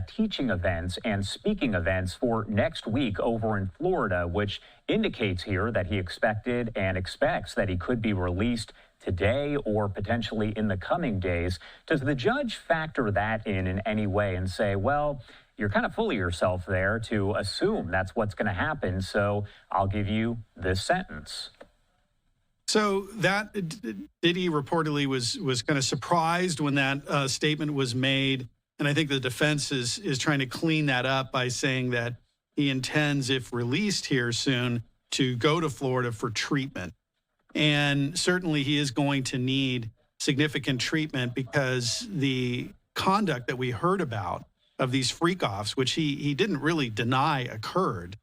S18: teaching events and speaking events for next week over in Florida, which indicates here that he expected and expects that he could be released today or potentially in the coming days. Does the judge factor that in any way and say, well, you're kind of full of yourself there to assume that's what's going to happen, so I'll give you this sentence?
S19: So that Diddy reportedly was kind of surprised when that statement was made. And I think the defense is trying to clean that up by saying that he intends, if released here soon, to go to Florida for treatment. And certainly he is going to need significant treatment because the conduct that we heard about of these freak-offs, which he didn't really deny occurred,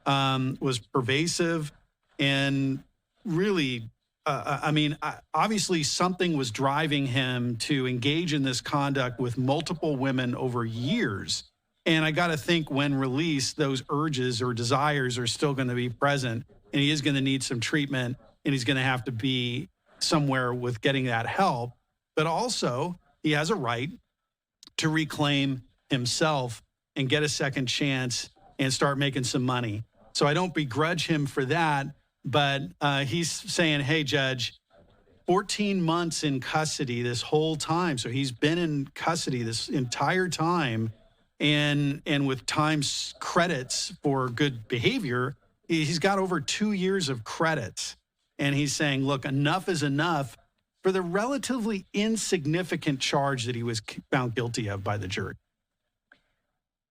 S19: was pervasive and really, obviously something was driving him to engage in this conduct with multiple women over years. And I got to think when released, those urges or desires are still going to be present, and he is going to need some treatment, and he's going to have to be somewhere with getting that help. But also, he has a right to reclaim himself and get a second chance and start making some money. So I don't begrudge him for that. But he's saying, hey, Judge, 14 months in custody this whole time. So he's been in custody this entire time. And with times credits for good behavior, he's got over 2 years of credits. And he's saying, look, enough is enough for the relatively insignificant charge that he was found guilty of by the jury.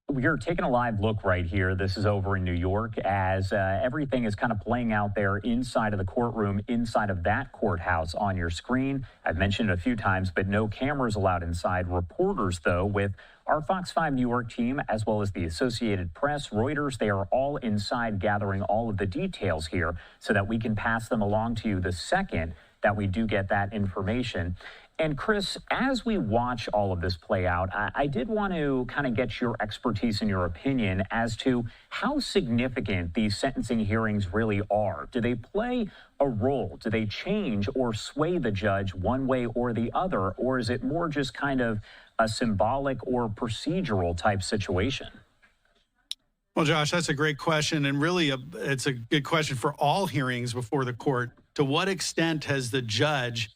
S18: We're taking a live look right here. This is over in New York as everything is kind of playing out there inside of the courtroom, inside of that courthouse on your screen. I've mentioned it a few times, but no cameras allowed inside. Reporters, though, with our Fox 5 New York team, as well as the Associated Press, Reuters, they are all inside gathering all of the details here so that we can pass them along to you the second that we do get that information. And Chris, as we watch all of this play out, I did want to kind of get your expertise and your opinion as to how significant these sentencing hearings really are. Do they play a role? Do they change or sway the judge one way or the other? Or is it more just kind of a symbolic or procedural type situation?
S19: Well, Josh, that's a great question. And really, it's a good question for all hearings before the court. To what extent has the judge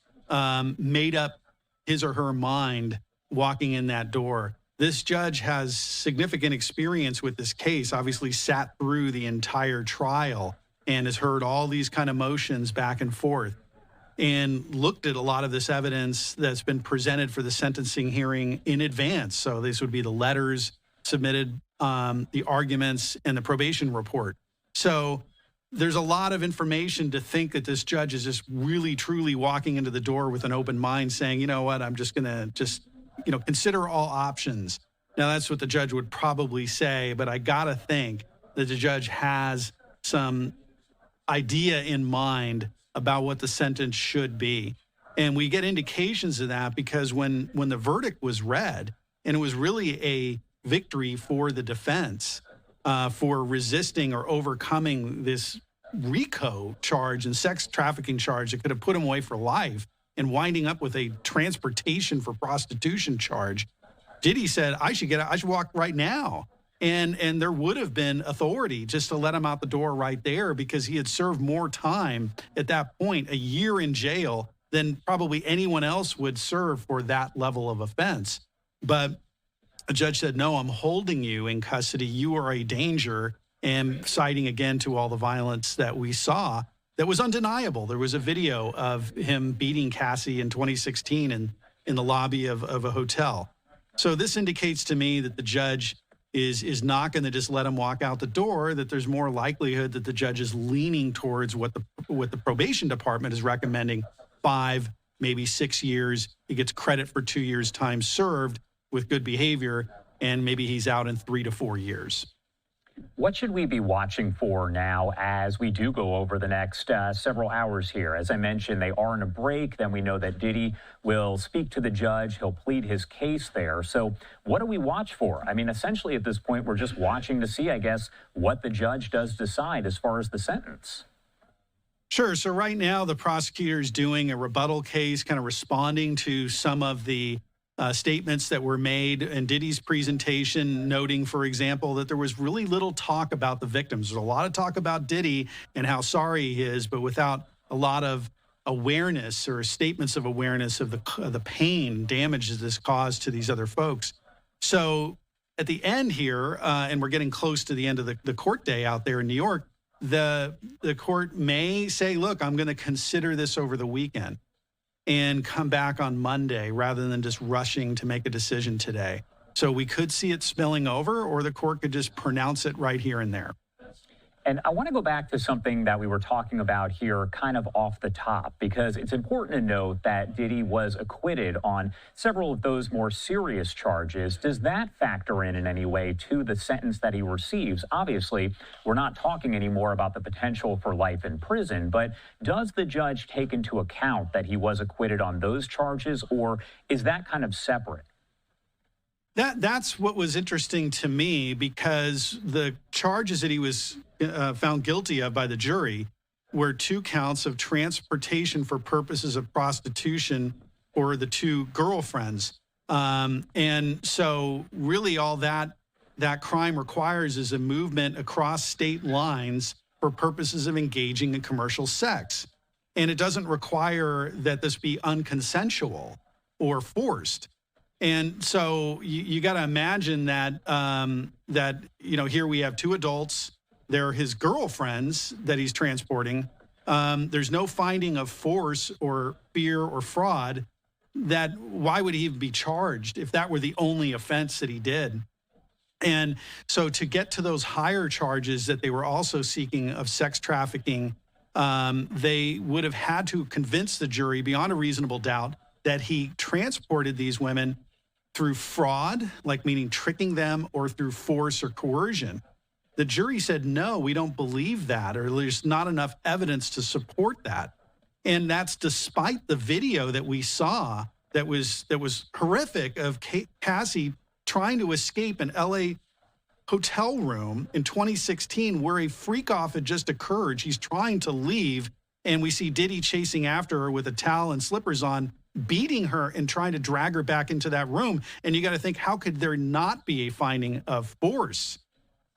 S19: made up his or her mind walking in that door? This judge has significant experience with this case, obviously sat through the entire trial and has heard all these kind of motions back and forth. and looked at a lot of this evidence that's been presented for the sentencing hearing in advance. So this would be the letters submitted, the arguments, and the probation report. So there's a lot of information to think that this judge is just really, truly walking into the door with an open mind saying, you know what, I'm just going to consider all options. Now, that's what the judge would probably say, but I got to think that the judge has some idea in mind about what the sentence should be. And we get indications of that because when the verdict was read, and it was really a victory for the defense for resisting or overcoming this RICO charge and sex trafficking charge that could have put him away for life and winding up with a transportation for prostitution charge, Diddy said, I should walk right now. And there would have been authority just to let him out the door right there because he had served more time at that point, a year in jail, than probably anyone else would serve for that level of offense. But a judge said, no, I'm holding you in custody. You are a danger. And citing again to all the violence that we saw that was undeniable. There was a video of him beating Cassie in 2016 in the lobby of a hotel. So this indicates to me that the judge is not going to just let him walk out the door, that there's more likelihood that the judge is leaning towards what the probation department is recommending, 5, maybe 6 years. He gets credit for 2 years time served with good behavior, and maybe he's out in 3 to 4 years.
S18: What should we be watching for now as we do go over the next several hours here? As I mentioned, they are in a break. Then we know that Diddy will speak to the judge. He'll plead his case there. So what do we watch for? I mean, essentially at this point, we're just watching to see, I guess, what the judge does decide as far as the sentence.
S19: Sure. So right now, the prosecutor is doing a rebuttal case, kind of responding to some of the statements that were made in Diddy's presentation, noting, for example, that there was really little talk about the victims. There's a lot of talk about Diddy and how sorry he is, but without a lot of awareness or statements of awareness of the pain and damage that this caused to these other folks. So at the end here, and we're getting close to the end of the court day out there in New York, the court may say, look, I'm going to consider this over the weekend and come back on Monday rather than just rushing to make a decision today. So we could see it spilling over, or the court could just pronounce it right here and there.
S18: And I want to go back to something that we were talking about here kind of off the top, because it's important to note that Diddy was acquitted on several of those more serious charges. Does that factor in any way to the sentence that he receives? Obviously, we're not talking anymore about the potential for life in prison, but does the judge take into account that he was acquitted on those charges, or is that kind of separate?
S19: That's what was interesting to me, because the charges that he was found guilty of by the jury were 2 counts of transportation for purposes of prostitution for the 2 girlfriends. And so really all that crime requires is a movement across state lines for purposes of engaging in commercial sex. And it doesn't require that this be unconsensual or forced. And so you got to imagine that, here we have 2 adults. They're his girlfriends that he's transporting. There's no finding of force or fear or fraud. Why would he even be charged if that were the only offense that he did? And so to get to those higher charges that they were also seeking of sex trafficking, they would have had to convince the jury beyond a reasonable doubt that he transported these women through fraud, like meaning tricking them, or through force or coercion. The jury said, no, we don't believe that, or there's not enough evidence to support that. And that's despite the video that we saw that was horrific of Cassie trying to escape an LA hotel room in 2016 where a freak-off had just occurred. She's trying to leave, and we see Diddy chasing after her with a towel and slippers on, beating her and trying to drag her back into that room. And you got to think, how could there not be a finding of force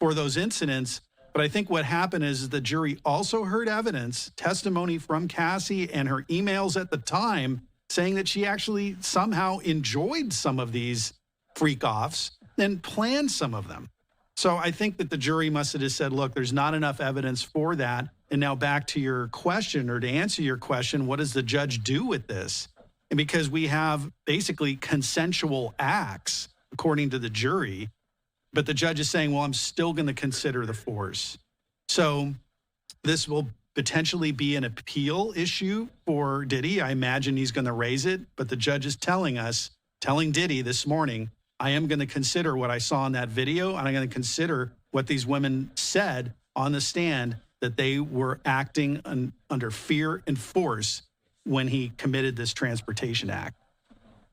S19: for those incidents? But I think what happened is the jury also heard evidence, testimony from Cassie and her emails at the time, saying that she actually somehow enjoyed some of these freak-offs and planned some of them. So I think that the jury must have just said, look, there's not enough evidence for that. And now back to your question, or to answer your question, what does the judge do with this? And because we have basically consensual acts, according to the jury, but the judge is saying, well, I'm still going to consider the force. So this will potentially be an appeal issue for Diddy. I imagine he's going to raise it, but the judge is telling Diddy this morning, I am going to consider what I saw in that video, and I'm going to consider what these women said on the stand, that they were acting under fear and force when he committed this transportation act.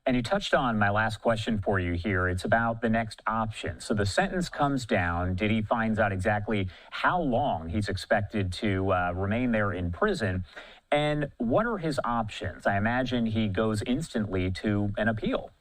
S18: And you touched on my last question for you here. It's about the next option. So the sentence comes down. Diddy finds out exactly how long he's expected to remain there in prison. And what are his options? I imagine he goes instantly to an appeal.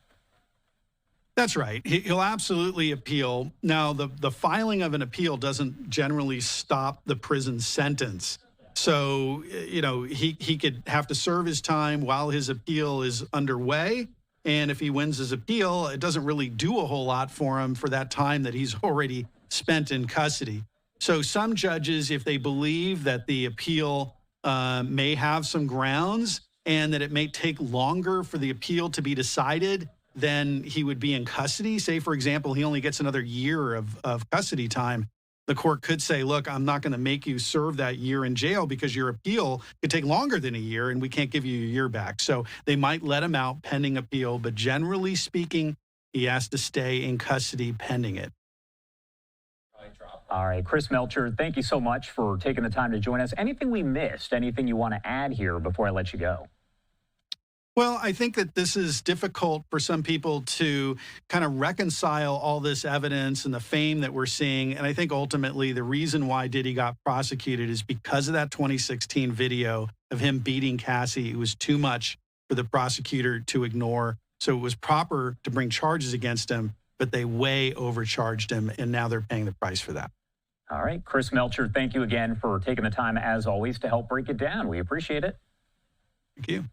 S19: That's right. He'll absolutely appeal. Now, the filing of an appeal doesn't generally stop the prison sentence. So, you know, he could have to serve his time while his appeal is underway. And if he wins his appeal, it doesn't really do a whole lot for him for that time that he's already spent in custody. So some judges, if they believe that the appeal may have some grounds and that it may take longer for the appeal to be decided, then he would be in custody. Say, for example, he only gets another year of custody time. The court could say, look, I'm not going to make you serve that year in jail because your appeal could take longer than a year and we can't give you your year back. So they might let him out pending appeal, but generally speaking, he has to stay in custody pending it.
S18: All right, Chris Melcher, thank you so much for taking the time to join us. Anything we missed, anything you want to add here before I let you go?
S19: Well, I think that this is difficult for some people to kind of reconcile all this evidence and the fame that we're seeing. And I think ultimately the reason why Diddy got prosecuted is because of that 2016 video of him beating Cassie. It was too much for the prosecutor to ignore. So it was proper to bring charges against him, but they way overcharged him, and now they're paying the price for that.
S18: All right, Chris Melcher, thank you again for taking the time, as always, to help break it down. We appreciate it.
S19: Thank you.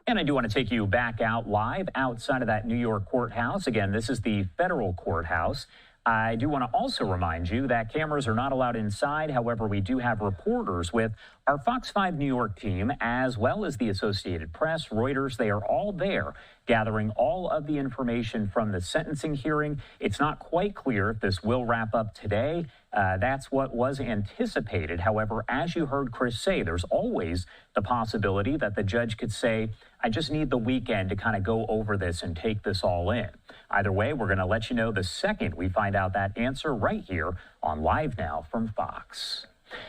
S18: And I do want to take you back out live outside of that New York courthouse. Again, this is the federal courthouse. I do want to also remind you that cameras are not allowed inside. However, we do have reporters with our Fox 5 New York team, as well as the Associated Press, Reuters. They are all there gathering all of the information from the sentencing hearing. It's not quite clear if this will wrap up today. That's what was anticipated. However, as you heard Chris say, there's always the possibility that the judge could say, I just need the weekend to kind of go over this and take this all in. Either way, we're going to let you know the second we find out that answer right here on Live Now from Fox.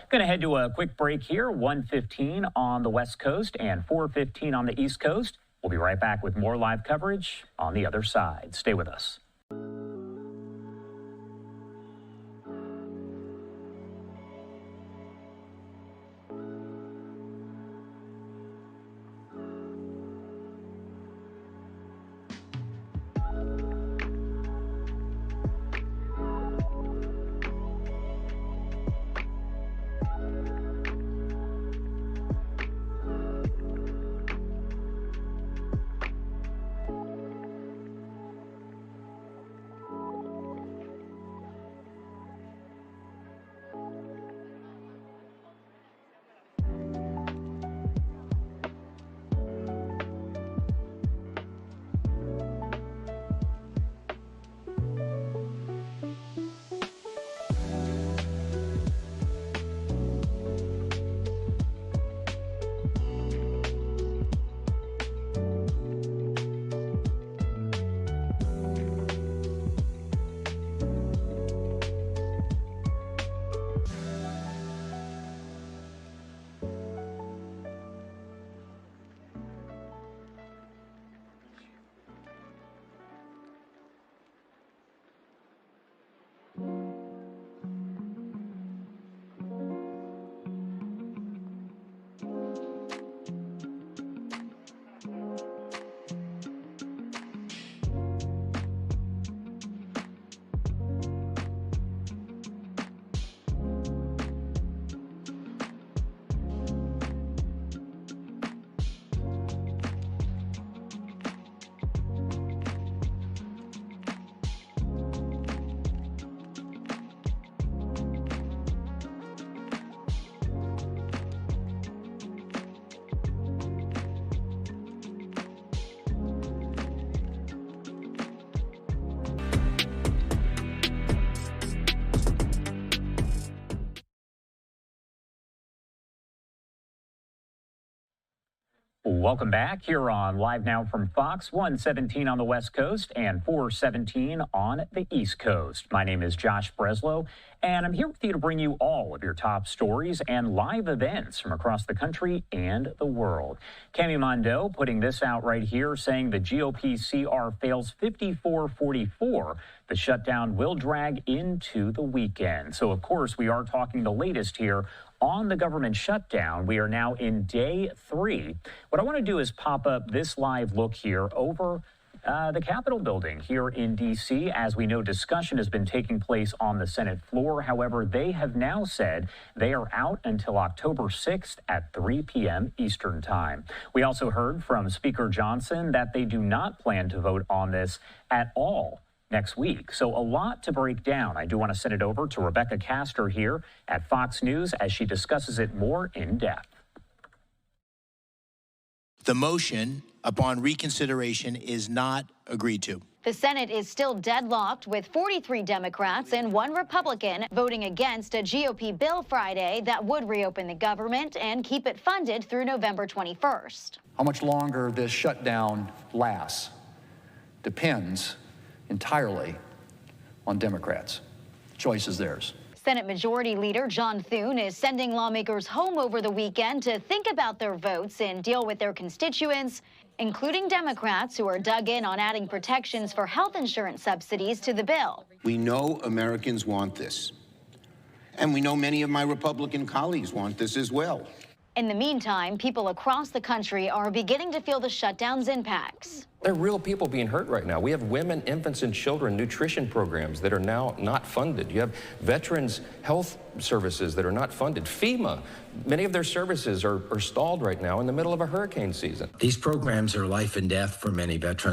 S18: Going to head to a quick break here, 1:15 on the West Coast and 4:15 on the East Coast. We'll be right back with more live coverage on the other side. Stay with us. Welcome back here on Live Now from Fox, 117 on the West Coast and 417 on the East Coast. My name is Josh Breslow, and I'm here with you to bring you all of your top stories and live events from across the country and the world. Cami Mondo putting this out right here, saying the GOP CR fails 54-44. The shutdown will drag into the weekend. So, of course, we are talking the latest here on the government shutdown. We are now in day 3. What I want to do is pop up this live look here over the Capitol building here in D.C. As we know, discussion has been taking place on the Senate floor. However, they have now said they are out until October 6th at 3 p.m. Eastern Time. We also heard from Speaker Johnson that they do not plan to vote on this at all next week. So a lot to break down. I do want to send it over to Rebecca Castor here at Fox News as she discusses it more in depth.
S12: The motion upon reconsideration is not agreed to.
S20: The Senate is still deadlocked with 43 Democrats and 1 Republican voting against a GOP bill Friday that would reopen the government and keep it funded through November 21st.
S21: How much longer this shutdown lasts depends entirely on Democrats. The choice is theirs.
S20: Senate Majority Leader John Thune is sending lawmakers home over the weekend to think about their votes and deal with their constituents, including Democrats who are dug in on adding protections for health insurance subsidies to the bill.
S15: We know Americans want this. And we know many of my Republican colleagues want this as well.
S20: In the meantime, people across the country are beginning to feel the shutdown's impacts.
S22: There are real people being hurt right now. We have women, infants, and children nutrition programs that are now not funded. You have veterans health services that are not funded. FEMA, many of their services are stalled right now in the middle of a hurricane season.
S23: These programs are life and death for many veterans.